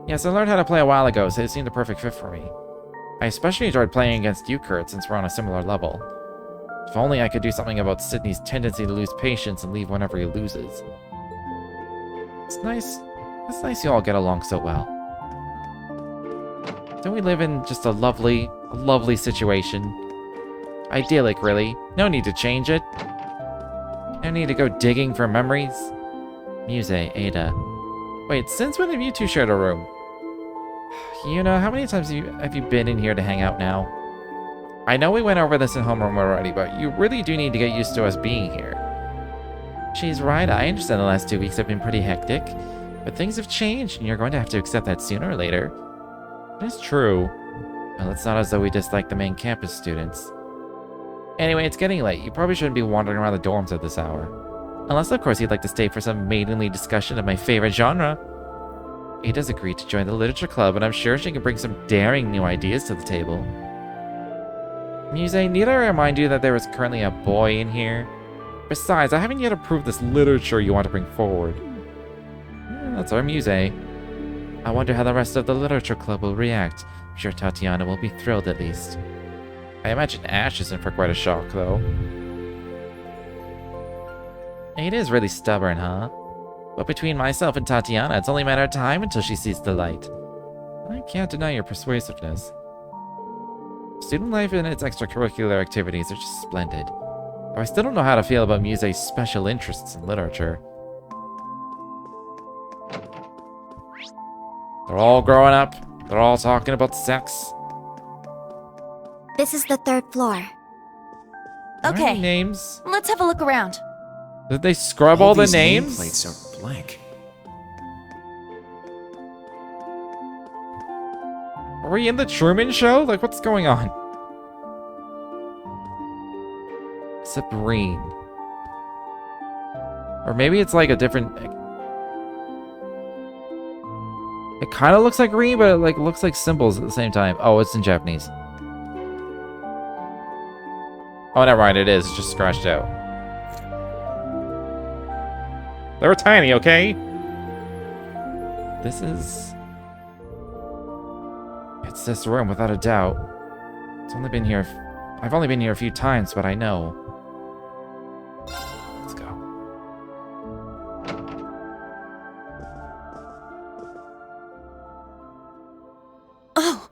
Yes, I learned how to play a while ago, so it seemed the perfect fit for me. I especially enjoyed playing against you, Kurt, since we're on a similar level. If only I could do something about Sydney's tendency to lose patience and leave whenever he loses. It's nice you all get along so well. Don't we live in just a lovely situation? Idyllic, really. No need to change it. No need to go digging for memories. Muse, Ada. Wait, since when have you two shared a room? You know, how many times have you been in here to hang out now? I know we went over this in homeroom already, but you really do need to get used to us being here. She's right, I understand the last 2 weeks have been pretty hectic, but things have changed and you're going to have to accept that sooner or later. It's true. Well, it's not as though we dislike the main campus students. Anyway, it's getting late. You probably shouldn't be wandering around the dorms at this hour. Unless, of course, you'd like to stay for some maidenly discussion of my favorite genre. Ada's agreed to join the literature club, and I'm sure she can bring some daring new ideas to the table. Muse, need I remind you that there is currently a boy in here? Besides, I haven't yet approved this literature you want to bring forward. That's our Muse. I wonder how the rest of the literature club will react. I'm sure Tatiana will be thrilled at least. I imagine Ash is in for quite a shock, though. Ada is really stubborn, huh? But between myself and Tatiana, it's only a matter of time until she sees the light. I can't deny your persuasiveness. Student life and its extracurricular activities are just splendid. Though I still don't know how to feel about Muse's special interests in literature. They're all growing up. They're all talking about sex. This is the 3rd floor. Okay. Names? Let's have a look around. Did they scrub all the these names? Nameplates are blank. Are we in the Truman Show? Like, what's going on? Except green. Or maybe it's like a different... It kind of looks like green, but it like looks like symbols at the same time. Oh, it's in Japanese. Oh, never mind. It is. It's just scratched out. They were tiny, okay? This is... It's this room, without a doubt. It's only been here... I've only been here a few times, but I know. Let's go. Oh!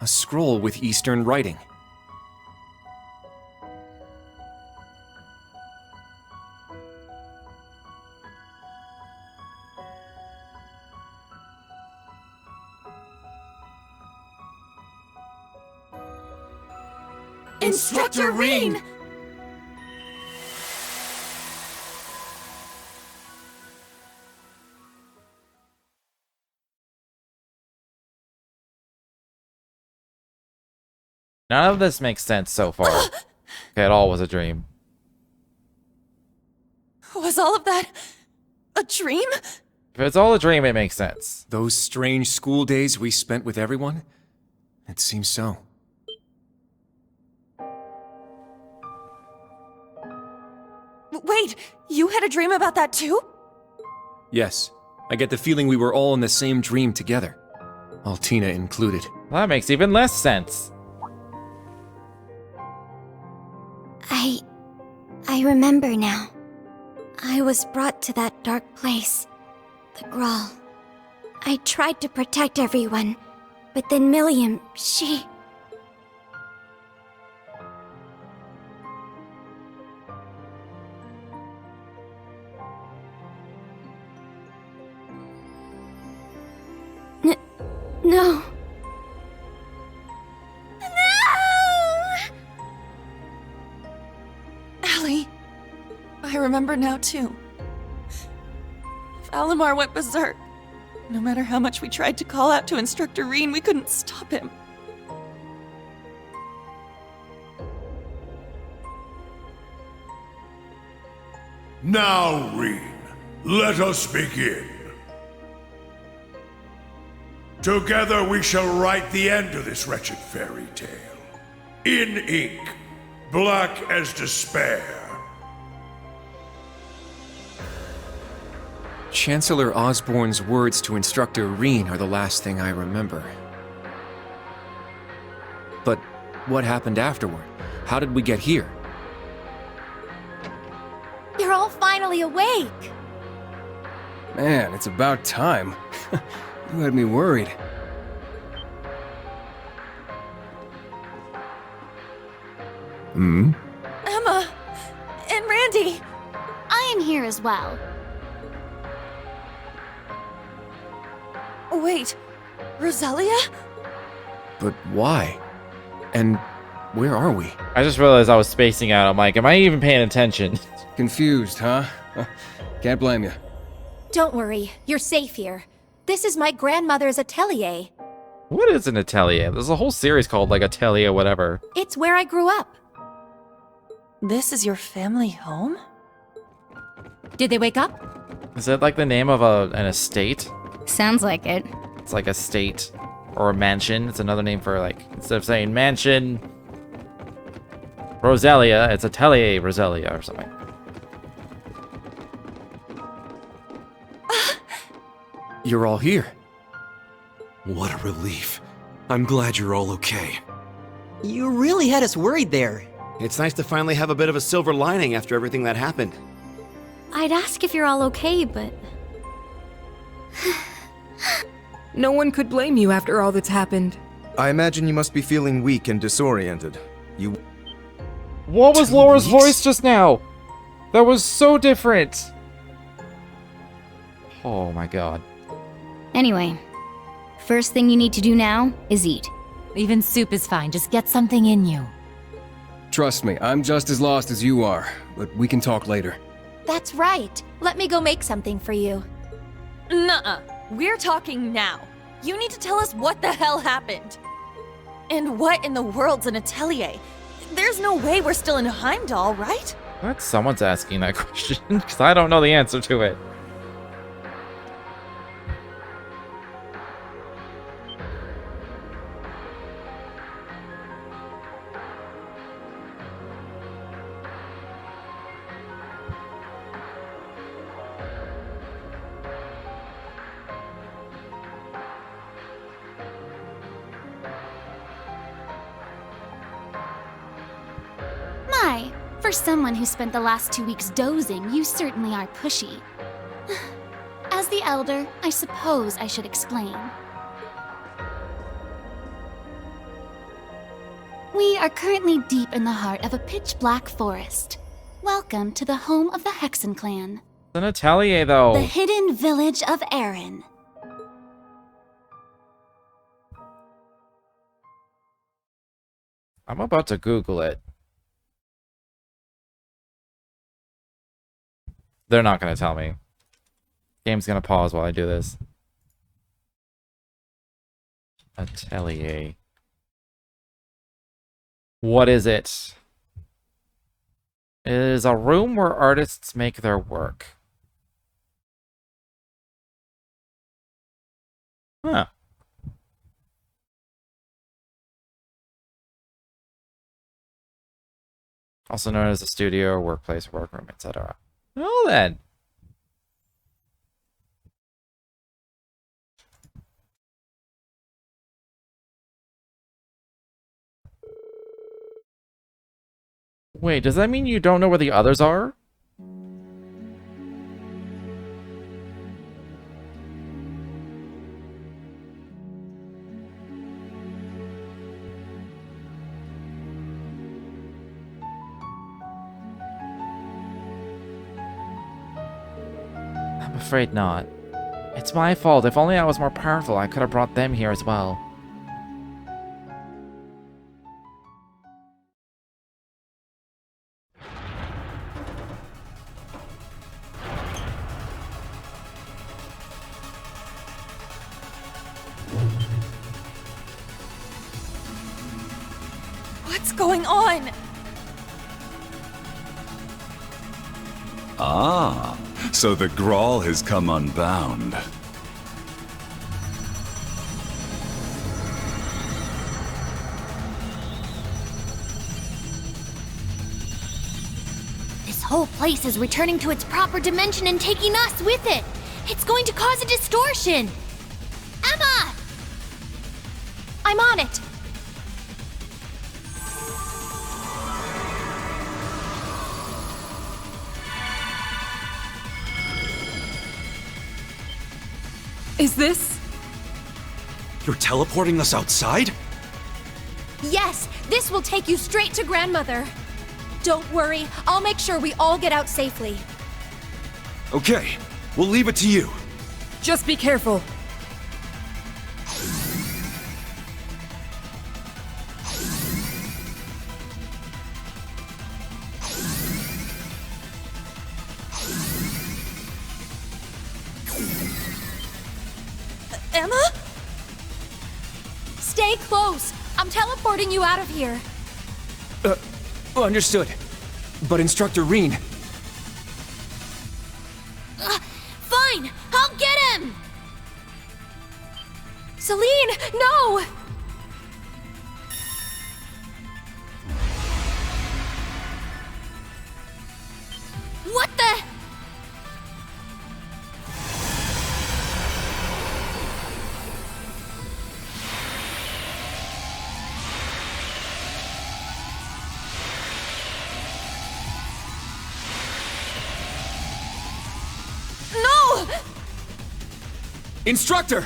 A scroll with Eastern writing. Instructor Reen! None of this makes sense so far. Okay, it all was a dream. Was all of that a dream? If it's all a dream, it makes sense. Those strange school days we spent with everyone? It seems so. Wait, you had a dream about that too? Yes, I get the feeling we were all in the same dream together. Altina included. Well, that makes even less sense. I remember now. I was brought to that dark place, the Grawl. I tried to protect everyone, but then Milliam, she... No. Allie, I remember now too. Valimar went berserk. No matter how much we tried to call out to Instructor Reen, we couldn't stop him. Now, Reen, let us begin. Together we shall write the end of this wretched fairy tale. In ink, black as despair. Chancellor Osborne's words to Instructor Reen are the last thing I remember. But what happened afterward? How did we get here? You're all finally awake! Man, it's about time. You had me worried. Emma! And Randy! I am here as well. Wait, Roselia? But why? And Where are we? I just realized I was spacing out. I'm like, am I even paying attention? Confused, huh? Can't blame you. Don't worry, you're safe here. This is my grandmother's atelier. What is an atelier? There's a whole series called, like, Atelier whatever. It's where I grew up. This is your family home? Did they wake up? Is it like the name of an estate? Sounds like it. It's like a state or a mansion. It's another name for, like, instead of saying mansion Roselia, it's Atelier Roselia or something. You're all here. What a relief. I'm glad you're all okay. You really had us worried there. It's nice to finally have a bit of a silver lining after everything that happened. I'd ask if you're all okay, but... No one could blame you after all that's happened. I imagine you must be feeling weak and disoriented. You... What was Laura's voice just now? That was so different. Oh my god. Anyway, first thing you need to do now is eat. Even soup is fine, just get something in you. Trust me, I'm just as lost as you are, but we can talk later. That's right. Let me go make something for you. Nuh-uh. We're talking now. You need to tell us what the hell happened. And what in the world's an atelier? There's no way we're still in Heimdall, right? What? Someone's asking that question, because I don't know the answer to it. My, for someone who spent the last 2 weeks dozing, you certainly are pushy. As the elder, I suppose I should explain. We are currently deep in the heart of a pitch-black forest. Welcome to the home of the Hexen clan. It's an atelier, though. The hidden village of Erin. I'm about to Google it. They're not going to tell me. Game's going to pause while I do this. Atelier. What is it? It is a room where artists make their work. Huh. Also known as a studio, workplace, workroom, etc. Well then. Wait, does that mean you don't know where the others are? I'm afraid not. It's my fault. If only I was more powerful, I could have brought them here as well. What's going on? Ah, so the Grawl has come unbound. This whole place is returning to its proper dimension and taking us with it. It's going to cause a distortion. Emma! I'm on it. Is this? You're teleporting us outside? Yes, this will take you straight to Grandmother. Don't worry, I'll make sure we all get out safely. Okay, we'll leave it to you. Just be careful. Emma? Stay close. I'm teleporting you out of here. Understood. But Instructor Reen... Fine, I'll get him! Celine, no! What the? No! Instructor!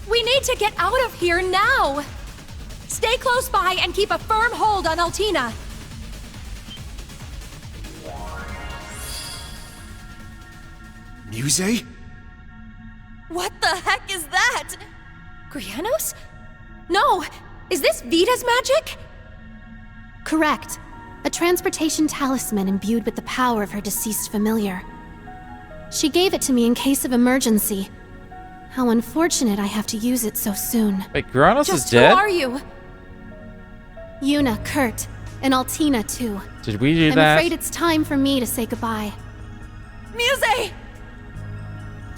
We need to get out of here now! Stay close by and keep a firm hold on Altina. Muse? What the heck is that? Grianos? No! Is this Vita's magic? Correct. A transportation talisman imbued with the power of her deceased familiar. She gave it to me in case of emergency. How unfortunate I have to use it so soon. Wait, Grianos Just is dead? who are you? Yuna, Kurt, and Altina too. Did we do I'm that? afraid it's time for me to say goodbye. Muse!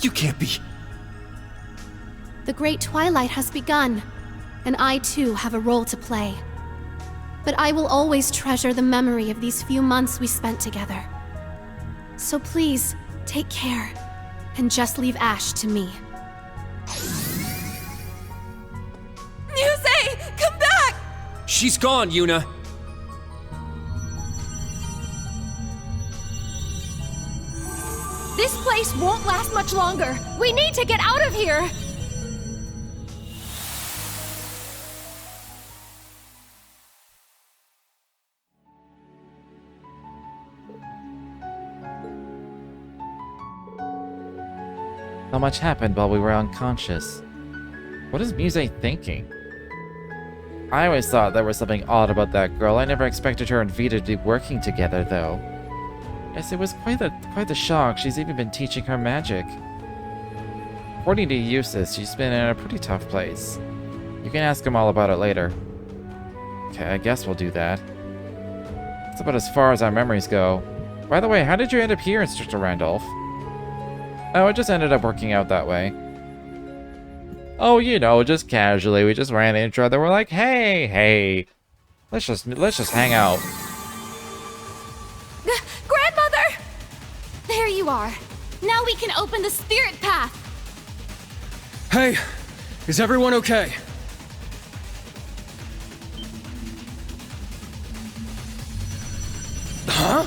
You can't be... The Great Twilight has begun, and I too have a role to play. But I will always treasure the memory of these few months we spent together. So please, take care, and just leave Ash to me. Muse! Come back! She's gone, Yuna! This place won't last much longer. We need to get out of here! Not much happened while we were unconscious. What is Muse thinking? I always thought there was something odd about that girl. I never expected her and Vita to be working together, though. Yes, it was quite the shock. She's even been teaching her magic. According to Eustace, she's been in a pretty tough place. You can ask him all about it later. Okay, I guess we'll do that. That's about as far as our memories go. By the way, how did you end up here, Instructor Randolph? Oh, it just ended up working out that way. Oh, you know, just casually, we just ran into each other. We're like, hey, let's just hang out. Grandmother! There you are. Now we can open the spirit path. Hey, is everyone okay? Huh?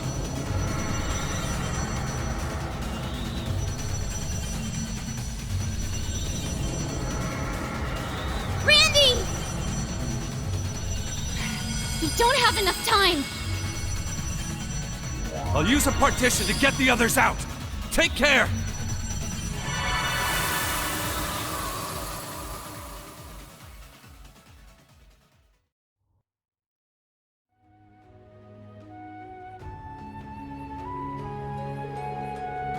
Randy! We don't have enough time. I'll use a partition to get the others out. Take care!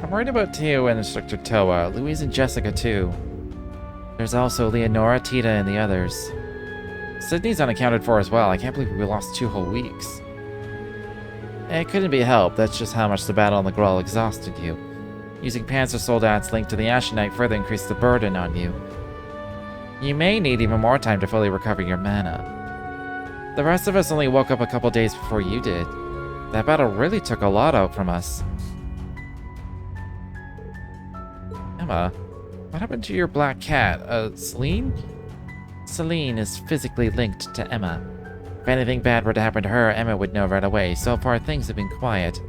I'm worried about Teo and Instructor Toa, Louise and Jessica too. There's also Leonora, Tita, and the others. Sydney's unaccounted for as well. I can't believe we lost 2 whole weeks. It couldn't be helped, that's just how much the battle on the Grawl exhausted you. Using Panzer Soldat's linked to the Ashenite further increased the burden on you. You may need even more time to fully recover your mana. The rest of us only woke up a couple days before you did. That battle really took a lot out from us. Emma, what happened to your black cat? Celine? Celine is physically linked to Emma. If anything bad were to happen to her, Emma would know right away. So far, things have been quiet.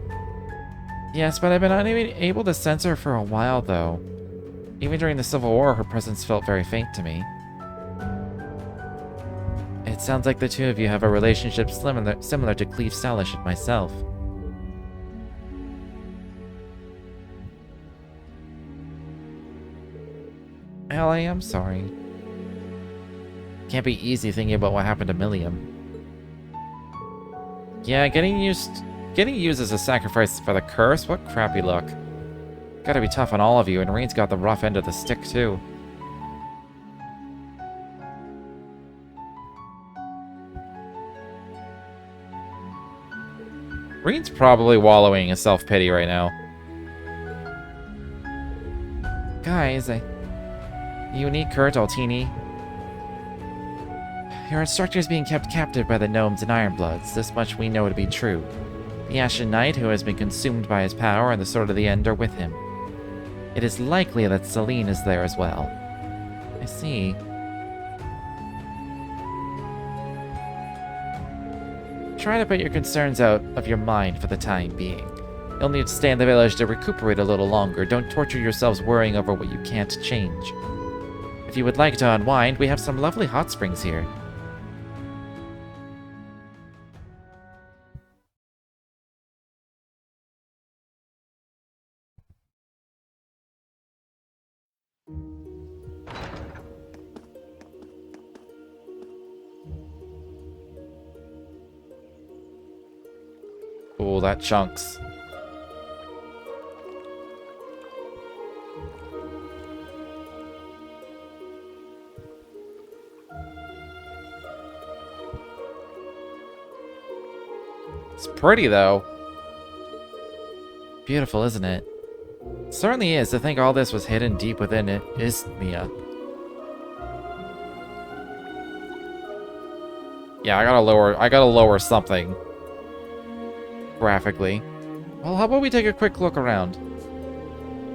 Yes, but I've been unable to sense her for a while, though. Even during the Civil War, her presence felt very faint to me. It sounds like the two of you have a relationship similar to Cleve Salish and myself. Ellie, I'm sorry. Can't be easy thinking about what happened to Milliam. Yeah, getting used as a sacrifice for the curse? What crappy luck. Gotta be tough on all of you, and Rain's got the rough end of the stick, too. Rain's probably wallowing in self-pity right now. Guys, you need Kurt, Altini. Your instructor is being kept captive by the gnomes and Ironbloods. This much we know to be true. The Ashen Knight, who has been consumed by his power, and the Sword of the End are with him. It is likely that Celine is there as well. I see. Try to put your concerns out of your mind for the time being. You'll need to stay in the village to recuperate a little longer. Don't torture yourselves worrying over what you can't change. If you would like to unwind, we have some lovely hot springs here. Oh, that chunks. It's pretty, though. Beautiful, isn't it? It certainly is. To think all this was hidden deep within it, Isthmia. Yeah, I gotta lower something. Graphically. Well, how about we take a quick look around?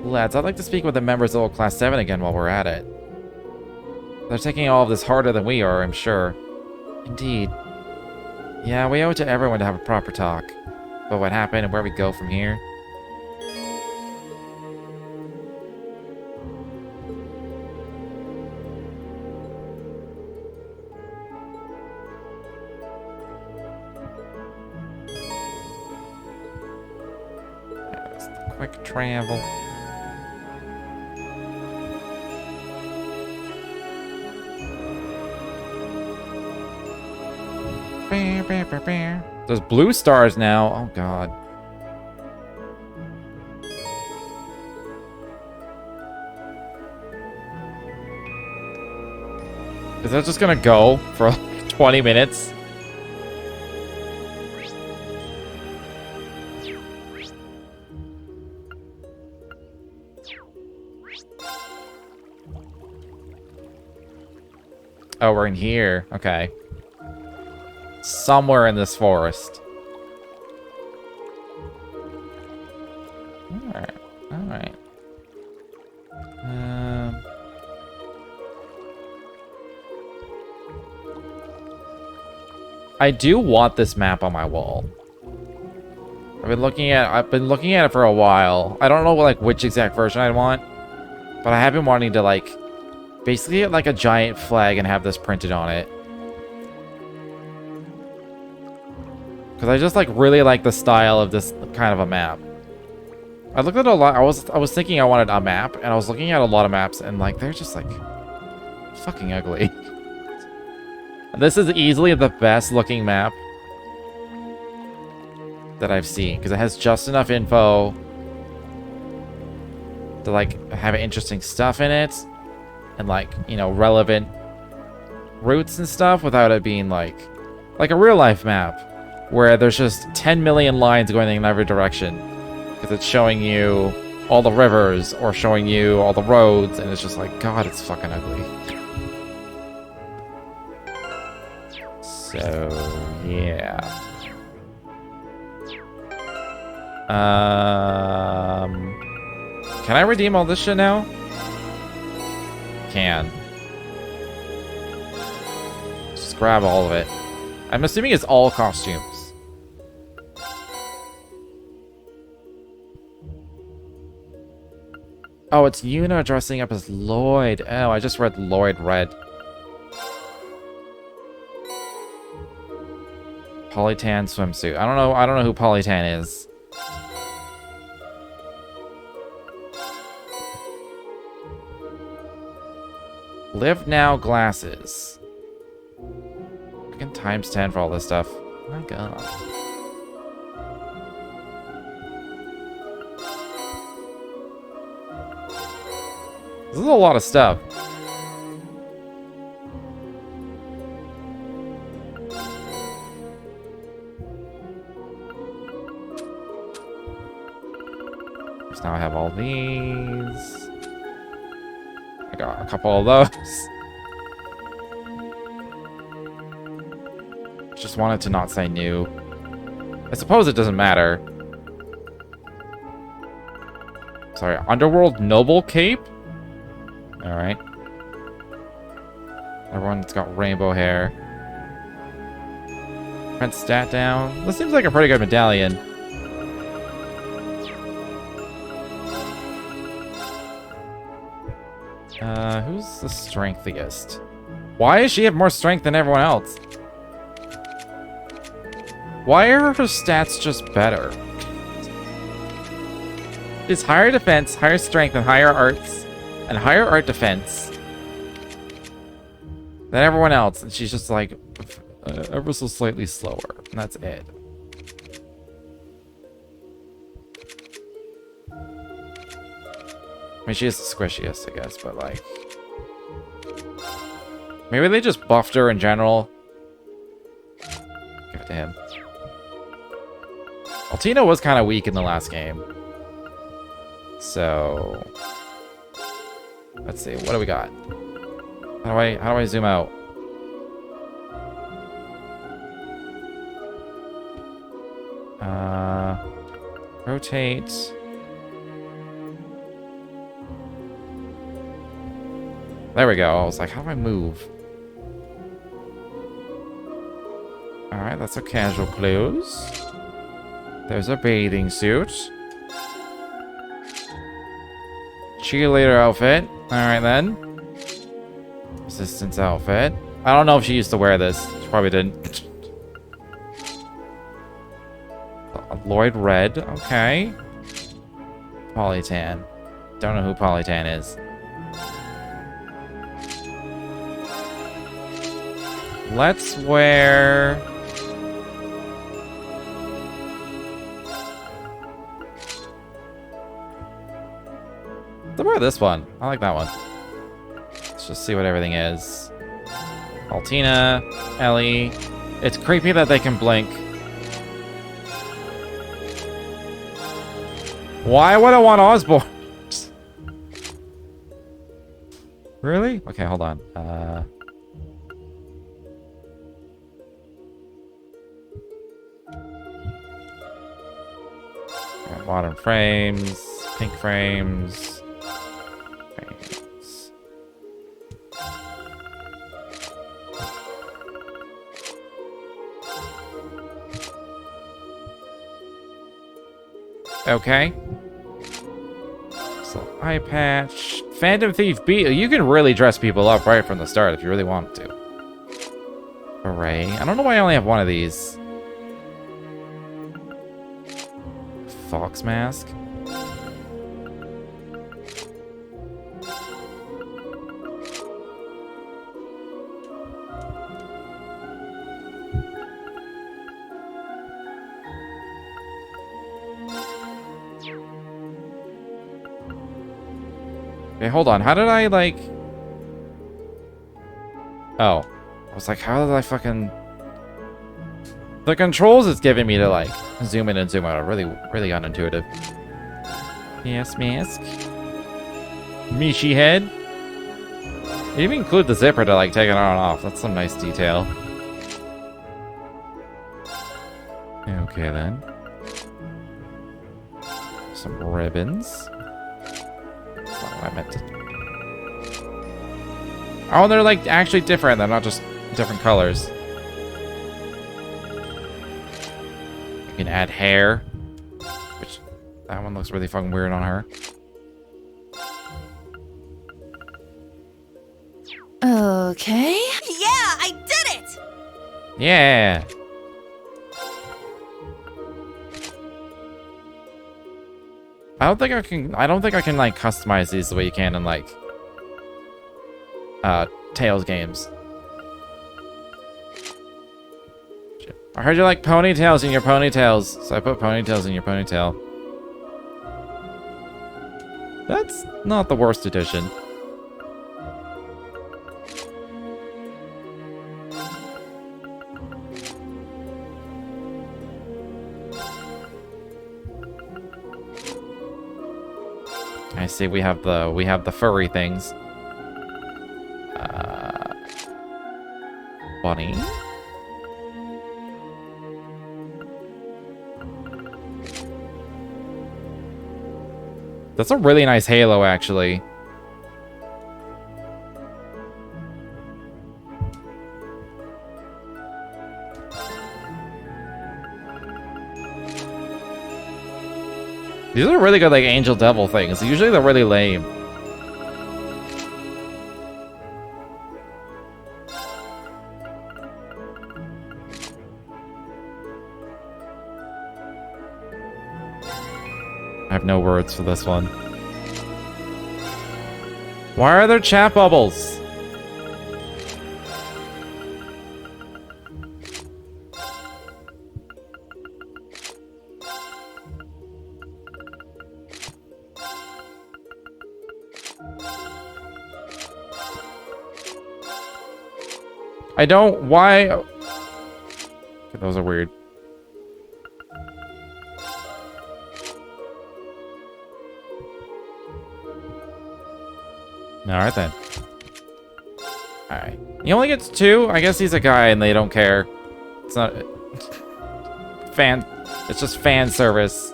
Lads, I'd like to speak with the members of Old Class 7 again while we're at it. They're taking all of this harder than we are, I'm sure. Indeed. Yeah, we owe it to everyone to have a proper talk about what happened and where we go from here. Quick travel. There's blue stars now. Oh god. Is that just gonna go for like 20 minutes? Oh, we're in here. Okay. Somewhere in this forest. Alright. Alright. I do want this map on my wall. I've been looking at it for a while. I don't know like which exact version I want, but I have been wanting to like basically get like a giant flag and have this printed on it. Because I just like really like the style of this kind of a map. I looked at a lot. I was thinking I wanted a map, and I was looking at a lot of maps, and like they're just like fucking ugly. This is easily the best looking map that I've seen because it has just enough info to like have interesting stuff in it, and like, you know, relevant routes and stuff without it being like a real life map where there's just 10 million lines going in every direction because it's showing you all the rivers or showing you all the roads, and it's just like, God, it's fucking ugly. So yeah. Can I redeem all this shit now? Can. Just grab all of it. I'm assuming it's all costumes. Oh, it's Yuna dressing up as Lloyd. Oh, I just read Lloyd Red. Polytan swimsuit. I don't know who Polytan is. Live now glasses. Fucking times 10 for all this stuff. Oh my god. This is a lot of stuff. So now I have all these. I got a couple of those. Just wanted to not say new. I suppose it doesn't matter. Sorry, Underworld Noble Cape? Alright. Everyone's got rainbow hair. Print stat down. This seems like a pretty good medallion. Who's the strengthiest? Why does she have more strength than everyone else? Why are her stats just better? She's higher defense, higher strength, and higher arts, and higher art defense than everyone else, and she's just like ever so slightly slower, and that's it. I mean, she is the squishiest, I guess, but like, maybe they just buffed her in general. Give it to him. Altina was kind of weak in the last game. So let's see, what do we got? How do I zoom out? Rotate. There we go. I was like, how do I move? Alright, that's a casual clothes. There's a bathing suit. Cheerleader outfit. Alright then. Resistance outfit. I don't know if she used to wear this. She probably didn't. Lloyd Red. Okay. Polytan. Don't know who Polytan is. Let's wear... Let's wear this one. I like that one. Let's just see what everything is. Altina, Ellie. It's creepy that they can blink. Why would I want Osborne? Really? Okay, hold on. Modern frames, pink frames. Okay. So, eye patch. Phantom Thief B. You can really dress people up right from the start if you really want to. Array. I don't know why I only have one of these. Fox mask. Okay, hold on. How did I, like... Oh. I was like, how did I fucking... The controls it's giving me to, like, zoom in and zoom out are really, really unintuitive. Yes, mask. Mishi head. You even include the zipper to, like, take it on and off. That's some nice detail. Okay, then. Some ribbons. That's not what I meant to... Oh, they're, like, actually different. They're not just different colors. You can add hair. Which, that one looks really fucking weird on her. Okay. Yeah, I did it! Yeah! I don't think I can like customize these the way you can in like Tails games. I heard you like ponytails in your ponytails, so I put ponytails in your ponytail. That's not the worst addition. I see we have the furry things. Bunny. That's a really nice halo, actually. These are really good, like, angel devil things. Usually they're really lame. I have no words for this one. Why are there chat bubbles? I don't... Why... Okay, those are weird. Alright then. Alright. He only gets 2? I guess he's a guy and they don't care. It's not... Fan... It's just fan service.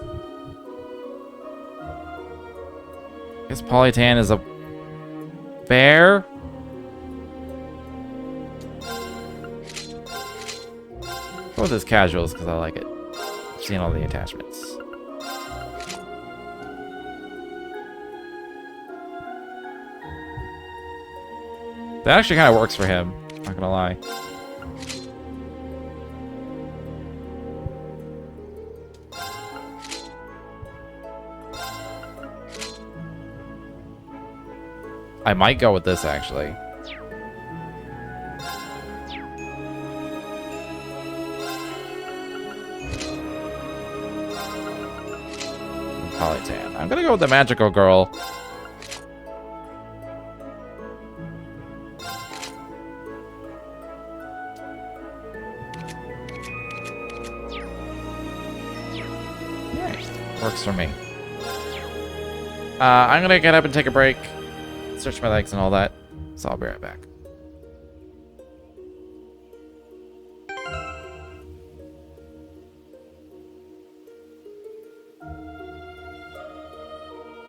I guess Polytan is a... bear? Go with his casuals because I like it. I've seen all the attachments. That actually kind of works for him, not gonna lie. I might go with this, actually. Polytan. I'm gonna go with the magical girl. Works for me. I'm gonna get up and take a break, stretch my legs and all that, so I'll be right back.